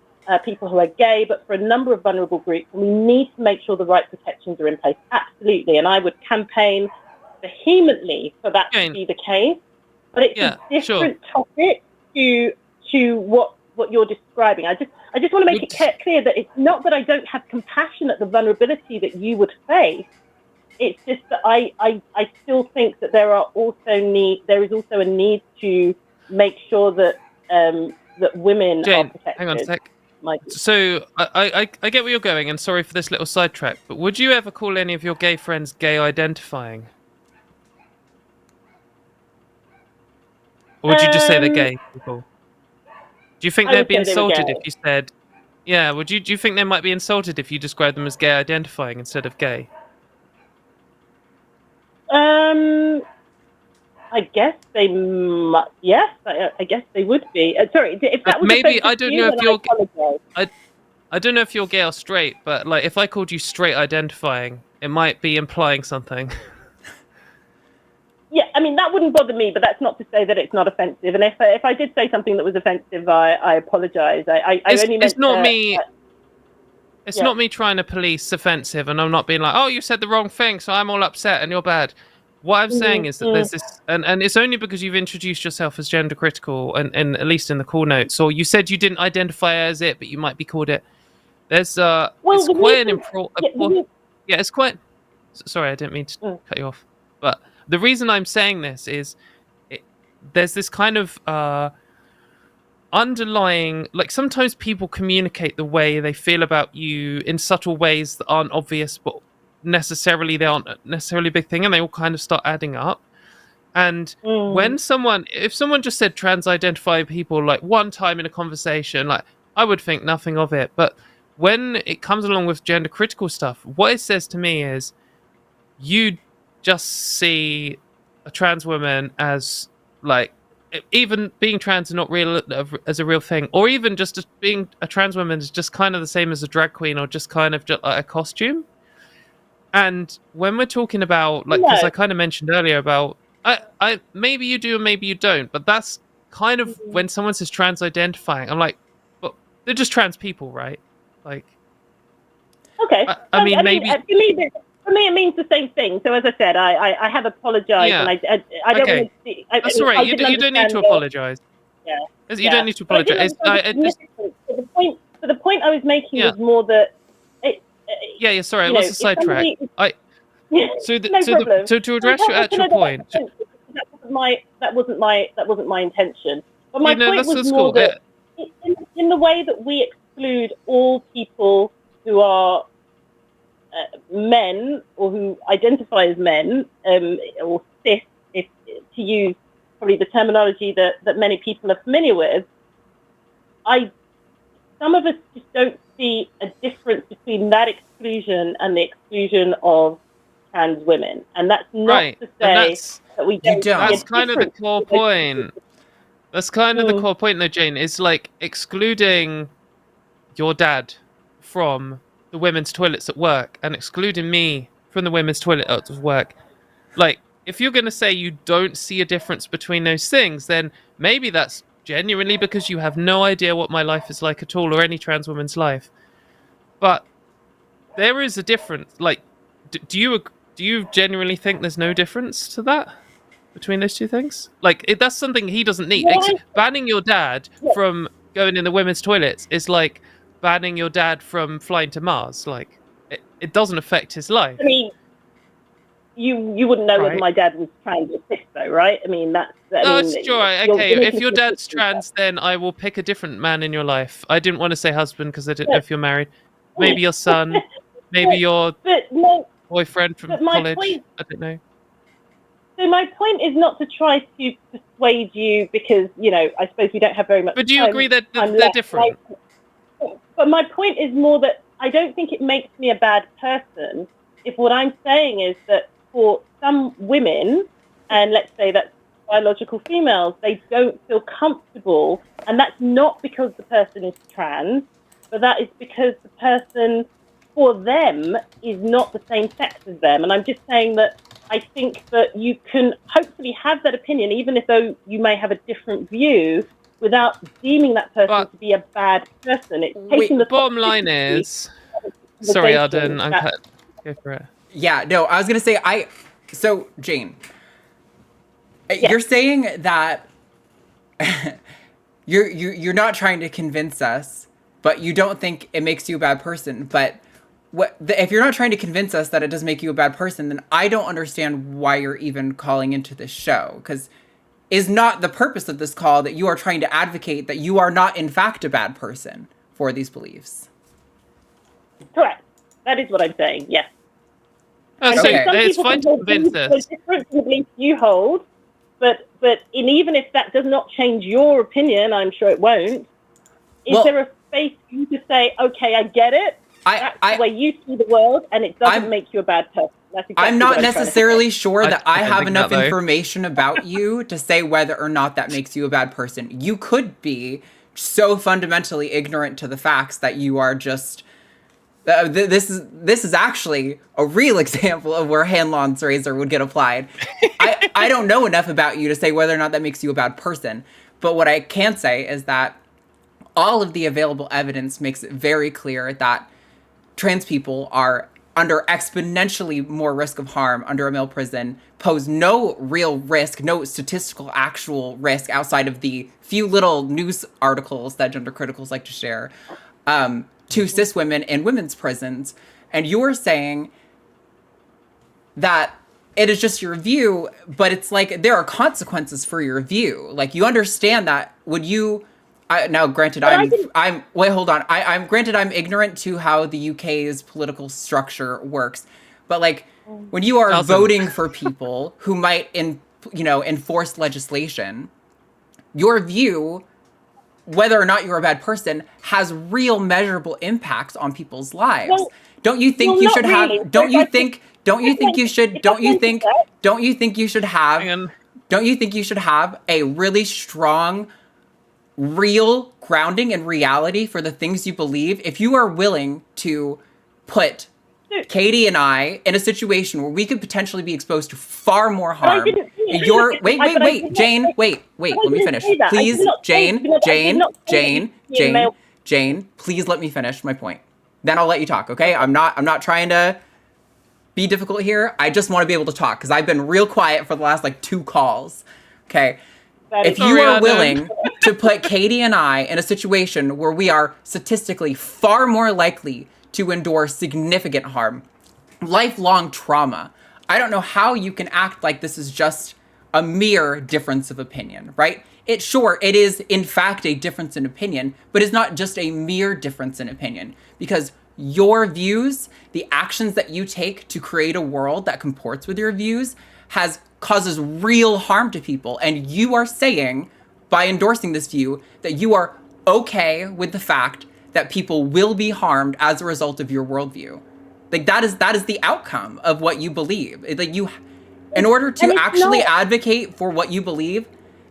people who are gay, but for a number of vulnerable groups. And we need to make sure the right protections are in place, absolutely. And I would campaign for vehemently for that to be the case, but it's a different topic to what you're describing. I just want to make it clear that it's not that I don't have compassion at the vulnerability that you would face. It's just that I still think that there is also a need to make sure that that women Jane, are protected. hang on a sec. So I get where you're going, and sorry for this little sidetrack, but would you ever call any of your gay friends gay identifying? Or would you just say they're gay people? Do you think they'd be insulted if you said, yeah, do you think they might be insulted if you described them as gay identifying instead of gay? I guess they might. Yes, I guess they would be. Sorry, if that was maybe I don't know if you're. I don't know if you're gay or straight, but like if I called you straight identifying, it might be implying something. Yeah, I mean that wouldn't bother me, but that's not to say that it's not offensive. And if I did say something that was offensive, I apologise. It's not me. It's not me trying to police offensive, and I'm not being like, oh, you said the wrong thing, so I'm all upset and you're bad. What I'm saying is that there's this, and it's only because you've introduced yourself as gender critical, and at least in the call notes, or you said you didn't identify as it, but you might be called it. There's it's quite an it's quite. Sorry, I didn't mean to cut you off, but the reason I'm saying this is, there's this kind of underlying, like sometimes people communicate the way they feel about you in subtle ways that aren't obvious, but they aren't necessarily a big thing, and they all kind of start adding up. And if someone just said trans-identify people like one time in a conversation, like I would think nothing of it. But when it comes along with gender critical stuff, what it says to me is you just see a trans woman as like, even being trans is not real as a real thing, or even just being a trans woman is just kind of the same as a drag queen, or just kind of just a costume. And when we're talking about, like, because I kind of mentioned earlier about, I maybe you do and maybe you don't, but that's kind of when someone says trans identifying, I'm like, but they're just trans people, right? Like, okay. I mean, maybe for me it means the same thing. So as I said, I have apologized, and I don't want to see. That's all right. You don't need to apologize. Yeah. You don't need to apologize. The point I was making was more that. Sorry, it was a sidetrack. So to address your actual point, that wasn't my intention. But my point was more that in the way that we exclude all people who are men or who identify as men, or cis, if to use probably the terminology that many people are familiar with, some of us just don't see a difference between that exclusion and the exclusion of trans women. And that's not to say that we don't. That's kind of the core point. That's kind of the core point, though, Jane, is like excluding your dad from the women's toilets at work and excluding me from the women's toilet at work. Like, if you're going to say you don't see a difference between those things, then maybe that's genuinely because you have no idea what my life is like at all, or any trans woman's life. But there is a difference. Like, do you genuinely think there's no difference to that between those two things? Like, that's something he doesn't need. Banning your dad from going in the women's toilets is like banning your dad from flying to Mars. Like, it doesn't affect his life. I mean, you wouldn't know whether my dad was trans or cis, though, right? I mean, it's right. Okay, if your dad's trans, then I will pick a different man in your life. I didn't want to say husband because I didn't know if you're married. Maybe your son, maybe your boyfriend from college. I don't know. So my point is not to try to persuade you, because, I suppose we don't have very much time. But do you agree that they're different? But my point is more that I don't think it makes me a bad person if what I'm saying is that for some women, and let's say that's biological females, they don't feel comfortable, and that's not because the person is trans, but that is because the person for them is not the same sex as them. And I'm just saying that I think that you can hopefully have that opinion, even if though you may have a different view, without deeming that person to be a bad person. It's taking the bottom line is, sorry, Arden, go for it. Yeah, no, I was gonna say So, Jane, Yes. you're saying that you're not trying to convince us, but you don't think it makes you a bad person. But if you're not trying to convince us that it does make you a bad person, then I don't understand why you're even calling into this show. Because is not the purpose of this call that you are trying to advocate that you are not in fact a bad person for these beliefs? Correct. That is what I'm saying. Yes. So Okay. it's fine to convince us. Different to the beliefs you hold, but even if that does not change your opinion, I'm sure it won't. Is there a space for you to say, okay, I get it. That's the way you see the world, and it doesn't make you a bad person. That's exactly I'm not what necessarily sure that I have think enough that, though. information about you to say whether or not that makes you a bad person. You could be so fundamentally ignorant to the facts that you are just. This is actually a real example of where Hanlon's razor would get applied. I don't know enough about you to say whether or not that makes you a bad person. But what I can say is that all of the available evidence makes it very clear that trans people are under exponentially more risk of harm under a male prison, pose no real risk, no statistical actual risk outside of the few little news articles that gender criticals like to share, to cis women in women's prisons. And you're saying that it is just your view, but it's like there are consequences for your view. Like, you understand that when you... now, granted, I'm granted I'm ignorant to how the UK's political structure works, but like when you are voting for people who might enforce legislation, your view, whether or not you're a bad person, has real measurable impacts on people's lives. Well, don't you think you should really. have? Don't you think you should? Don't you think you should have? Don't you think you should have a really strong, real grounding in reality for the things you believe? If you are willing to put Katie and I in a situation where we could potentially be exposed to far more harm, wait, Jane, wait, let me finish. Please, Jane, please let me finish my point. Then I'll let you talk, okay? I'm not trying to be difficult here. I just want to be able to talk because I've been real quiet for the last 2 calls, okay? If you are willing to put Katie and I in a situation where we are statistically far more likely to endure significant harm, lifelong trauma, I don't know how you can act like this is just a mere difference of opinion, right? It is in fact a difference in opinion, but it's not just a mere difference in opinion, because your views, the actions that you take to create a world that comports with your views, causes real harm to people. And you are saying, by endorsing this view, that you are okay with the fact that people will be harmed as a result of your worldview. Like, that is the outcome of what you believe. In order to actually advocate for what you believe,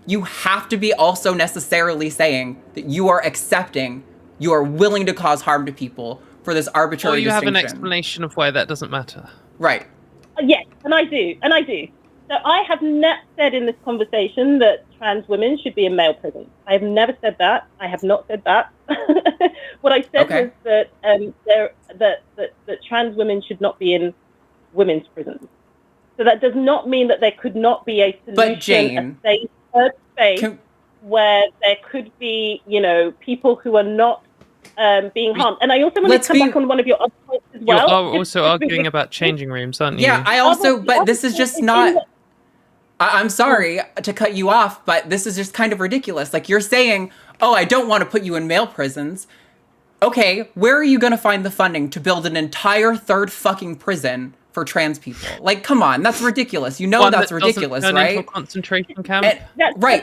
you have to be also necessarily saying that you are accepting, you are willing to cause harm to people for this arbitrary distinction. Or you have an explanation of why that doesn't matter. Right. Yes, and I do. So I have not said in this conversation that trans women should be in male prisons. I have never said that. I have not said that. What I said was that trans women should not be in women's prisons. So that does not mean that there could not be a solution, a safe third space where there could be, people who are not being harmed. And I also want to come back on one of your other points as well. You're also arguing about changing rooms, aren't you? Yeah, but this is just not... I'm sorry to cut you off, but this is just kind of ridiculous. Like, you're saying, I don't want to put you in male prisons. Okay, where are you going to find the funding to build an entire third fucking prison for trans people? Like, come on, that's ridiculous. That's ridiculous, right? Into a concentration camp?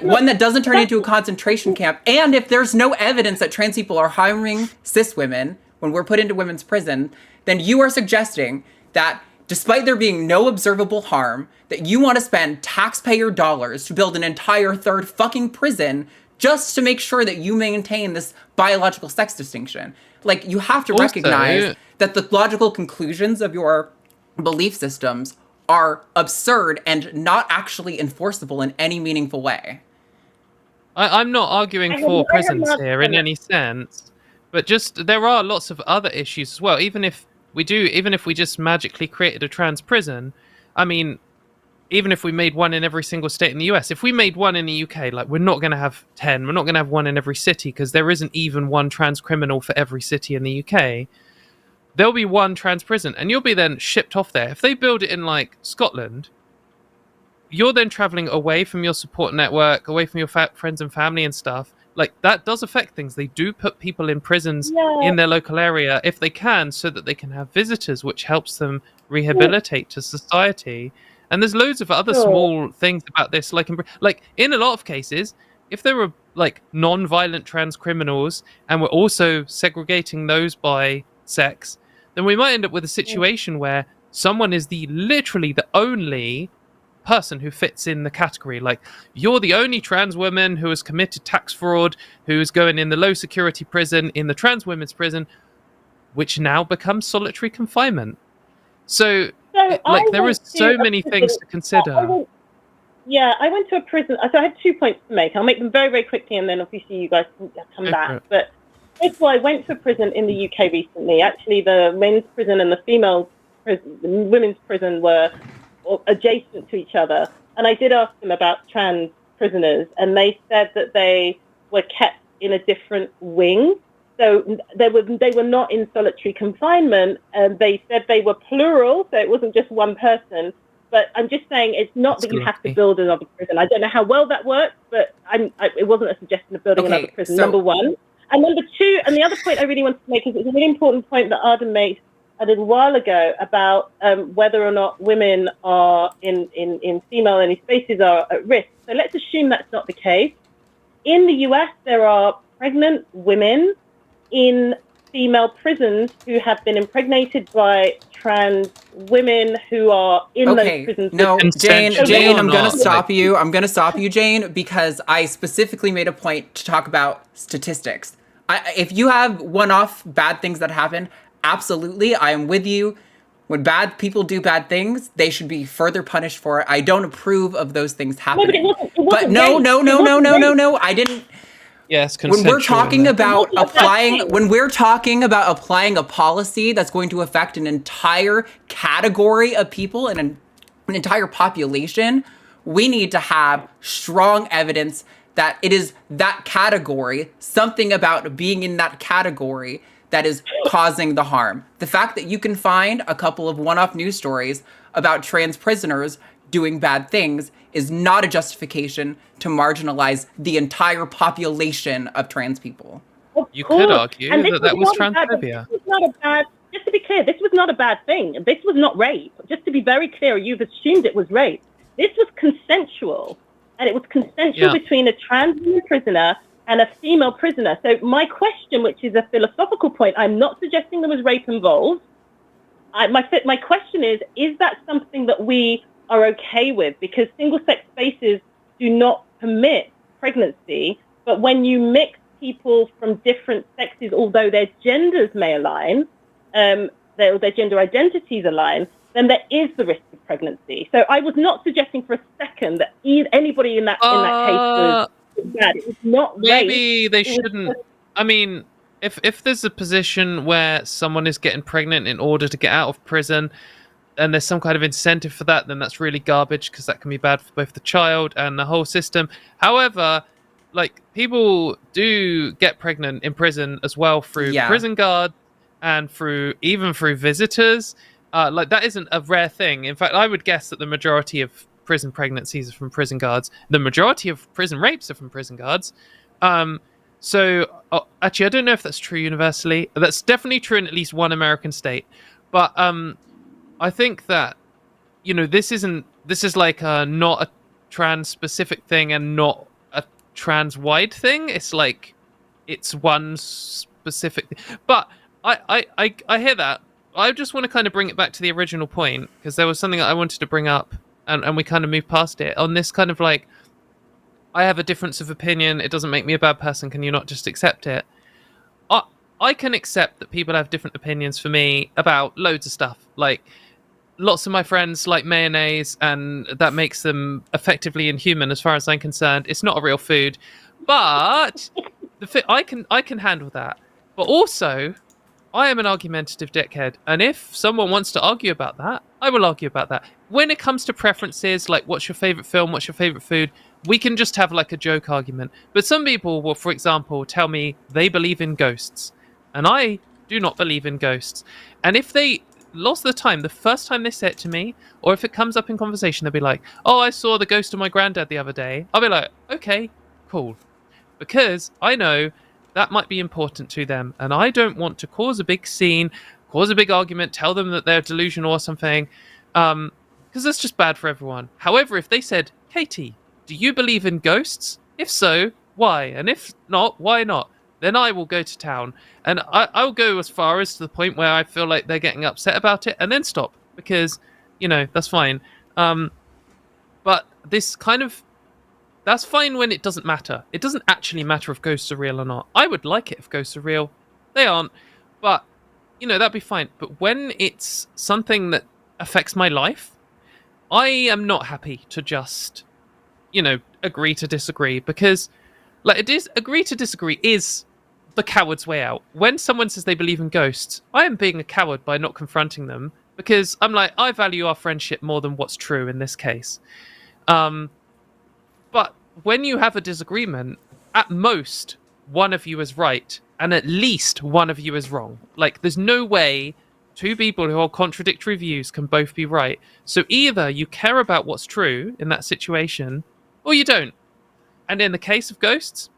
One that doesn't turn into a concentration camp. And if there's no evidence that trans people are harming cis women when we're put into women's prison, then you are suggesting that despite there being no observable harm, that you want to spend taxpayer dollars to build an entire third fucking prison just to make sure that you maintain this biological sex distinction. Like, you have to recognize that the logical conclusions of your belief systems are absurd and not actually enforceable in any meaningful way. I'm not arguing for prisons here in any sense, but just there are lots of other issues as well. Even if we just magically created a trans prison, I mean, even if we made one in every single state in the US, if we made one in the UK, like we're not going to have 10, we're not going to have one in every city because there isn't even one trans criminal for every city in the UK. There'll be one trans prison and you'll be then shipped off there. If they build it in like Scotland, you're then traveling away from your support network, away from your friends and family and stuff. Like that does affect things. They do put people in prisons in their local area if they can, so that they can have visitors, which helps them rehabilitate to society. And there's loads of other small things about this, like in a lot of cases, if there were like non-violent trans criminals and we're also segregating those by sex, then we might end up with a situation where someone is literally the only person who fits in the category. Like, you're the only trans woman who has committed tax fraud, who is going in the low security prison, in the trans women's prison, which now becomes solitary confinement. So there is so many things to consider. I went to a prison. So I had 2 points to make. I'll make them very, very quickly, and then obviously you guys can come back. But first of all, I went to a prison in the UK recently. Actually, the men's prison and the women's prison were adjacent to each other. And I did ask them about trans prisoners, and they said that they were kept in a different wing. So they were not in solitary confinement, and they said they were plural, so it wasn't just one person. But I'm just saying, it's not that you have to build another prison. I don't know how well that works, but it wasn't a suggestion of building another prison, number one. And number two, and the other point I really wanted to make is it's a really important point that Arden made a little while ago about whether or not women are in female-only spaces are at risk. So let's assume that's not the case. In the US, there are pregnant women in female prisons who have been impregnated by trans women who are in those prisons. No, Jane, I'm going to stop you. I'm going to stop you, Jane, because I specifically made a point to talk about statistics. If you have one-off bad things that happen, absolutely, I am with you. When bad people do bad things, they should be further punished for it. I don't approve of those things happening. No, but no, I didn't. Yes, when we're talking about applying a policy that's going to affect an entire category of people and an entire population, we need to have strong evidence that it is that category, something about being in that category that is causing the harm. The fact that you can find a couple of one-off news stories about trans prisoners doing bad things is not a justification to marginalize the entire population of trans people. You could argue that was transphobia. Just to be clear, this was not a bad thing. This was not rape. Just to be very clear, you've assumed it was rape. This was consensual, and it was consensual between a trans prisoner and a female prisoner. So my question, which is a philosophical point, I'm not suggesting there was rape involved. My question is that something that we are okay with? Because single-sex spaces do not permit pregnancy, but when you mix people from different sexes, although their genders may align, their gender identities align, then there is the risk of pregnancy. So I was not suggesting for a second that anybody in that case was bad. It was not maybe rape. They shouldn't. I mean, if there's a position where someone is getting pregnant in order to get out of prison, and there's some kind of incentive for that, then that's really garbage, because that can be bad for both the child and the whole system. However, like, people do get pregnant in prison as well through prison guards and through visitors. Like, that isn't a rare thing. In fact, I would guess that the majority of prison pregnancies are from prison guards. The majority of prison rapes are from prison guards. Actually, I don't know if that's true universally. That's definitely true in at least one American state. But I think that, this is like not a trans specific thing and not a trans wide thing. It's like, it's one specific thing. But I hear that. I just want to kind of bring it back to the original point, because there was something that I wanted to bring up, and we kind of moved past it on this kind of like, I have a difference of opinion. It doesn't make me a bad person. Can you not just accept it? I can accept that people have different opinions for me about loads of stuff. Like, lots of my friends like mayonnaise, and that makes them effectively inhuman as far as I'm concerned. It's not a real food, but I can handle that. But also, I am an argumentative dickhead, and if someone wants to argue about that, I will argue about that. When it comes to preferences, like what's your favorite film, what's your favorite food, we can just have like a joke argument. But some people will, for example, tell me they believe in ghosts, and I do not believe in ghosts. And if they, lots of the time, the first time they say it to me, or if it comes up in conversation, they'll be like, oh, I saw the ghost of my granddad the other day. I'll be like, okay, cool. Because I know that might be important to them, and I don't want to cause a big scene, cause a big argument, tell them that they're delusional or something, because that's just bad for everyone. However, if they said, Katie, do you believe in ghosts? If so, why? And if not, why not? Then I will go to town, and I'll go as far as to the point where I feel like they're getting upset about it, and then stop, because, you know, that's fine. But this kind of, that's fine when it doesn't matter. It doesn't actually matter if ghosts are real or not. I would like it if ghosts are real. They aren't. But, you know, that'd be fine. But when it's something that affects my life, I am not happy to just, you know, agree to disagree. Because, like, agree to disagree is the coward's way out. When someone says they believe in ghosts, I am being a coward by not confronting them. Because I'm like, I value our friendship more than what's true in this case. But when you have a disagreement, at most, one of you is right, and at least one of you is wrong. Like, there's no way two people who hold contradictory views can both be right. So either you care about what's true in that situation, or you don't. And in the case of ghosts,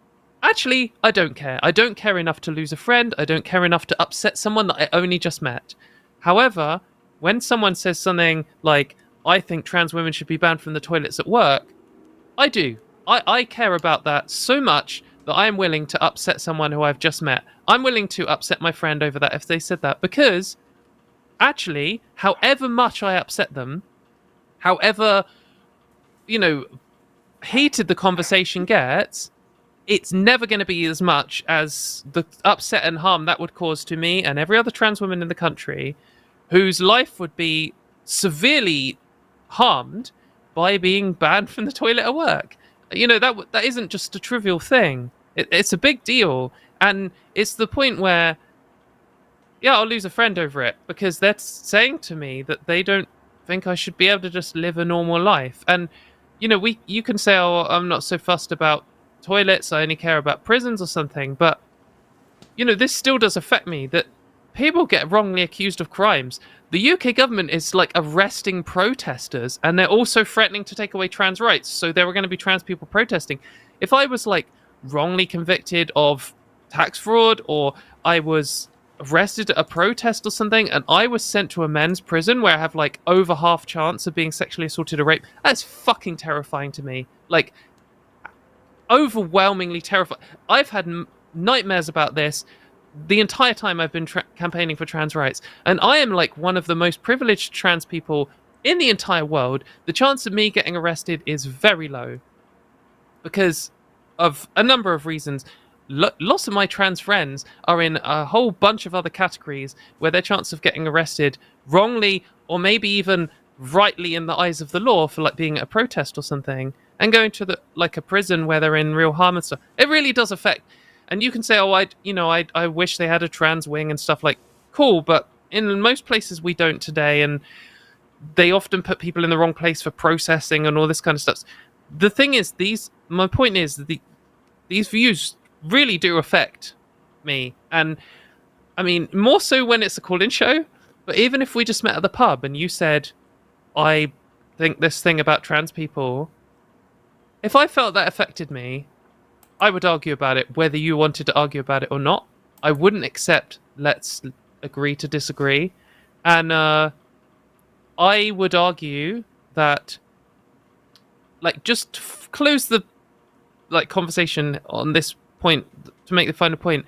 actually, I don't care. I don't care enough to lose a friend. I don't care enough to upset someone that I only just met. However, when someone says something like, I think trans women should be banned from the toilets at work, I do. I care about that so much that I am willing to upset someone who I've just met. I'm willing to upset my friend over that if they said that, because actually, however much I upset them, however, you know, heated the conversation gets, it's never going to be as much as the upset and harm that would cause to me and every other trans woman in the country, whose life would be severely harmed by being banned from the toilet at work. You know, that isn't just a trivial thing. It's a big deal. And it's the point where, yeah, I'll lose a friend over it, because they're saying to me that they don't think I should be able to just live a normal life. And, you know, you can say, oh, I'm not so fussed about toilets, I only care about prisons or something. But, you know, this still does affect me, that people get wrongly accused of crimes. The UK government is like arresting protesters, and they're also threatening to take away trans rights. So there were going to be trans people protesting. If I was like wrongly convicted of tax fraud, or I was arrested at a protest or something, and I was sent to a men's prison where I have like over half chance of being sexually assaulted or raped, that's fucking terrifying to me. Like, overwhelmingly terrifying. I've had nightmares about this the entire time I've been campaigning for trans rights, and I am like one of the most privileged trans people in the entire world. The chance of me getting arrested is very low because of a number of reasons. Lots of my trans friends are in a whole bunch of other categories where their chance of getting arrested wrongly, or maybe even rightly in the eyes of the law, for like being at a protest or something, and going to a prison where they're in real harm and stuff, it really does affect. And you can say, oh, I wish they had a trans wing and stuff. Like, cool, but in most places we don't today, and they often put people in the wrong place for processing and all this kind of stuff. The thing is, my point is that these views really do affect me, and I mean, more so when it's a call-in show. But even if we just met at the pub and you said, I think this thing about trans people, if I felt that affected me, I would argue about it, whether you wanted to argue about it or not. I wouldn't accept let's agree to disagree. And I would argue that, like, just close the conversation on this point to make the final point.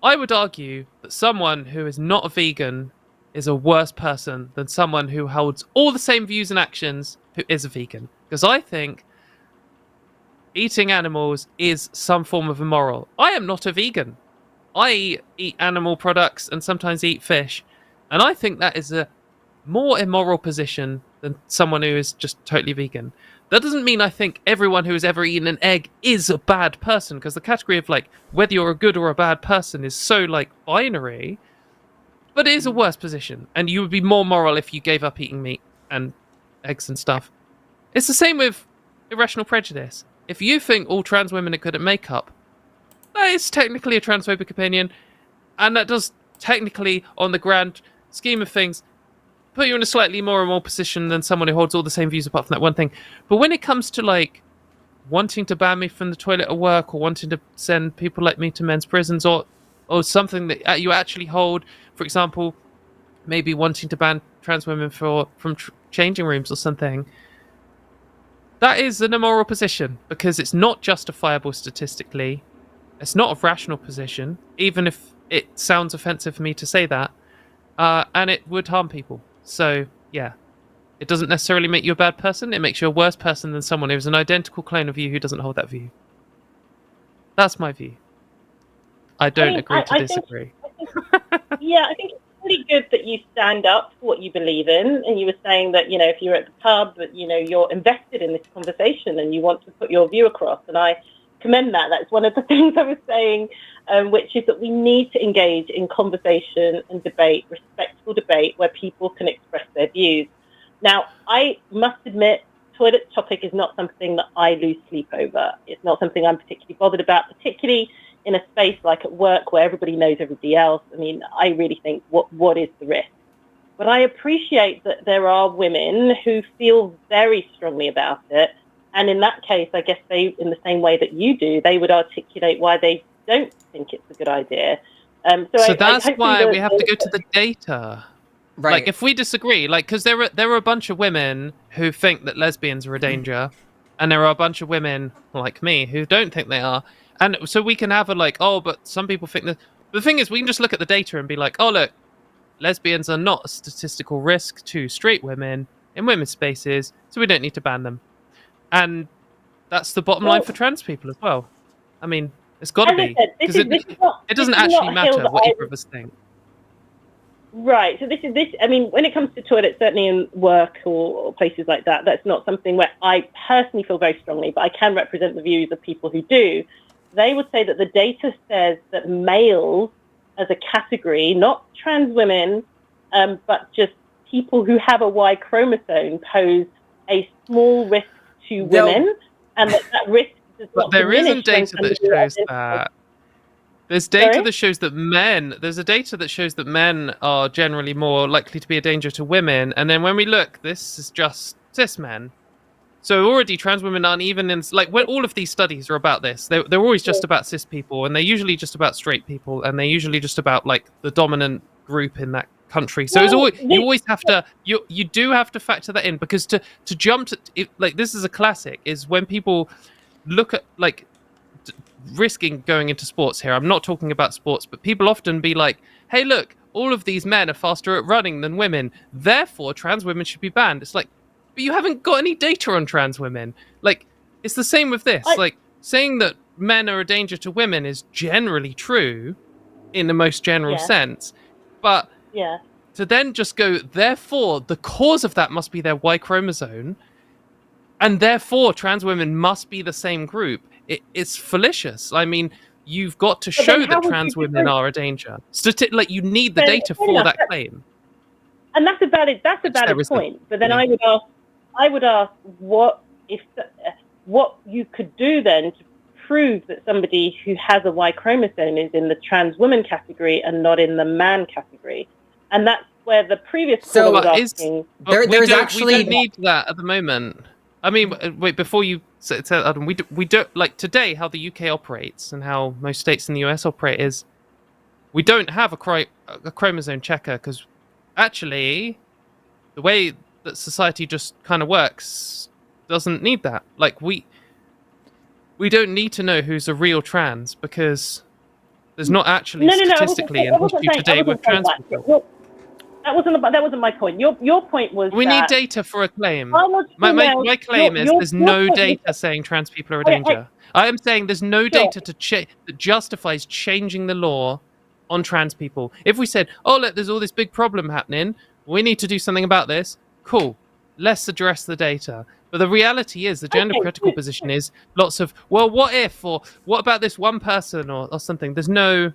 I would argue that someone who is not a vegan is a worse person than someone who holds all the same views and actions who is a vegan. Because I think eating animals is some form of immoral. I am not a vegan. I eat animal products and sometimes eat fish. And I think that is a more immoral position than someone who is just totally vegan. That doesn't mean I think everyone who has ever eaten an egg is a bad person, because the category of, like, whether you're a good or a bad person is so, like, binary. But it is a worse position, and you would be more moral if you gave up eating meat and eggs and stuff. It's the same with irrational prejudice. If you think all trans women are good at makeup, that is technically a transphobic opinion, and that does technically, on the grand scheme of things, put you in a slightly more immoral position than someone who holds all the same views apart from that one thing. But when it comes to, like, wanting to ban me from the toilet at work, or wanting to send people like me to men's prisons, or something that you actually hold, for example, maybe wanting to ban trans women from changing rooms or something, that is an immoral position, because it's not justifiable statistically. It's not a rational position, even if it sounds offensive for me to say that, and it would harm people. So, yeah. It doesn't necessarily make you a bad person. It makes you a worse person than someone who's an identical clone of you who doesn't hold that view. That's my view. I don't agree to disagree. I think it's really good that you stand up for what you believe in. And you were saying that, you know, if you're at the pub, that, you know, you're invested in this conversation and you want to put your view across. And I commend that. That's one of the things I was saying, which is that we need to engage in conversation and debate, respectful debate, where people can express their views. Now, I must admit, toilet topic is not something that I lose sleep over. It's not something I'm particularly bothered about, particularly in a space like at work where everybody knows everybody else. I mean, I really think, what is the risk? But I appreciate that there are women who feel very strongly about it. And in that case, I guess they, in the same way that you do, they would articulate why they don't think it's a good idea. So that's why we have to go to the data. Right. Like, if we disagree, like, because there are a bunch of women who think that lesbians are a danger, and there are a bunch of women like me who don't think they are, and so we can have a like, oh, but some people think that. The thing is, we can just look at the data and be like, oh, look, lesbians are not a statistical risk to straight women in women's spaces, so we don't need to ban them. And that's the bottom line for trans people as well. I mean, it's got to be, because it doesn't actually matter what either of us think. Right. So this. I mean, when it comes to toilets, certainly in work or places like that, that's not something where I personally feel very strongly, but I can represent the views of people who do. They would say that the data says that males as a category, not trans women, but just people who have a Y chromosome, pose a small risk to women, and that risk does not diminish. But there isn't data that shows that. There's data that shows that there's a data that shows that men are generally more likely to be a danger to women. And then when we look, this is just cis men. So already trans women aren't even in, like, when all of these studies are about this, they're always just about cis people, and they're usually just about straight people, and they're usually just about, like, the dominant group in that country. So you always have to, you do have to factor that in, because to jump to, like, this is a classic, is when people look at, like, risking going into sports here. I'm not talking about sports, but people often be like, hey, look, all of these men are faster at running than women, therefore trans women should be banned. It's like, but you haven't got any data on trans women. Like, it's the same with this. Like, saying that men are a danger to women is generally true in the most general sense, but to then just go, therefore the cause of that must be their Y chromosome, and therefore trans women must be the same group. It's fallacious. I mean, you've got to show that trans women are a danger. Like, you need the data for that claim. And that's a valid point. But then I would ask what you could do then to prove that somebody who has a Y chromosome is in the trans woman category and not in the man category. And that's where the previous caller was asking. We don't need that at the moment. I mean, wait, before you say, Adam, we don't, like, today, how the UK operates and how most states in the US operate is we don't have a chromosome checker, because actually the way that society just kind of works doesn't need that. Like, we don't need to know who's a real trans, because there's not actually statistically an issue today with trans people. That wasn't my point. Your point was we need data for a claim. My claim is there's no data saying trans people are a danger. I am saying there's no data that justifies changing the law on trans people. If we said, oh, look, there's all this big problem happening, we need to do something about this, cool, let's address the data. But the reality is, the gender critical position is lots of, well, what if, or what about this one person, or something. There's no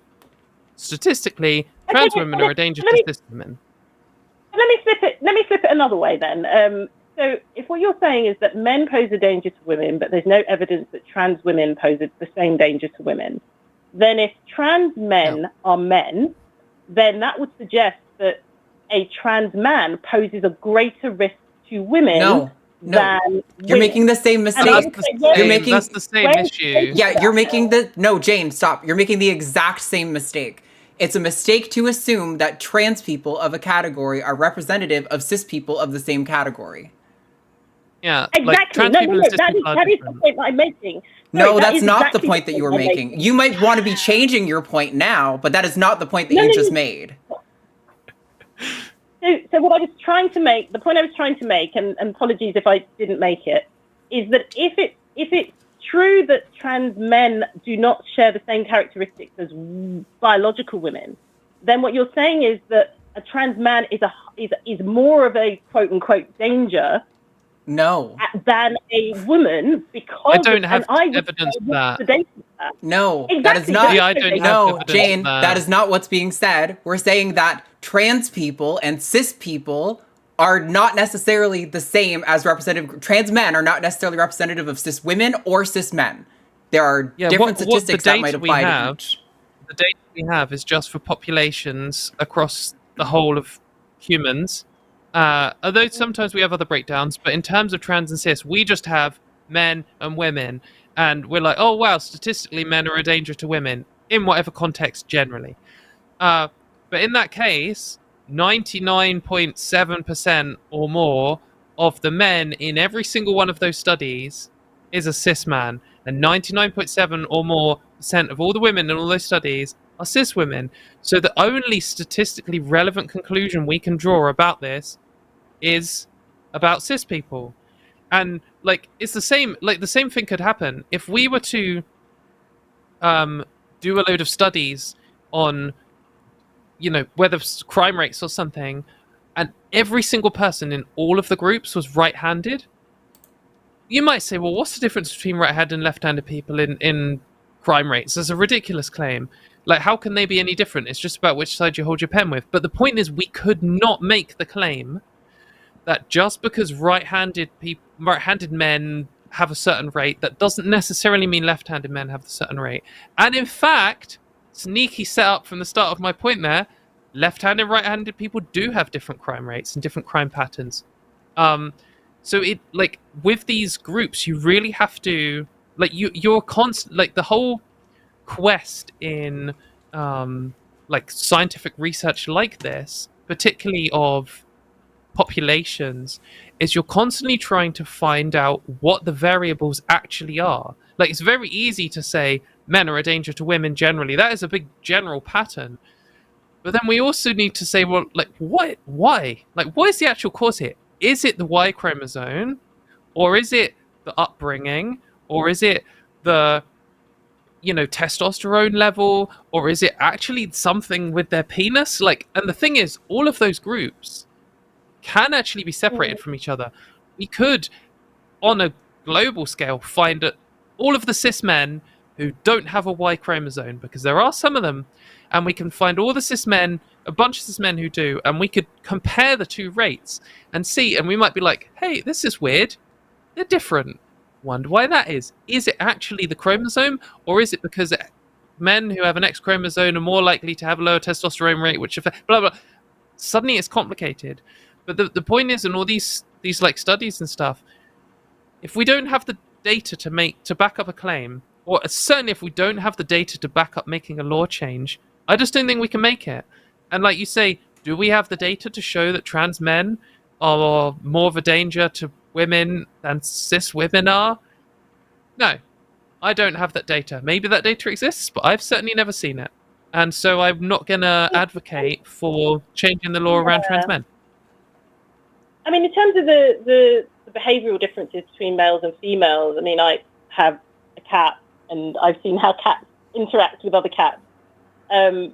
statistically, trans women are a danger to cis women. Let me flip it another way then. So if what you're saying is that men pose a danger to women, but there's no evidence that trans women pose the same danger to women, then if trans men are men, then that would suggest that a trans man poses a greater risk to women than you're women. making the same mistake. That's the same issue. Yeah, you're making no, Jane, stop. You're making the exact same mistake. It's a mistake to assume that trans people of a category are representative of cis people of the same category. Yeah, exactly. Like, trans people and cis people are that is the different. point that I'm making. No, Sorry, that's is not exactly the point that you were I'm making. You might want to be changing your point now, but that is not the point that you just made. So what I was trying to make, the point I was trying to make, and apologies if I didn't make it, is that if it's true that trans men do not share the same characteristics as biological women, then what you're saying is that a trans man is more of a quote unquote danger. No. Than a woman, because I don't have evidence of that. No, exactly. that is not. Yeah, I don't have no, evidence Jane, of that. that is not what's being said. We're saying that trans people and cis people are not necessarily the same as representative. Trans men are not necessarily representative of cis women or cis men. There are different statistics that might apply to each. The data we have is just for populations across the whole of humans. Although sometimes we have other breakdowns, but in terms of trans and cis, we just have men and women, and we're like, oh wow, statistically men are a danger to women in whatever context generally. But in that case, 99.7% or more of the men in every single one of those studies is a cis man, and 99.7 or more % of all the women in all those studies are cis women. So the only statistically relevant conclusion we can draw about this is about cis people. And like it's the same, like the same thing could happen if we were to do a load of studies on, you know, whether crime rates or something, and every single person in all of the groups was right-handed. You might say, well, what's the difference between right-handed and left-handed people in crime rates? That's a ridiculous claim. Like, how can they be any different? It's just about which side you hold your pen with. But the point is, we could not make the claim that just because right-handed men have a certain rate, that doesn't necessarily mean left-handed men have a certain rate. And in fact, sneaky setup from the start of my point there, left-handed, right-handed people do have different crime rates and different crime patterns. So it, like, with these groups, you really have to, like, you're constant, like, the whole quest in like scientific research like this, particularly of populations, is you're constantly trying to find out what the variables actually are. Like, it's very easy to say men are a danger to women generally. That is a big general pattern. But then we also need to say, well, like, what? Why? Like, what is the actual cause here? Is it the Y chromosome? Or is it the upbringing? Or is it the, you know, testosterone level? Or is it actually something with their penis? Like, and the thing is, all of those groups can actually be separated from each other. We could, on a global scale, find all of the cis men who don't have a Y chromosome, because there are some of them, and we can find all the cis men, a bunch of cis men who do, and we could compare the two rates and see, and we might be like, hey, this is weird. They're different. Wonder why that is. Is it actually the chromosome, or is it because men who have an X chromosome are more likely to have a lower testosterone rate, which affects blah blah? Suddenly it's complicated. But the point is, in all these like studies and stuff, if we don't have the data to back up a claim, or certainly if we don't have the data to back up making a law change, I just don't think we can make it. And like you say, do we have the data to show that trans men are more of a danger to women than cis women are? No, I don't have that data. Maybe that data exists, but I've certainly never seen it. And so I'm not going to advocate for changing the law around trans men. I mean, in terms of the behavioural differences between males and females, I mean, I have a cat, and I've seen how cats interact with other cats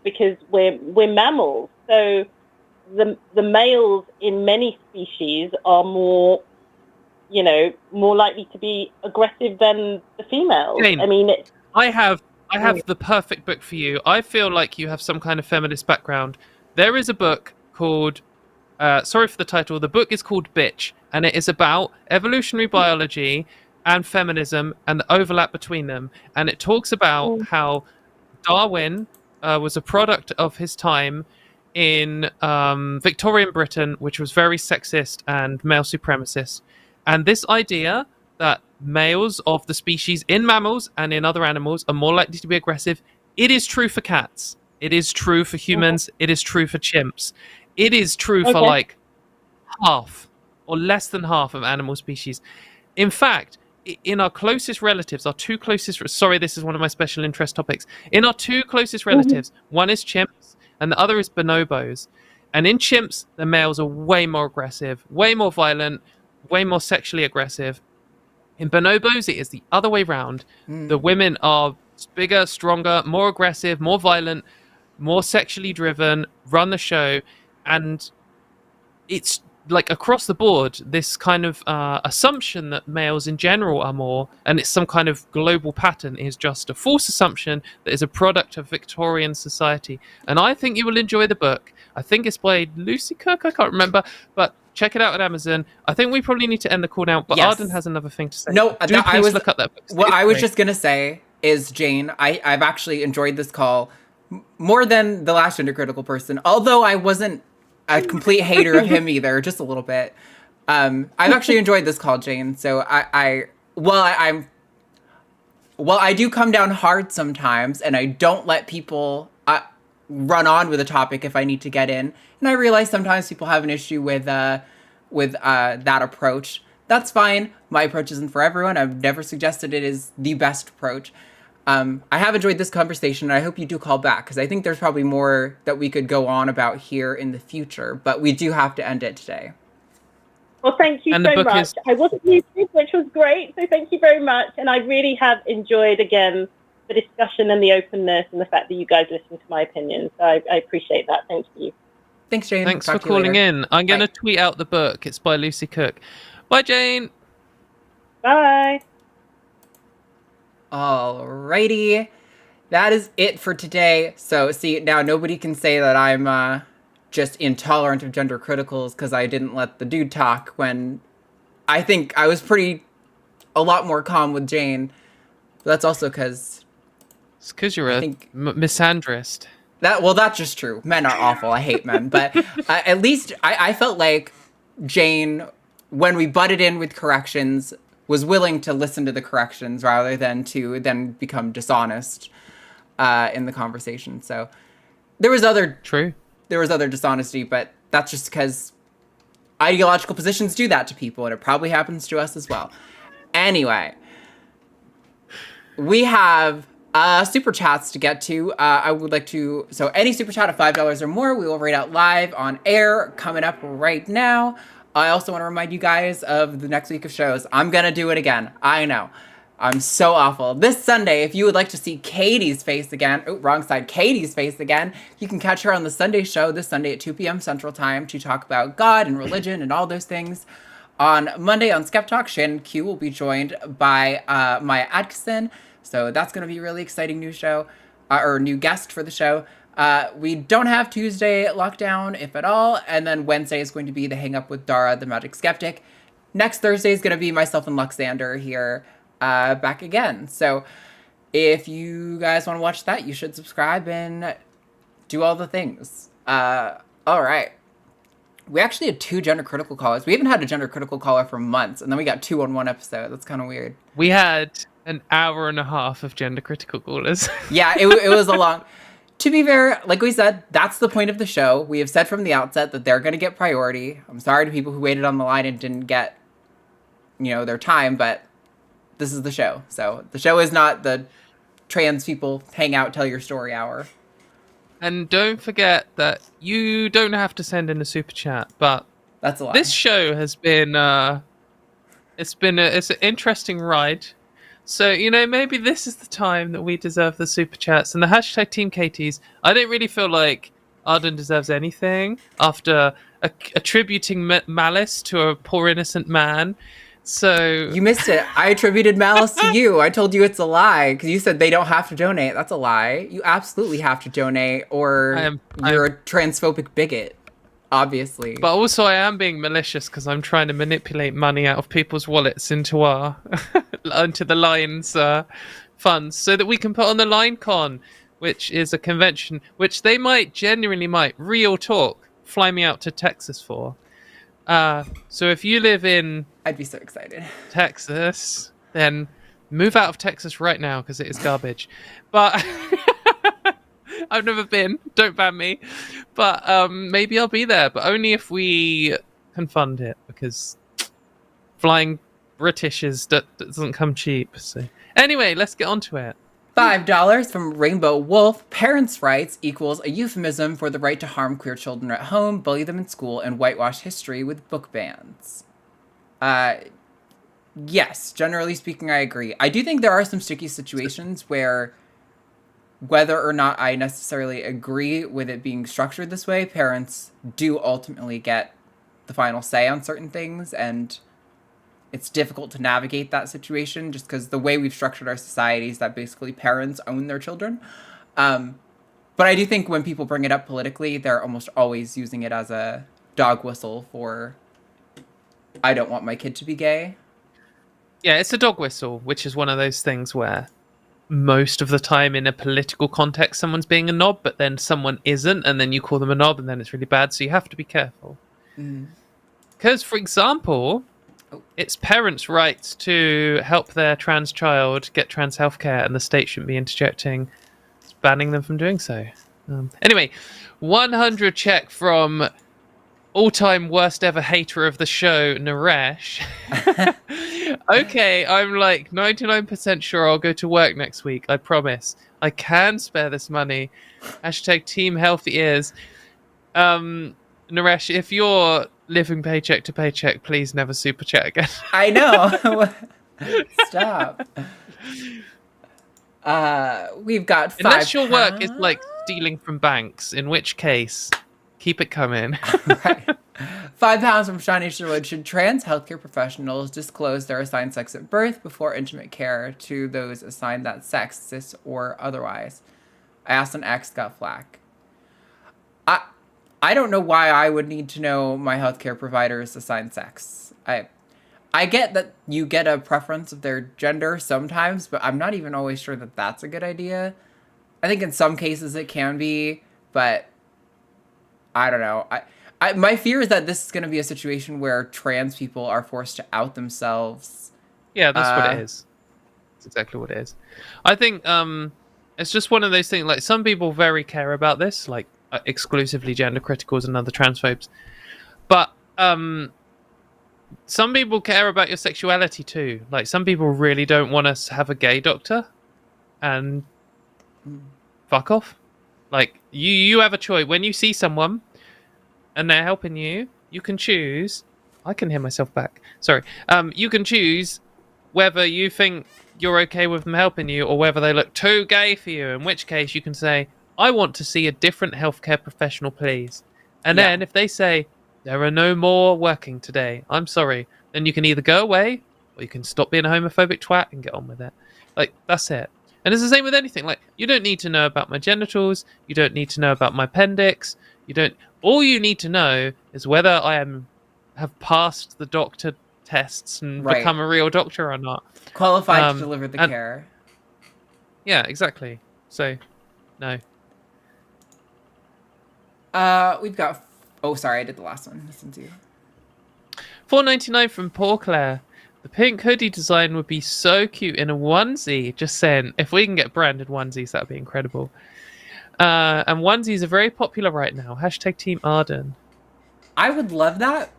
because we're mammals. So the males in many species are more, you know, more likely to be aggressive than the females. Jane, I mean, I have I have the perfect book for you. I feel like you have some kind of feminist background. There is a book called, sorry for the title, the book is called Bitch, and it is about evolutionary biology and feminism and the overlap between them. And it talks about how Darwin was a product of his time in Victorian Britain, which was very sexist and male supremacist. And this idea that males of the species in mammals and in other animals are more likely to be aggressive, it is true for cats. It is true for humans. It is true for chimps. It is true for like half or less than half of animal species. In fact, in our closest relatives, our two closest, sorry, this is one of my special interest topics. In our two closest relatives, one is chimps and the other is bonobos. And in chimps, the males are way more aggressive, way more violent, way more sexually aggressive. In bonobos, it is the other way round. The women are bigger, stronger, more aggressive, more violent, more sexually driven, run the show. And it's like across the board, this kind of assumption that males in general are more, and it's some kind of global pattern, is just a false assumption that is a product of Victorian society. And I think you will enjoy the book. I think it's by Lucy Cook, I can't remember, but check it out at Amazon. I think we probably need to end the call now, but Arden has another thing to say. No, I was look up that book. What I was just gonna say is, Jane, I've actually enjoyed this call more than the last gender critical person, although I wasn't a complete hater of him either, just a little bit. I've actually enjoyed this call, Jane. So I do come down hard sometimes, and I don't let people run on with a topic if I need to get in. And I realize sometimes people have an issue with that approach. That's fine. My approach isn't for everyone. I've never suggested it is the best approach. I have enjoyed this conversation, and I hope you do call back, because I think there's probably more that we could go on about here in the future, but we do have to end it today. Well, thank you so much. I wasn't muted, which was great, so thank you very much. And I really have enjoyed, again, the discussion and the openness and the fact that you guys listen to my opinions. So I appreciate that. Thank you. Thanks, Jane. Thanks for calling in. I'm going to tweet out the book. It's by Lucy Cook. Bye, Jane. Bye. Alrighty. That is it for today. So, see, now nobody can say that I'm just intolerant of gender criticals because I didn't let the dude talk, when I think I was a lot more calm with Jane. But that's also because... It's because you're a misandrist. That's just true. Men are awful. I hate men. But at least I felt like Jane, when we butted in with corrections, was willing to listen to the corrections rather than to then become dishonest in the conversation. So there was other dishonesty, but that's just because ideological positions do that to people, and it probably happens to us as well. Anyway, we have super chats to get to. I would like to, so any super chat of $5 or more, we will read out live on air coming up right now. I also want to remind you guys of the next week of shows. I'm going to do it again. I know. I'm so awful. This Sunday, if you would like to see Katie's face again, Katie's face again, you can catch her on the Sunday show this Sunday at 2 p.m. Central Time to talk about God and religion and all those things. On Monday on Skep Talk, Shannon Q will be joined by Maya Atkinson. So that's going to be a really exciting new show, or new guest for the show. We don't have Tuesday lockdown, if at all. And then Wednesday is going to be the Hang Up with Dara, the Magic Skeptic. Next Thursday is going to be myself and Luxander here back again. So if you guys want to watch that, you should subscribe and do all the things. All right. We actually had 2 gender critical callers. We haven't had a gender critical caller for months, and then we got 2 on one episode. That's kind of weird. We had an hour and a half of gender critical callers. Yeah, it was a long... To be fair, like we said, that's the point of the show. We have said from the outset that they're going to get priority. I'm sorry to people who waited on the line and didn't get, their time, but this is the show. So the show is not the trans people hang out, tell your story hour. And don't forget that you don't have to send in a super chat, but that's a lie. This show has been, it's an interesting ride. So, maybe this is the time that we deserve the super chats and the hashtag Team Katie's. I don't really feel like Arden deserves anything after attributing malice to a poor innocent man. So You missed it. I attributed malice to you. I told you it's a lie because you said they don't have to donate. That's a lie. You absolutely have to donate, or you're a transphobic bigot, obviously. But also, I am being malicious because I'm trying to manipulate money out of people's wallets into our into the Lions funds so that we can put on the LineCon, which is a convention which they genuinely real talk, fly me out to Texas for. So if you live in I'd be so excited. Texas, then move out of Texas right now because it is garbage. But I've never been. Don't ban me. But maybe I'll be there, but only if we can fund it, because flying British doesn't come cheap. So anyway, let's get on to it. $5 from Rainbow Wolf. Parents' rights equals a euphemism for the right to harm queer children at home, bully them in school, and whitewash history with book bans. Yes, generally speaking, I agree. I do think there are some sticky situations where, whether or not I necessarily agree with it being structured this way, parents do ultimately get the final say on certain things, and it's difficult to navigate that situation just because the way we've structured our society is that basically parents own their children. But I do think when people bring it up politically, they're almost always using it as a dog whistle for, I don't want my kid to be gay. Yeah, it's a dog whistle, which is one of those things where most of the time in a political context, someone's being a knob, but then someone isn't, and then you call them a knob, and then it's really bad. So you have to be careful. Because, for example, it's parents' rights to help their trans child get trans healthcare, and the state shouldn't be interjecting, banning them from doing so. Anyway, 100 check from all-time worst ever hater of the show, Naresh. Okay, I'm like 99% sure I'll go to work next week. I promise. I can spare this money. Hashtag team healthy ears. Naresh, if you're living paycheck to paycheck, please never super chat again. I know. Stop. We've got £5. Unless your work is like stealing from banks, in which case, keep it coming. Right. £5 from Shani Sherwood. Should trans healthcare professionals disclose their assigned sex at birth before intimate care to those assigned that sex, cis or otherwise? I asked an ex, got flack. I don't know why I would need to know my healthcare provider's assigned sex. I get that you get a preference of their gender sometimes, but I'm not even always sure that that's a good idea. I think in some cases it can be, but I don't know. My fear is that this is going to be a situation where trans people are forced to out themselves. Yeah, that's what it is. That's exactly what it is. I think it's just one of those things, like, some people very care about this, like exclusively gender criticals and other transphobes. But some people care about your sexuality too. Like, some people really don't want us to have a gay doctor, and fuck off. Like, you have a choice. When you see someone and they're helping you, you can choose. I can hear myself back. Sorry. You can choose whether you think you're okay with them helping you or whether they look too gay for you, in which case you can say, I want to see a different healthcare professional, please. And then if they say, there are no more working today, I'm sorry, then you can either go away or you can stop being a homophobic twat and get on with it. Like, that's it. And it's the same with anything. Like, you don't need to know about my genitals. You don't need to know about my appendix. All you need to know is whether I have passed the doctor tests and become a real doctor or not. Qualified to deliver the care. Yeah, exactly. So, no. We've got... Oh, sorry, I did the last one. Listen to you. $4.99 from Paul Claire. The pink hoodie design would be so cute in a onesie. Just saying, if we can get branded onesies, that would be incredible. And onesies are very popular right now. Hashtag Team Arden. I would love that,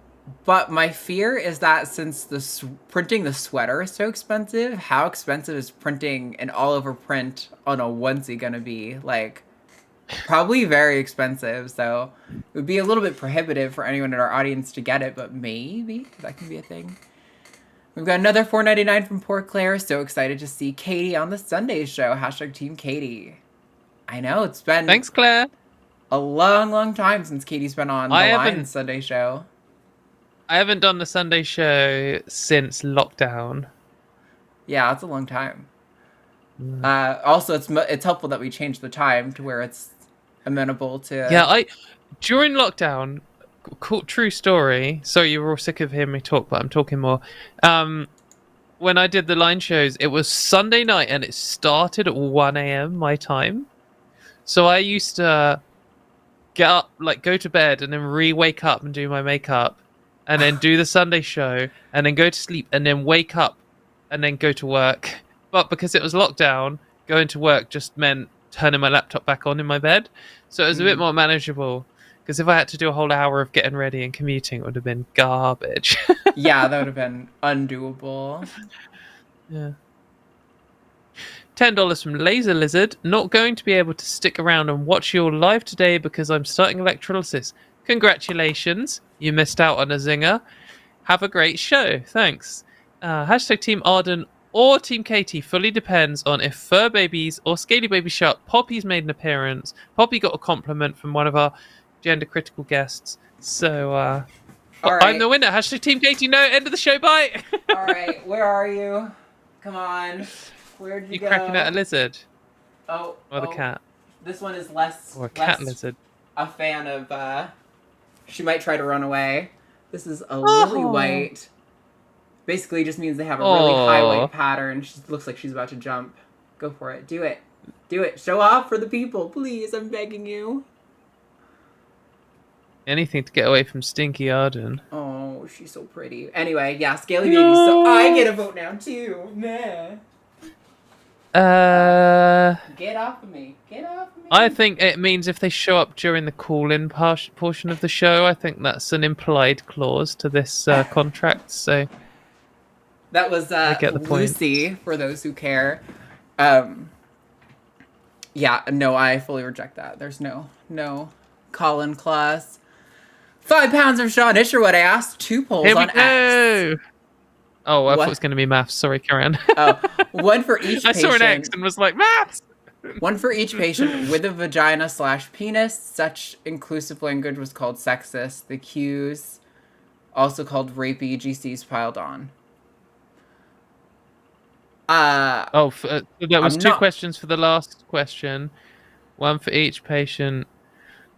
but my fear is that since printing the sweater is so expensive, how expensive is printing an all-over print on a onesie going to be? Like, probably very expensive, so it would be a little bit prohibitive for anyone in our audience to get it, but maybe that can be a thing. We've got another $4.99 from Poor Claire. So excited to see Katy on the Sunday show. Hashtag Team Katy. I know, it's been... Thanks, Claire. A long, long time since Katy's been on the Lions Sunday show. I haven't done the Sunday show since lockdown. Yeah, it's a long time. Also, it's helpful that we changed the time to where it's amenable to. Yeah, during lockdown, true story. Sorry, you were all sick of hearing me talk, but I'm talking more. When I did the line shows, it was Sunday night and it started at 1 a.m. my time. So I used to get up, like go to bed, and then wake up and do my makeup, and then do the Sunday show, and then go to sleep, and then wake up, and then go to work. But because it was lockdown, going to work just meant turning my laptop back on in my bed. So it was a bit more manageable. Because if I had to do a whole hour of getting ready and commuting, it would have been garbage. Yeah, that would have been undoable. Yeah. $10 from Laser Lizard. Not going to be able to stick around and watch you all live today because I'm starting electrolysis. Congratulations. You missed out on a zinger. Have a great show. Thanks. Hashtag Team Arden or Team Katy fully depends on if Fur Babies or Scaly Baby Shark Poppy's made an appearance. Poppy got a compliment from one of our gender critical guests. So, All right. I'm the winner. Hashtag Team Katy. No, end of the show. Bye. All right, where are you? Come on. Where'd you You go? cracking at a lizard? Oh. Or the cat? This one is less. Or a cat less lizard? a fan of. She might try to run away. This is a lily white. Basically, just means they have a really high white pattern. She looks like she's about to jump. Go for it. Do it. Do it. Show off for the people, please. I'm begging you. Anything to get away from Stinky Arden. Oh, she's so pretty. Anyway, yeah, Scaly Baby. So I get a vote now too. Meh. Get off of me. Get off of me. I think it means if they show up during the call-in portion of the show, I think that's an implied clause to this contract. So that was get the point. Lucy, for those who care. Yeah, no, I fully reject that. There's no call-in clause. 5 pounds of Sean Isherwood. I asked 2 polls Here we on X. go. Oh, I What? thought it was going to be maths. Sorry, Karen. Oh, one for each I patient. saw an X and was like, maths! One for each patient with a vagina/penis. Such inclusive language was called sexist. The Q's, also called rapey, GC's piled on. That was I'm 2 not- questions for the last question. 1 for each patient.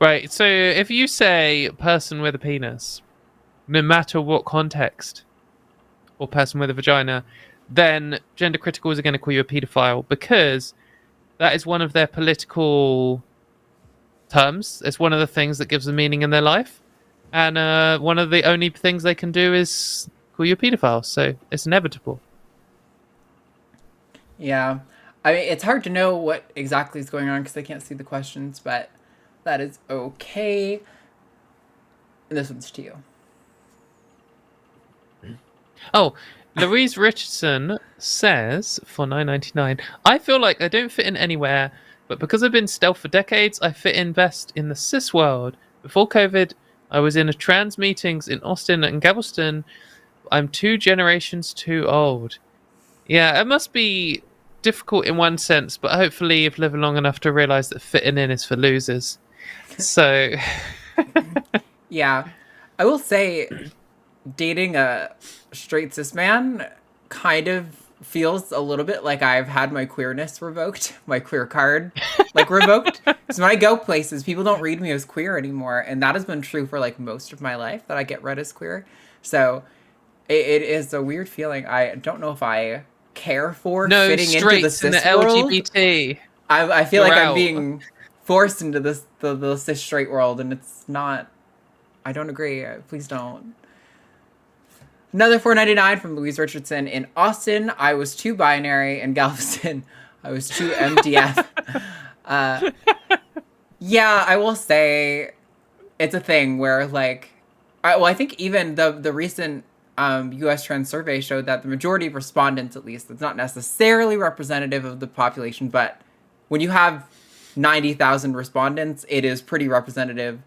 Right, so if you say person with a penis, no matter what context, or person with a vagina, then gender criticals are going to call you a paedophile because that is one of their political terms. It's one of the things that gives them meaning in their life. And one of the only things they can do is call you a paedophile. So it's inevitable. Yeah. I mean, it's hard to know what exactly is going on because I can't see the questions, but that is okay. And this one's to you. Oh, Louise Richardson says for $9.99, I feel like I don't fit in anywhere, but because I've been stealth for decades, I fit in best in the cis world. Before COVID, I was in a trans meetings in Austin and Galveston. I'm 2 generations too old. Yeah, it must be difficult in one sense, but hopefully you've lived long enough to realize that fitting in is for losers. So, yeah, I will say dating a straight cis man kind of feels a little bit like I've had my queerness revoked, my queer card revoked. Because when I go places, people don't read me as queer anymore, and that has been true for like most of my life, that I get read as queer. So it is a weird feeling. I don't know if I care for fitting into the cis and the world. LGBT. I feel like You're I'm out. being forced into the cis straight world, and it's not. I don't agree. Please don't. Another $4.99 from Louise Richardson. In Austin, I was 2 binary. In Galveston, I was 2 MDF. Yeah, I will say it's a thing where, like, I think even the recent U.S. Trans survey showed that the majority of respondents, at least, it's not necessarily representative of the population, but when you have 90,000 respondents, it is pretty representative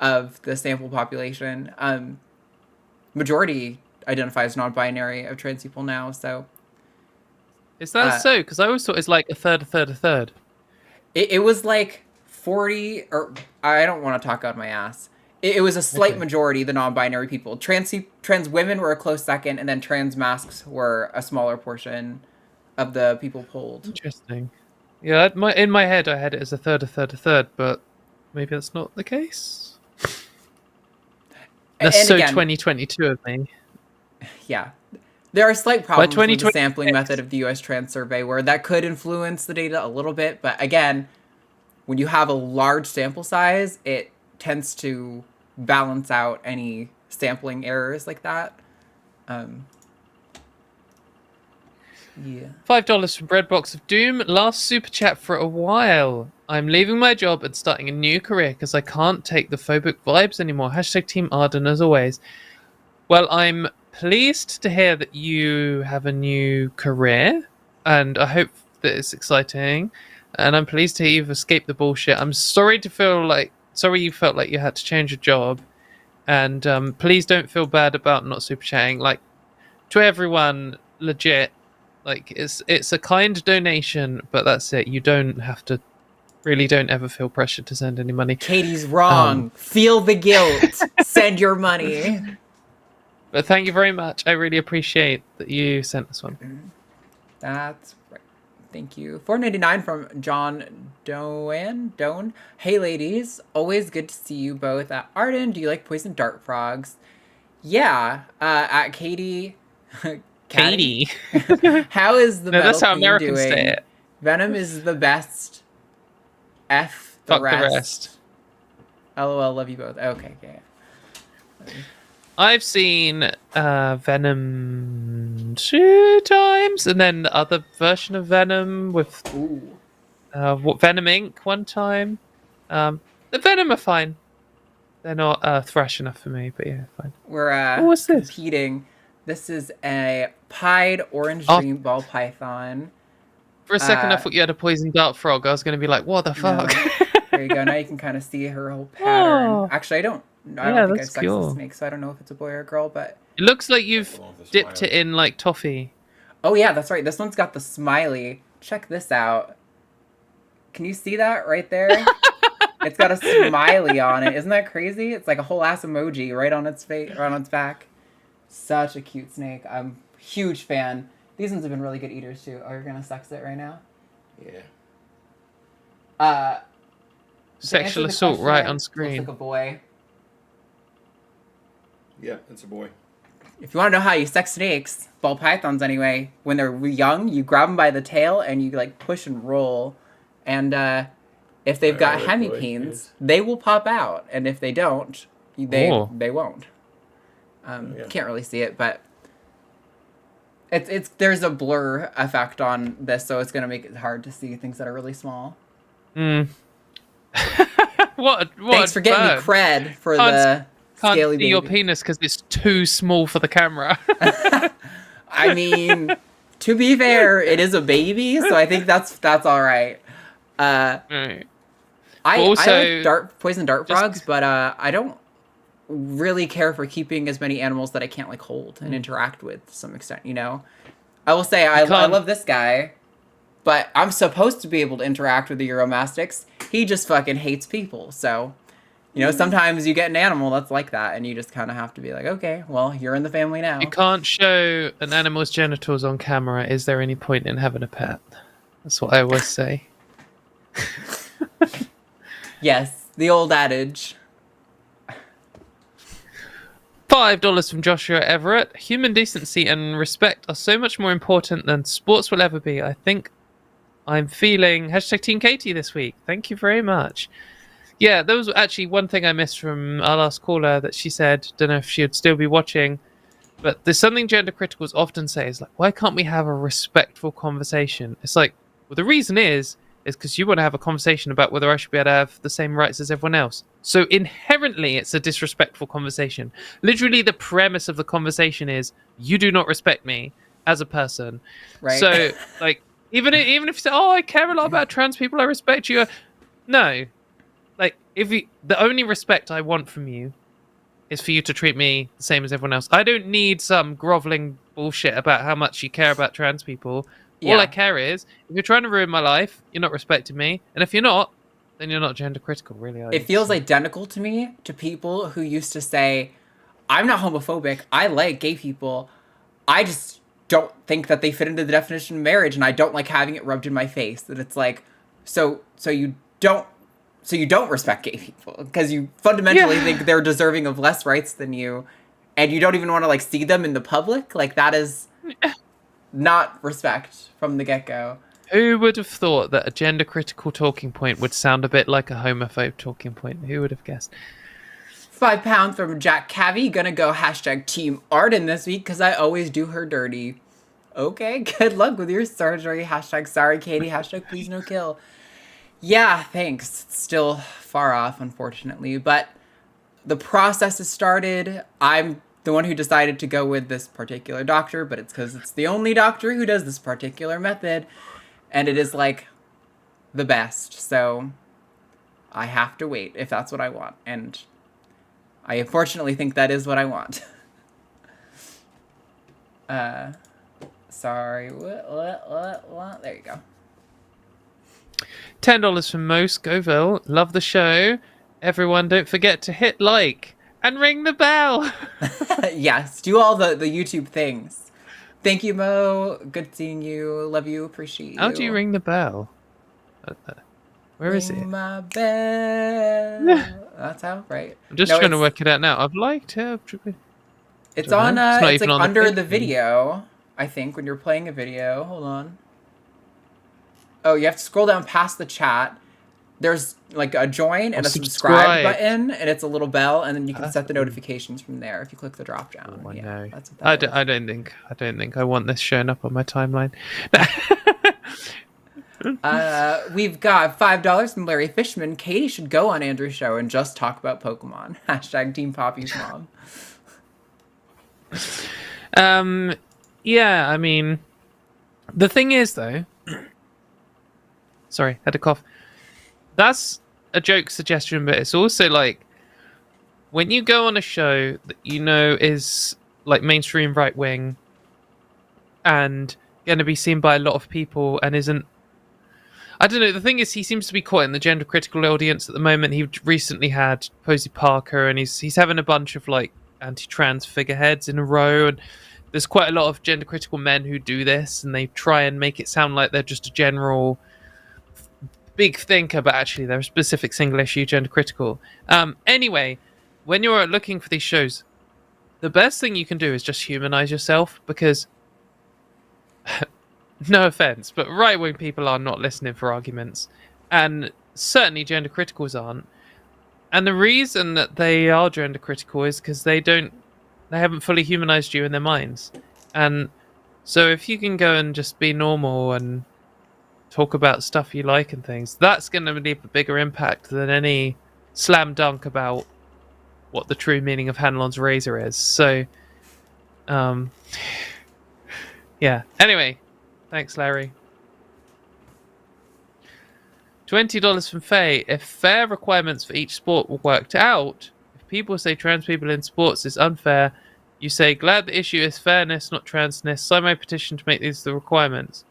of the sample population. Majority identify as non-binary of trans people now, so Is that so? Because I always thought it's like a third. it was like 40, or I don't want to talk out my ass. It was a slight Okay. majority, the non-binary people. Trans women were a close second, and then trans masks were a smaller portion of the people polled. Interesting. Yeah, in my head, I had it as a third, but maybe that's not the case. That's And so again, 2022 of me. Yeah. There are slight problems with the 2026. sampling method of the U.S. Trans Survey where that could influence the data a little bit. But again, when you have a large sample size, it tends to balance out any sampling errors like that. Yeah. $5 from Breadbox of Doom. Last super chat for a while. I'm leaving my job and starting a new career because I can't take the phobic vibes anymore. Hashtag Team Arden as always. Well, I'm pleased to hear that you have a new career, and I hope that it's exciting. And I'm pleased to hear you've escaped the bullshit. I'm sorry you felt like you had to change your job, and please don't feel bad about not super chatting. Like, to everyone, legit, like it's a kind donation, but that's it. You don't have to. Really, don't ever feel pressured to send any money. Katy's wrong. Feel the guilt. Send your money. But thank you very much. I really appreciate that you sent this one. That's right. Thank you. $4.99 from John Doan. Hey, ladies. Always good to see you both at Arden. Do you like poison dart frogs? Yeah. At Katy. Katy. How is the No, that's how Metal Queen Americans doing? say it. Venom is the best. F the Fuck rest. the rest. LOL, love you both. Okay. I've seen Venom 2 times, and then the other version of Venom with Venom Inc. one time. The Venom are fine. They're not thrash enough for me, but yeah, fine. We're what's this? competing. This is a pied orange dream ball python. For a second, I thought you had a poison dart frog. I was going to be like, what the fuck? No. There you go. Now you can kind of see her whole pattern. Oh. Actually, I don't think I've sexed the snake, so I don't know if it's a boy or a girl, but... It looks like you've dipped it in, like, toffee. Oh, yeah, that's right. This one's got the smiley. Check this out. Can you see that right there? It's got a smiley on it. Isn't that crazy? It's like a whole ass emoji right on its face, right on its back. Such a cute snake. I'm a huge fan. These ones have been really good eaters, too. Oh, you're going to sex it right now? Yeah. Sexual assault right on screen. Looks like a boy. Yeah, it's a boy. If you want to know how you sex snakes, ball pythons anyway, when they're young, you grab them by the tail and you like push and roll. And if they've got hemipenes, they will pop out. And if they don't, they won't. Can't really see it, but it's there's a blur effect on this, so it's gonna make it hard to see things that are really small. Thanks for getting me cred for the scaly see baby. your penis because it's too small for the camera. I mean, to be fair, it is a baby, so I think that's all right. Right. I Also, like poison dart frogs, but I don't really care for keeping as many animals that I can't like hold and interact with to some extent. You know, I will say I love this guy, but I'm supposed to be able to interact with the Euromastix. He just fucking hates people, so. You know, sometimes you get an animal that's like that, and you just kind of have to be like, okay, well, you're in the family now. You can't show an animal's genitals on camera. Is there any point in having a pet? That's what I always say. Yes, the old adage. $5 from Joshua Everett. Human decency and respect are so much more important than sports will ever be. I think I'm feeling #Team Katy this week. Thank you very much. Yeah, there was actually one thing I missed from our last caller that she said, don't know if she would still be watching, but there's something gender criticals often say is like, why can't we have a respectful conversation? It's like, well, the reason is because you want to have a conversation about whether I should be able to have the same rights as everyone else. So inherently, it's a disrespectful conversation. Literally, the premise of the conversation is, you do not respect me as a person. Right. So, like, even if you say, oh, I care a lot about trans people, I respect you. No. Like, the only respect I want from you is for you to treat me the same as everyone else. I don't need some groveling bullshit about how much you care about trans people. All I care is, if you're trying to ruin my life, you're not respecting me. And if you're not, then you're not gender critical, really, are you? It feels identical to me to people who used to say, I'm not homophobic, I like gay people, I just don't think that they fit into the definition of marriage, and I don't like having it rubbed in my face. That it's like, so you don't respect gay people because you fundamentally think they're deserving of less rights than you, and you don't even want to like see them in the public. Like that is not respect from the get-go. Who would have thought that a gender critical talking point would sound a bit like a homophobe talking point? Who would have guessed? £5 from Jack Cavey. Gonna go #Team Arden this week because I always do her dirty. Okay, good luck with your surgery. #sorry Katie. #please no kill. Yeah, thanks. It's still far off, unfortunately, but the process has started. I'm the one who decided to go with this particular doctor, but it's because it's the only doctor who does this particular method, and it is like the best. So I have to wait if that's what I want, and I unfortunately think that is what I want. Sorry, what? There you go. $10 from Mo Scoville. Love the show. Everyone, don't forget to hit like and ring the bell. Yes, do all the YouTube things. Thank you, Mo. Good seeing you. Love you. Appreciate you. How do you ring the bell? Where is it? My bell. That's how, right? I'm just trying to work it out now. I've liked it. It's on. It's like on under the video. I think when you're playing a video. Hold on. Oh, you have to scroll down past the chat. There's like a join and a subscribe button, and it's a little bell, and then you can set the notifications from there if you click the drop down. Oh, yeah, that's what I don't think I want this showing up on my timeline. We've got $5 from Larry Fishman. Katie should go on Andrew's show and just talk about Pokemon. #Team Poppy's mom. Yeah, I mean, the thing is though. Sorry, had a cough. That's a joke suggestion, but it's also like when you go on a show that you know is like mainstream right wing and going to be seen by a lot of people and isn't. I don't know. The thing is, he seems to be caught in the gender critical audience at the moment. He recently had Posey Parker, and he's having a bunch of like anti-trans figureheads in a row, and there's quite a lot of gender critical men who do this, and they try and make it sound like they're just a general big thinker, but actually they're a specific single issue gender critical. Anyway, when you're looking for these shows, the best thing you can do is just humanize yourself, because no offense, but right-wing people are not listening for arguments, and certainly gender criticals aren't. And the reason that they are gender critical is because they haven't fully humanized you in their minds. And so if you can go and just be normal and talk about stuff you like and things, that's going to leave a bigger impact than any slam dunk about what the true meaning of Hanlon's razor is. So, yeah. Anyway, thanks, Larry. $20 from Faye. If fair requirements for each sport were worked out, if people say trans people in sports is unfair, you say, glad the issue is fairness, not transness. Sign my petition to make these the requirements.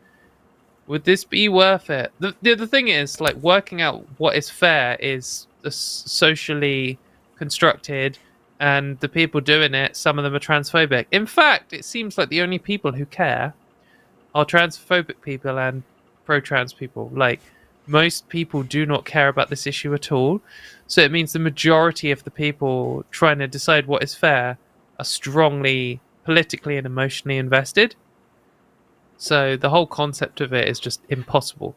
Would this be worth it? The thing is, like, working out what is fair is socially constructed, and the people doing it, some of them are transphobic. In fact, it seems like the only people who care are transphobic people and pro-trans people. Like, most people do not care about this issue at all. So it means the majority of the people trying to decide what is fair are strongly politically and emotionally invested. So the whole concept of it is just impossible.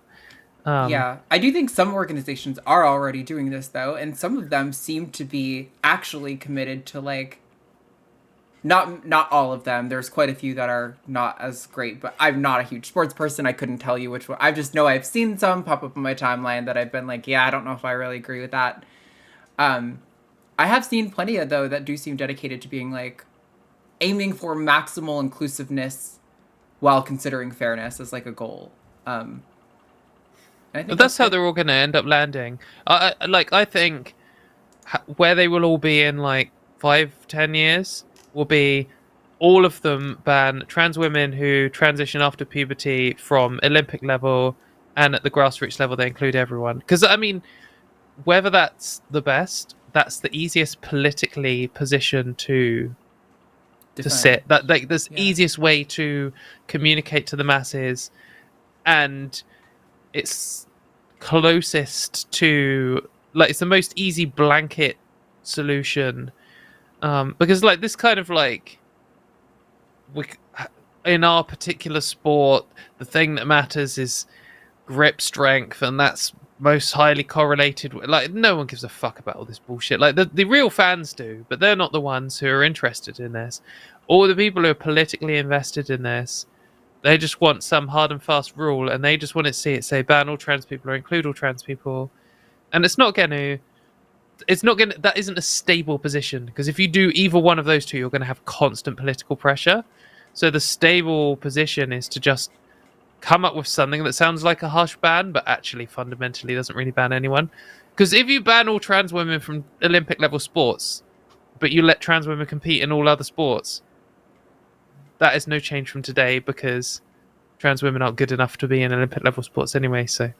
Yeah, I do think some organizations are already doing this, though, and some of them seem to be actually committed to, like, not all of them. There's quite a few that are not as great, but I'm not a huge sports person. I couldn't tell you which one. I just know I've seen some pop up on my timeline that I've been like, yeah, I don't know if I really agree with that. I have seen plenty of, though, that do seem dedicated to being, like, aiming for maximal inclusiveness while considering fairness as, like, a goal. I think but that's how they're all going to end up landing. I think where they will all be in, like, 5-10 years will be all of them ban trans women who transition after puberty from Olympic level, and at the grassroots level they include everyone. Because, I mean, whether that's the best, that's the easiest politically position to sit. That like this easiest way to communicate to the masses, and it's closest to like it's the most easy blanket solution, because like this kind of like in our particular sport, the thing that matters is grip strength, and that's most highly correlated with, like, no one gives a fuck about all this bullshit. Like the real fans do, but they're not the ones who are interested in this. All the people who are politically invested in this, they just want some hard and fast rule, and they just want to see it say ban all trans people or include all trans people. And that isn't a stable position, because if you do either one of those two, you're going to have constant political pressure. So the stable position is to just come up with something that sounds like a harsh ban, but actually fundamentally doesn't really ban anyone. Because if you ban all trans women from Olympic level sports, but you let trans women compete in all other sports, that is no change from today, because trans women aren't good enough to be in Olympic level sports anyway. So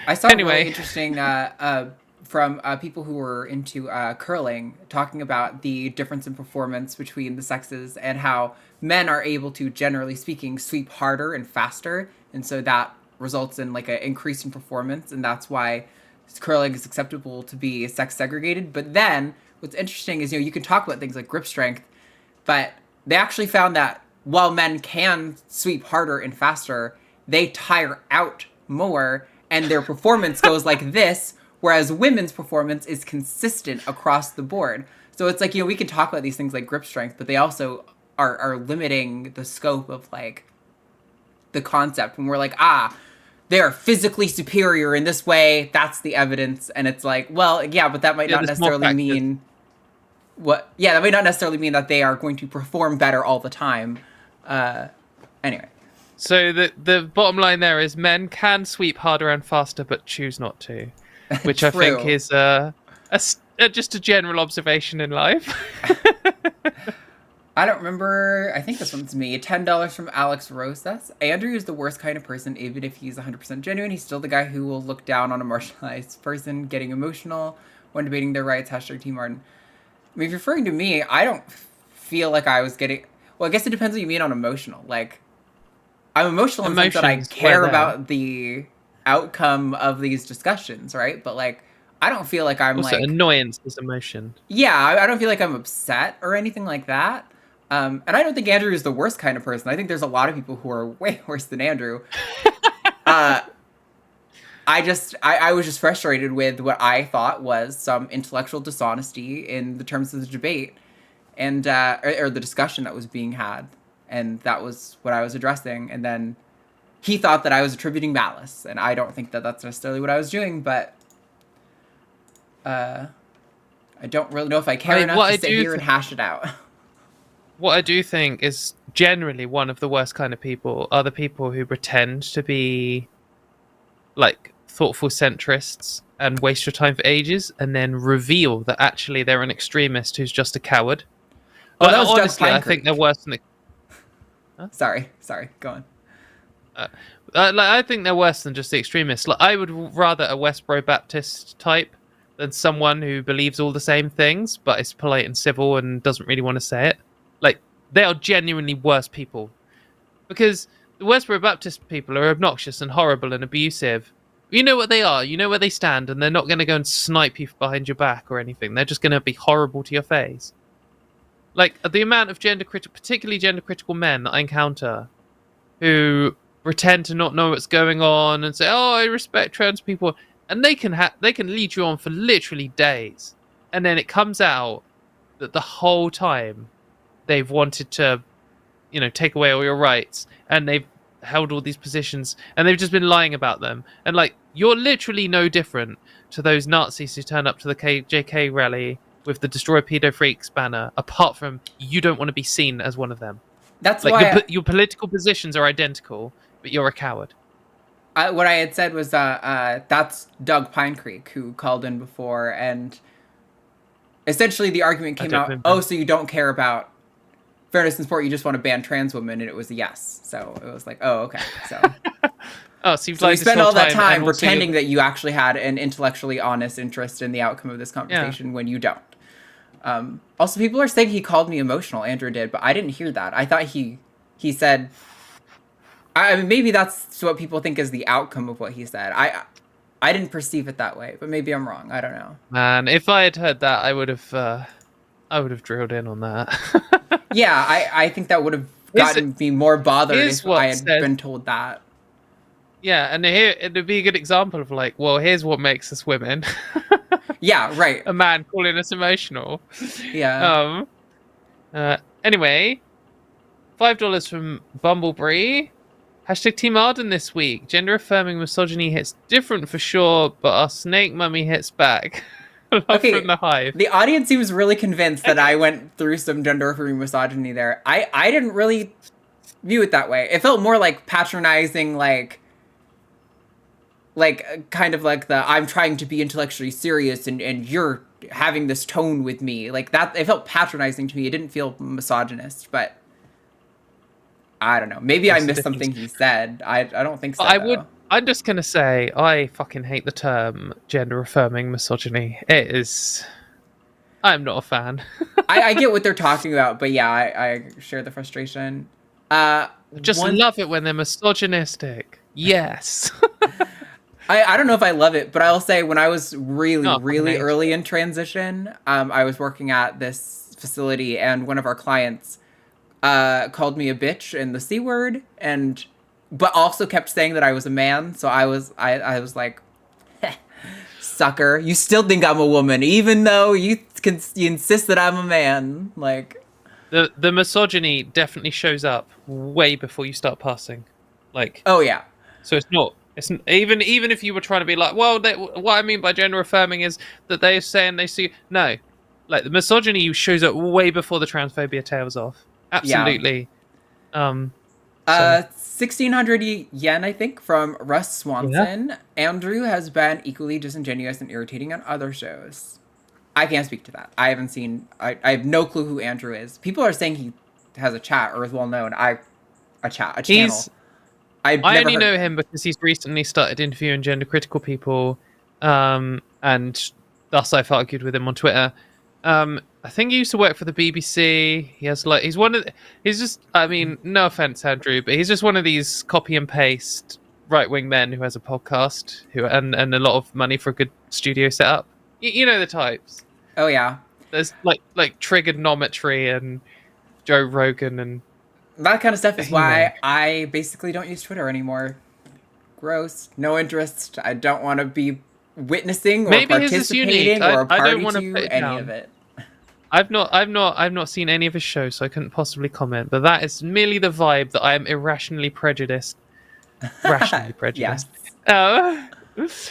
I saw really interesting from people who were into curling, talking about the difference in performance between the sexes and how men are able to, generally speaking, sweep harder and faster. And so that results in like an increase in performance. And that's why curling is acceptable to be sex segregated. But then what's interesting is, you can talk about things like grip strength, but they actually found that while men can sweep harder and faster, they tire out more and their performance goes like this, whereas women's performance is consistent across the board. So it's like, we can talk about these things like grip strength, but they also are limiting the scope of like the concept. When we're like, they are physically superior in this way, that's the evidence. And it's like, well, yeah, but that might not necessarily mean that might not necessarily mean that they are going to perform better all the time. Anyway. So the bottom line there is men can sweep harder and faster, but choose not to, which I think is just a general observation in life. I don't remember. I think this one's me. $10 from Alex Rosas. Andrew is the worst kind of person, even if he's 100% genuine. He's still the guy who will look down on a marginalized person getting emotional when debating their rights. #Team Arden. I mean, if you're referring to me, I don't feel like I was getting... Well, I guess it depends what you mean on emotional. Like, I'm emotional in the sense that I care about the outcome of these discussions, right? But, like, I don't feel like I'm also, like... annoyance is emotion. Yeah, I don't feel like I'm upset or anything like that. And I don't think Andrew is the worst kind of person. I think there's a lot of people who are way worse than Andrew. I was just frustrated with what I thought was some intellectual dishonesty in the terms of the debate and or the discussion that was being had. And that was what I was addressing. And then he thought that I was attributing malice. And I don't think that that's necessarily what I was doing. But I don't really know if I care enough to sit here and hash it out. What I do think is generally one of the worst kind of people are the people who pretend to be like thoughtful centrists and waste your time for ages and then reveal that actually they're an extremist who's just a coward. Oh, that was honestly, I think they're worse than the... Huh? Sorry, go on. I think they're worse than just the extremists. Like, I would rather a Westboro Baptist type than someone who believes all the same things but is polite and civil and doesn't really want to say it. Like, they are genuinely worse people. Because the Westboro Baptist people are obnoxious and horrible and abusive. You know what they are. You know where they stand. And they're not going to go and snipe you behind your back or anything. They're just going to be horrible to your face. Like, the amount of particularly gender-critical men that I encounter who pretend to not know what's going on and say, oh, I respect trans people. And they can lead you on for literally days. And then it comes out that the whole time they've wanted to, take away all your rights, and they've held all these positions, and they've just been lying about them. And like, you're literally no different to those Nazis who turn up to the KJK rally with the Destroy Pedo Freaks banner, apart from you don't want to be seen as one of them. That's like why your political positions are identical, but you're a coward. What I had said was that's Doug Pine Creek, who called in before, and essentially the argument came out, so you don't care about fairness in sport, you just want to ban trans women, and it was a yes. So it was like, oh, okay. So Oh, so you've So we lied this spend whole all that time, time and also pretending that you actually had an intellectually honest interest in the outcome of this conversation when you don't. Also, people are saying he called me emotional. Andrew did, but I didn't hear that. I thought he said. I mean, maybe that's what people think is the outcome of what he said. I didn't perceive it that way, but maybe I'm wrong. I don't know. Man, if I had heard that, I would have drilled in on that. Yeah, I think that would have gotten me more bothered if I had been told that. Yeah, and here it'd be a good example of like, well, here's what makes us women. Yeah, right. A man calling us emotional. Yeah. Anyway, $5 from Bumblebee. Hashtag Team Arden this week. Gender affirming misogyny hits different for sure, but our snake mummy hits back. Love from the hive. The audience seems really convinced that I went through some gender affirming misogyny there. I didn't really view it that way. It felt more like patronizing, like kind of like the I'm trying to be intellectually serious and you're having this tone with me. Like that, it felt patronizing to me. It didn't feel misogynist, but I don't know. Maybe I missed something he said. I don't think so. I'm just gonna say I fucking hate the term gender affirming misogyny. It is. I'm not a fan. I get what they're talking about, but yeah, I share the frustration. Love it when they're misogynistic. Yes. I don't know if I love it, but I'll say when I was really early in transition, I was working at this facility and one of our clients called me a bitch and the C word, but also kept saying that I was a man. So I was like, sucker, you still think I'm a woman, even though you insist that I'm a man. Like the misogyny definitely shows up way before you start passing. Like, oh yeah. So it's not. It's even if you were trying to be like, well, what I mean by gender affirming is that they're saying they see no, like the misogyny shows up way before the transphobia tails off. Absolutely. Yeah. 1,600 yen, I think, from Russ Swanson. Yeah. Andrew has been equally disingenuous and irritating on other shows. I can't speak to that. I haven't seen. I have no clue who Andrew is. People are saying he has a chat or is well known. A channel. I only know him because he's recently started interviewing gender critical people, and thus I've argued with him on Twitter. I think he used to work for the BBC. He's just, I mean, no offense, Andrew, but he's just one of these copy and paste right wing men who has a podcast and a lot of money for a good studio setup. You know the types. Oh yeah. There's like trigonometry and Joe Rogan and that kind of stuff is why I basically don't use Twitter anymore. Gross. No interest. I don't want to be witnessing or participating or a party to any of it. I've not seen any of his shows, so I couldn't possibly comment. But that is merely the vibe that I am irrationally prejudiced. Rationally prejudiced. Yes.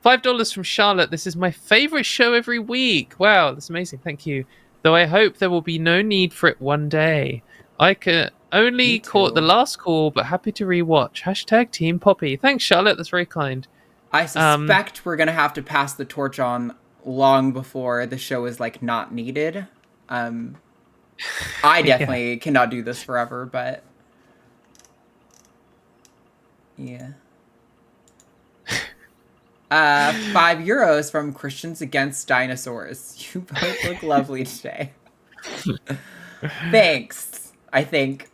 $5 from Charlotte. This is my favorite show every week. Wow, that's amazing. Thank you. Though I hope there will be no need for it one day. I can only caught the last call, but happy to rewatch. Hashtag Team Poppy. Thanks, Charlotte. That's very kind. I suspect we're going to have to pass the torch on long before the show is, like, not needed. I definitely cannot do this forever, but... Yeah. €5 from Christians Against Dinosaurs. You both look lovely today. Thanks, I think.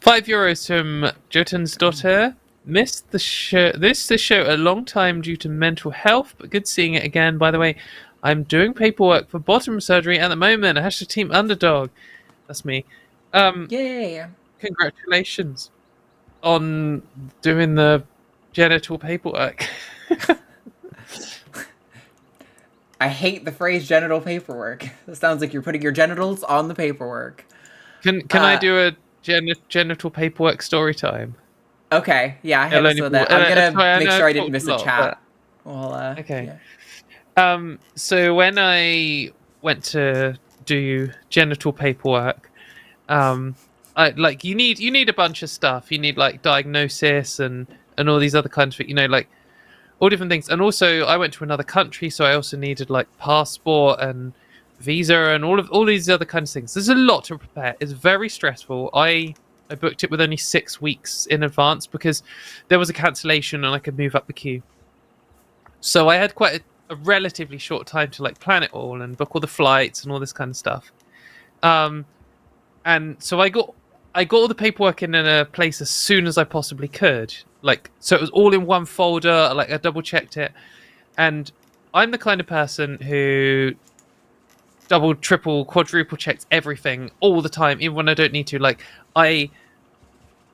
€5 from Jotun's daughter. Missed the show a long time due to mental health, but good seeing it again. By the way, I'm doing paperwork for bottom surgery at the moment. Hashtag Team Underdog. That's me. Yay! Congratulations on doing the genital paperwork. I hate the phrase genital paperwork. It sounds like you're putting your genitals on the paperwork. Can I do a genital paperwork story time? Okay, yeah, hit us with it. I'm gonna make sure I didn't miss a chat. Well, okay. Yeah. So when I went to do genital paperwork, you need a bunch of stuff. You need like diagnosis and all these other kinds of, like all different things. And also I went to another country, so I also needed like passport and visa and all these other kinds of things. There's a lot to prepare. It's very stressful. I I booked it with only 6 weeks in advance because there was a cancellation and I could move up the queue. So I had quite a relatively short time to like plan it all and book all the flights and all this kind of stuff. And so I got all the paperwork in a place as soon as I possibly could. Like, so it was all in one folder. Like, I double checked it, and I'm the kind of person who double, triple, quadruple checks everything all the time, even when I don't need to. Like, I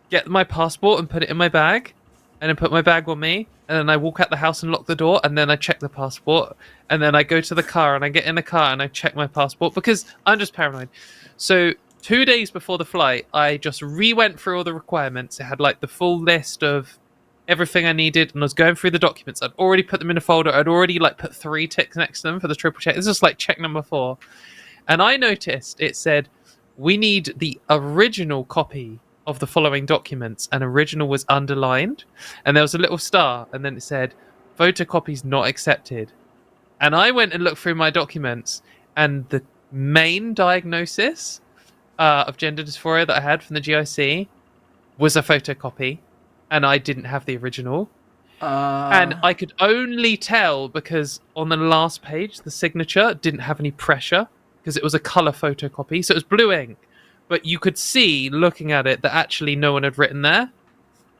get my passport and put it in my bag, and then put my bag on me, and then I walk out the house and lock the door, and then I check the passport, and then I go to the car and I get in the car and I check my passport because I'm just paranoid. So 2 days before the flight, I just re-went through all the requirements. It had like the full list of everything I needed, and I was going through the documents. I'd already put them in a folder. I'd already like put 3 ticks next to them for the triple check. This is like check number 4. And I noticed it said, we need the original copy of the following documents, and original was underlined, and there was a little star, and then it said photocopies not accepted. And I went and looked through my documents, and the main diagnosis of gender dysphoria that I had from the GIC was a photocopy, and I didn't have the original. And I could only tell because on the last page the signature didn't have any pressure because it was a color photocopy, so it was blue ink. But you could see, looking at it, that actually no one had written there.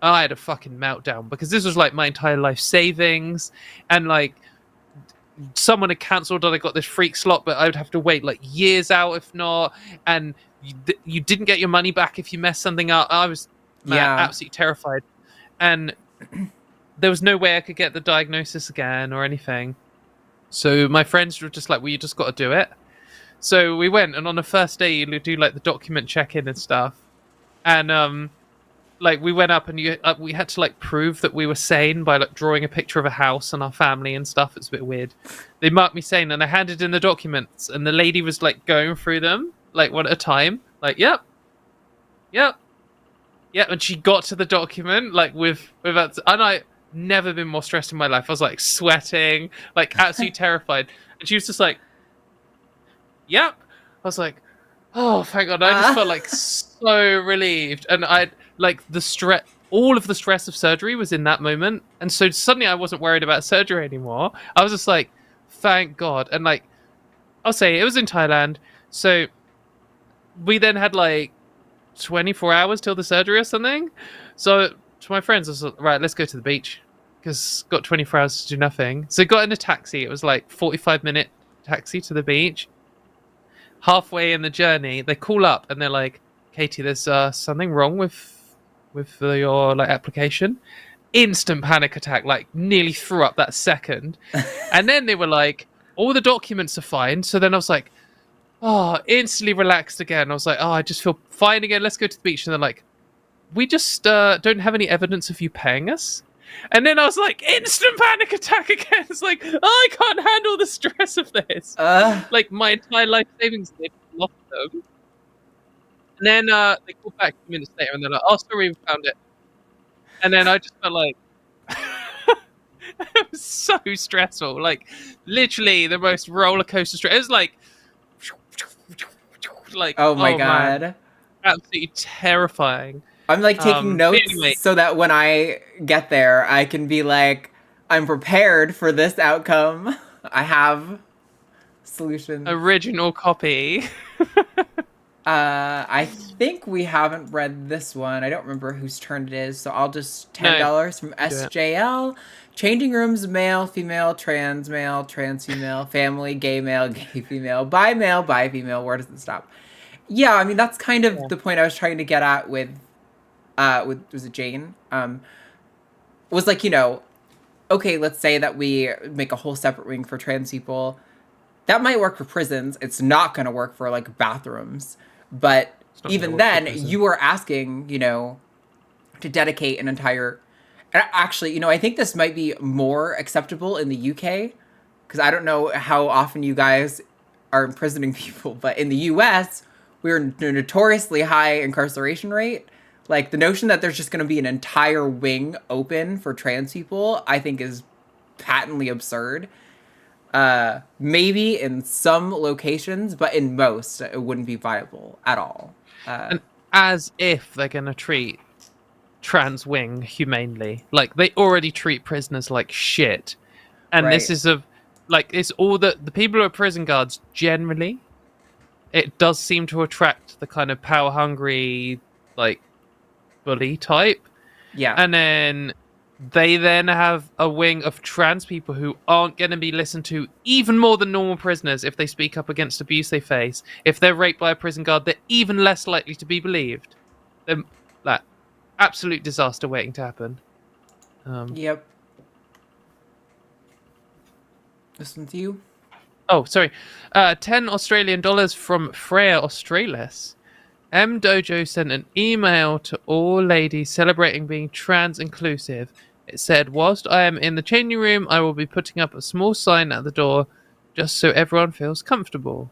I had a fucking meltdown because this was like my entire life savings, and like someone had cancelled and I got this freak slot, but I would have to wait like years out if not, and you didn't get your money back if you messed something up. I was absolutely terrified, and there was no way I could get the diagnosis again or anything. So my friends were just like, well, you just got to do it. So we went, and on the first day you do like the document check-in and stuff, and like we went up and we had to like prove that we were sane by like drawing a picture of a house and our family and stuff. It's a bit weird. They marked me sane, and I handed in the documents, and the lady was like going through them like one at a time, like yep, and she got to the document like without, and I never been more stressed in my life. I was like sweating, like absolutely terrified, and she was just like, yep. I was like, oh, thank God. I just felt like so relieved. And I like the stress, all of the stress of surgery was in that moment. And so suddenly I wasn't worried about surgery anymore. I was just like, thank God. And like, I'll say it was in Thailand. So we then had like 24 hours till the surgery or something. So to my friends, I was like, right, let's go to the beach because got 24 hours to do nothing. So got in a taxi. It was like 45-minute taxi to the beach. Halfway in the journey, they call up and they're like, Katie, there's something wrong with your like application. Instant panic attack, like nearly threw up that second. And then they were like, all the documents are fine. So then I was like, oh, instantly relaxed again. I was like, oh, I just feel fine again. Let's go to the beach. And they're like, we just don't have any evidence of you paying us. And then I was like, instant panic attack again. It's like, oh, I can't handle the stress of this. Like my entire life savings, they lost them. And then they called back 2 minutes later and they're like, oh, sorry, we found it. And then I just felt like, it was so stressful. Like literally the most roller coaster stress. It was like, oh my God. Man, absolutely terrifying. I'm like taking notes anyway, so that when I get there, I can be like, I'm prepared for this outcome. I have solutions. Original copy. I think we haven't read this one. I don't remember whose turn it is, so I'll just $10 from SJL. Changing rooms, male, female, trans female, family, gay male, gay female, bi female. Where does it stop? Yeah, I mean that's kind of the point I was trying to get at with was it Jane? Was like, you know, okay, let's say that we make a whole separate wing for trans people. That might work for prisons. It's not going to work for like bathrooms. But even then, you are asking, you know, to dedicate an entire. Actually, you know, I think this might be more acceptable in the UK because I don't know how often you guys are imprisoning people, but in the US, we're notoriously high incarceration rate. Like, the notion that there's just going to be an entire wing open for trans people, I think is patently absurd. Maybe in some locations, but in most, it wouldn't be viable at all. And as if they're going to treat trans wing humanely. Like, they already treat prisoners like shit. And this is it's all the people who are prison guards generally. It does seem to attract the kind of power hungry, like, bully type. Yeah. And then they then have a wing of trans people who aren't going to be listened to even more than normal prisoners if they speak up against abuse they face. If they're raped by a prison guard, they're even less likely to be believed. They're, like, absolute disaster waiting to happen. Yep. This one's you. Oh, sorry. 10 Australian dollars from Freya Australis. M Dojo sent an email to all ladies celebrating being trans inclusive. It said, whilst I am in the changing room, I will be putting up a small sign at the door just so everyone feels comfortable.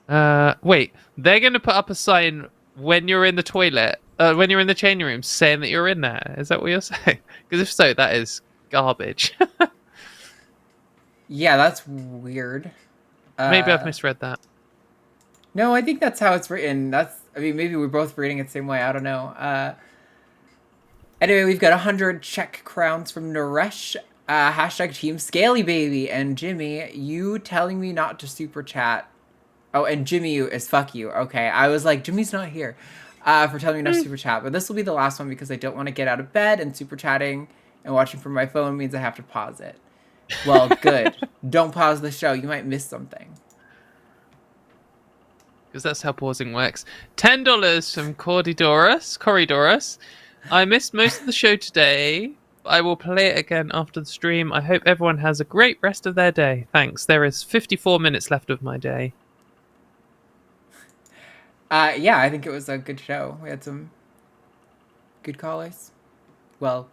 Wait, they're going to put up a sign when you're in the toilet, when you're in the changing room, saying that you're in there. Is that what you're saying? Because if so, that is garbage. Yeah, that's weird. Maybe I've misread that. No, I think that's how it's written. Maybe we're both reading it the same way. I don't know. Anyway, we've got 100 Czech crowns from Naresh. Hashtag Team Scaly Baby. And Jimmy, you telling me not to super chat. Oh, and Jimmy is fuck you. Okay, I was like, Jimmy's not here. For telling me not to super chat. But this will be the last one because I don't want to get out of bed, and super chatting and watching from my phone means I have to pause it. Well, good. Don't pause the show. You might miss something. Because that's how pausing works. $10 from Corridorus. I missed most of the show today. I will play it again after the stream. I hope everyone has a great rest of their day. Thanks. There is 54 minutes left of my day. Yeah, I think it was a good show. We had some good callers. Well,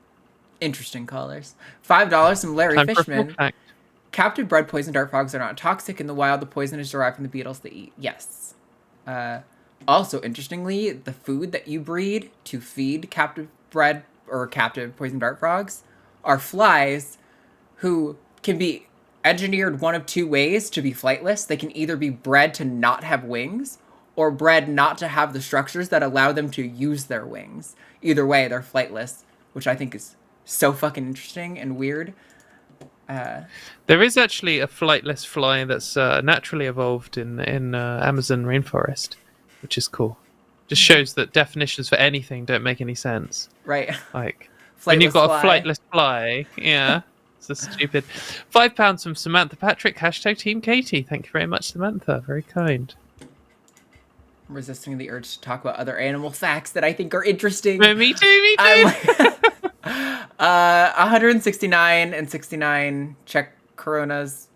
interesting callers. $5 from Larry Fishman. Captive bred poison dart frogs are not toxic. In the wild, the poison is derived from the beetles they eat. Yes. Also, interestingly, the food that you breed to feed captive bred or captive poison dart frogs are flies who can be engineered one of two ways to be flightless. They can either be bred to not have wings or bred not to have the structures that allow them to use their wings. Either way, they're flightless, which I think is so fucking interesting and weird. There is actually a flightless fly that's naturally evolved in Amazon rainforest, which is cool. Just shows that definitions for anything don't make any sense. Right. Like, Flightless when you've got fly. a flightless fly, yeah, it's just stupid. £5 from Samantha Patrick, hashtag Team Katy. Thank you very much, Samantha. Very kind. I'm resisting the urge to talk about other animal facts that I think are interesting. Me too. 169 and 69 Czech coronas.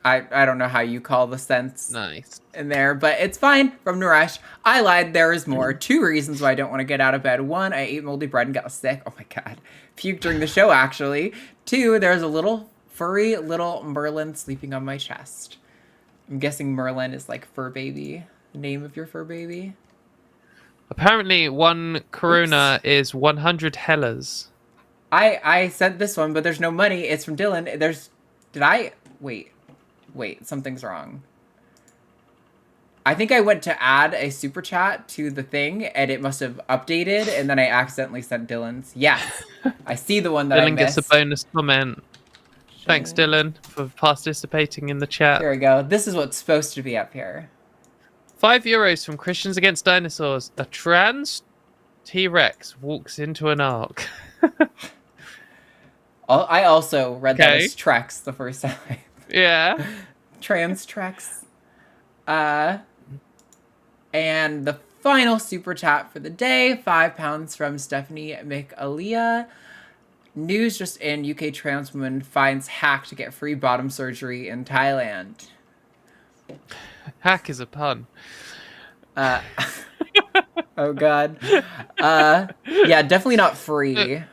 I don't know how you call the cents Nice. in there, but it's fine. From Naresh, I lied. There is more. 2 reasons why I don't want to get out of bed. 1, I ate moldy bread and got sick. Oh my god. Puked during the show, actually. 2, there's a little furry little Merlin sleeping on my chest. I'm guessing Merlin is like fur baby. The name of your fur baby? Apparently, 1 corona is 100 hellas. I said this one, but there's no money. It's from Dylan. Wait, something's wrong. I think I went to add a super chat to the thing, and it must have updated, and then I accidentally sent Dylan's. Yes, I see the one that I Dylan missed. gets a bonus comment. Thanks, Dylan, for participating in the chat. Here we go. This is what's supposed to be up here. €5 from Christians Against Dinosaurs. A trans T-Rex walks into an ark. I also read that as Trex the first time. Yeah. Trans Trex. And the final super chat for the day, £5 from Stephanie McAleah. News just in, UK trans woman finds hack to get free bottom surgery in Thailand. Hack is a pun. Oh god. Yeah, definitely not free.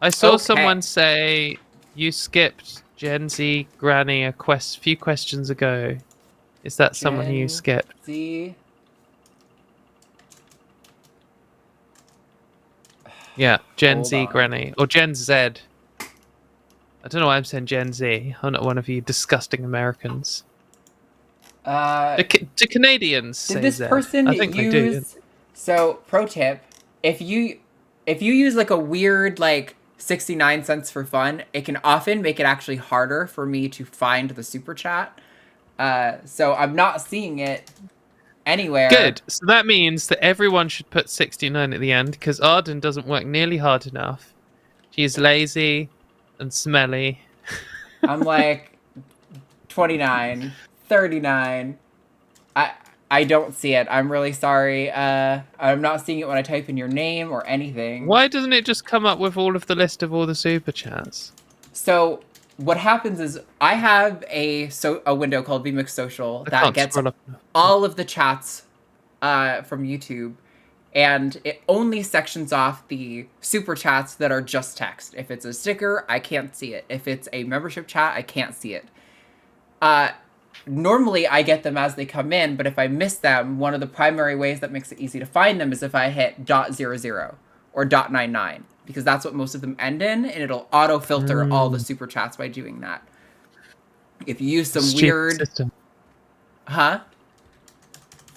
I saw okay. someone say you skipped Gen Z Granny a few questions ago. Is that someone you skipped? Z. Yeah, Gen Hold Z on. Granny. Or Gen Z. I don't know why I'm saying Gen Z. I'm not one of you disgusting Americans. Do Canadians say Did this Z? person I think they do. use... So, pro tip, if you use like a weird like 69 cents for fun, it can often make it actually harder for me to find the super chat. So I'm not seeing it anywhere. Good. So that means that everyone should put 69 at the end, because Arden doesn't work nearly hard enough. She's lazy and smelly. I'm like 29, 39. I don't see it. I'm really sorry. I'm not seeing it when I type in your name or anything. Why doesn't it just come up with all of the list of all the super chats? So what happens is I have a window called VMix Social that gets all of the chats from YouTube, and it only sections off the super chats that are just text. If it's a sticker, I can't see it. If it's a membership chat, I can't see it. Normally I get them as they come in, but if I miss them, one of the primary ways that makes it easy to find them is if I hit .00 or .99, because that's what most of them end in, and it'll auto-filter all the super chats by doing that. If you use some weird... system. Huh?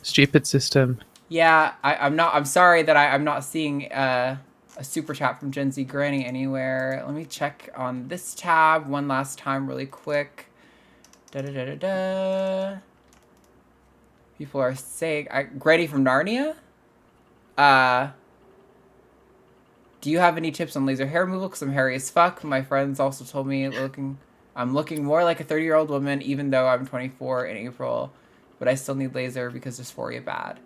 Stupid system. Yeah, I'm sorry that I'm not seeing a super chat from Gen Z Granny anywhere. Let me check on this tab one last time really quick. People are saying... Granny from Narnia? Do you have any tips on laser hair removal? Because I'm hairy as fuck. My friends also told me I'm looking more like a 30-year-old woman, even though I'm 24 in April. But I still need laser because dysphoria bad.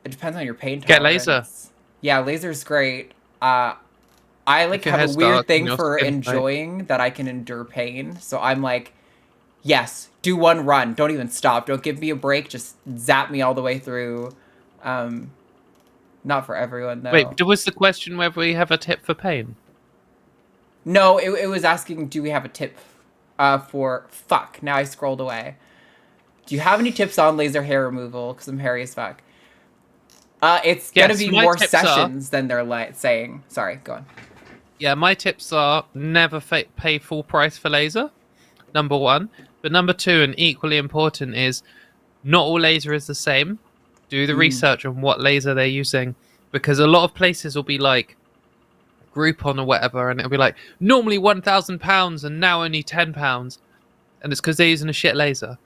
It depends on your pain tolerance. Get laser. Yeah, laser's great. I like have a weird thing for enjoying that I can endure pain. So I'm like, yes, do one run. Don't even stop. Don't give me a break. Just zap me all the way through. Not for everyone, though. Wait, was the question whether we have a tip for pain? No, it was asking, do we have a tip for... Fuck, now I scrolled away. Do you have any tips on laser hair removal? Because I'm hairy as fuck. It's going to be more sessions than they're saying. Sorry, go on. Yeah, my tips are never pay full price for laser, number one. But number two, and equally important, is not all laser is the same. Do the research on what laser they're using, because a lot of places will be like Groupon or whatever, and it'll be like normally £1,000 and now only £10, and it's because they're using a shit laser.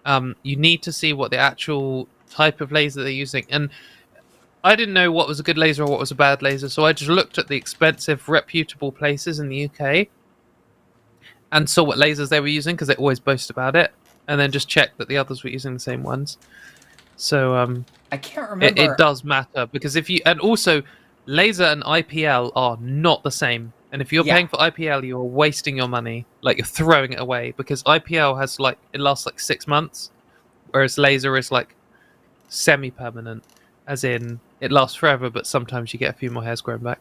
You need to see what the actual type of laser they're using, and I didn't know what was a good laser or what was a bad laser, so I just looked at the expensive, reputable places in the UK and saw what lasers they were using, because they always boast about it, and then just checked that the others were using the same ones. So I can't remember. It does matter, because if you... And also, laser and IPL are not the same. And if you're paying for IPL, you're wasting your money. Like, you're throwing it away, because IPL has, like, it lasts, like, 6 months, whereas laser is, like, semi-permanent, as in, it lasts forever, but sometimes you get a few more hairs growing back.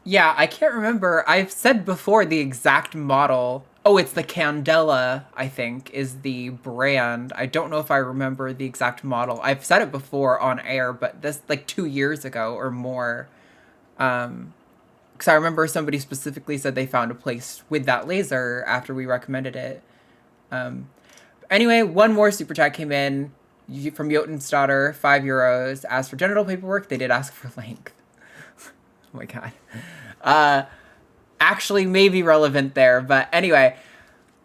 Yeah, I can't remember. I've said before the exact model. Oh, it's the Candela, I think, is the brand. I don't know if I remember the exact model. I've said it before on air, but this, like, 2 years ago or more. Because I remember somebody specifically said they found a place with that laser after we recommended it. Anyway, one more super chat came in from Jotun's daughter, €5. As for genital paperwork, they did ask for length. Oh my god. Actually may be relevant there, but anyway,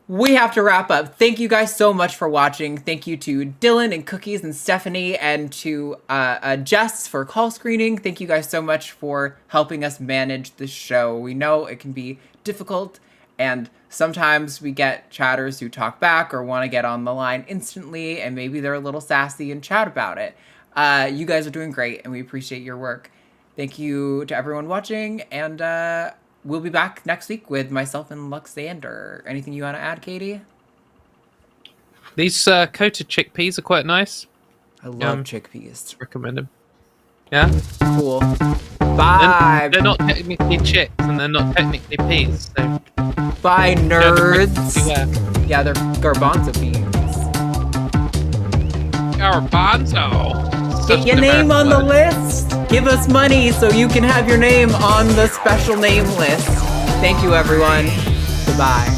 we have to wrap up. Thank you guys so much for watching. Thank you to Dylan and Cookies and Stephanie, and to Jess for call screening. Thank you guys so much for helping us manage the show. We know it can be difficult, and sometimes we get chatters who talk back or want to get on the line instantly, and maybe they're a little sassy and chat about it. You guys are doing great, and we appreciate your work. Thank you to everyone watching, and we'll be back next week with myself and Luxander. Anything you want to add, Katie? These coated chickpeas are quite nice. I love chickpeas. Recommend them. Yeah? Cool. Bye! They're not technically chicks, and they're not technically peas, so... Bye, nerds! Yeah, they're garbanzo beans. Garbanzo! Get your name on the list! Give us money so you can have your name on the special name list. Thank you, everyone. Goodbye.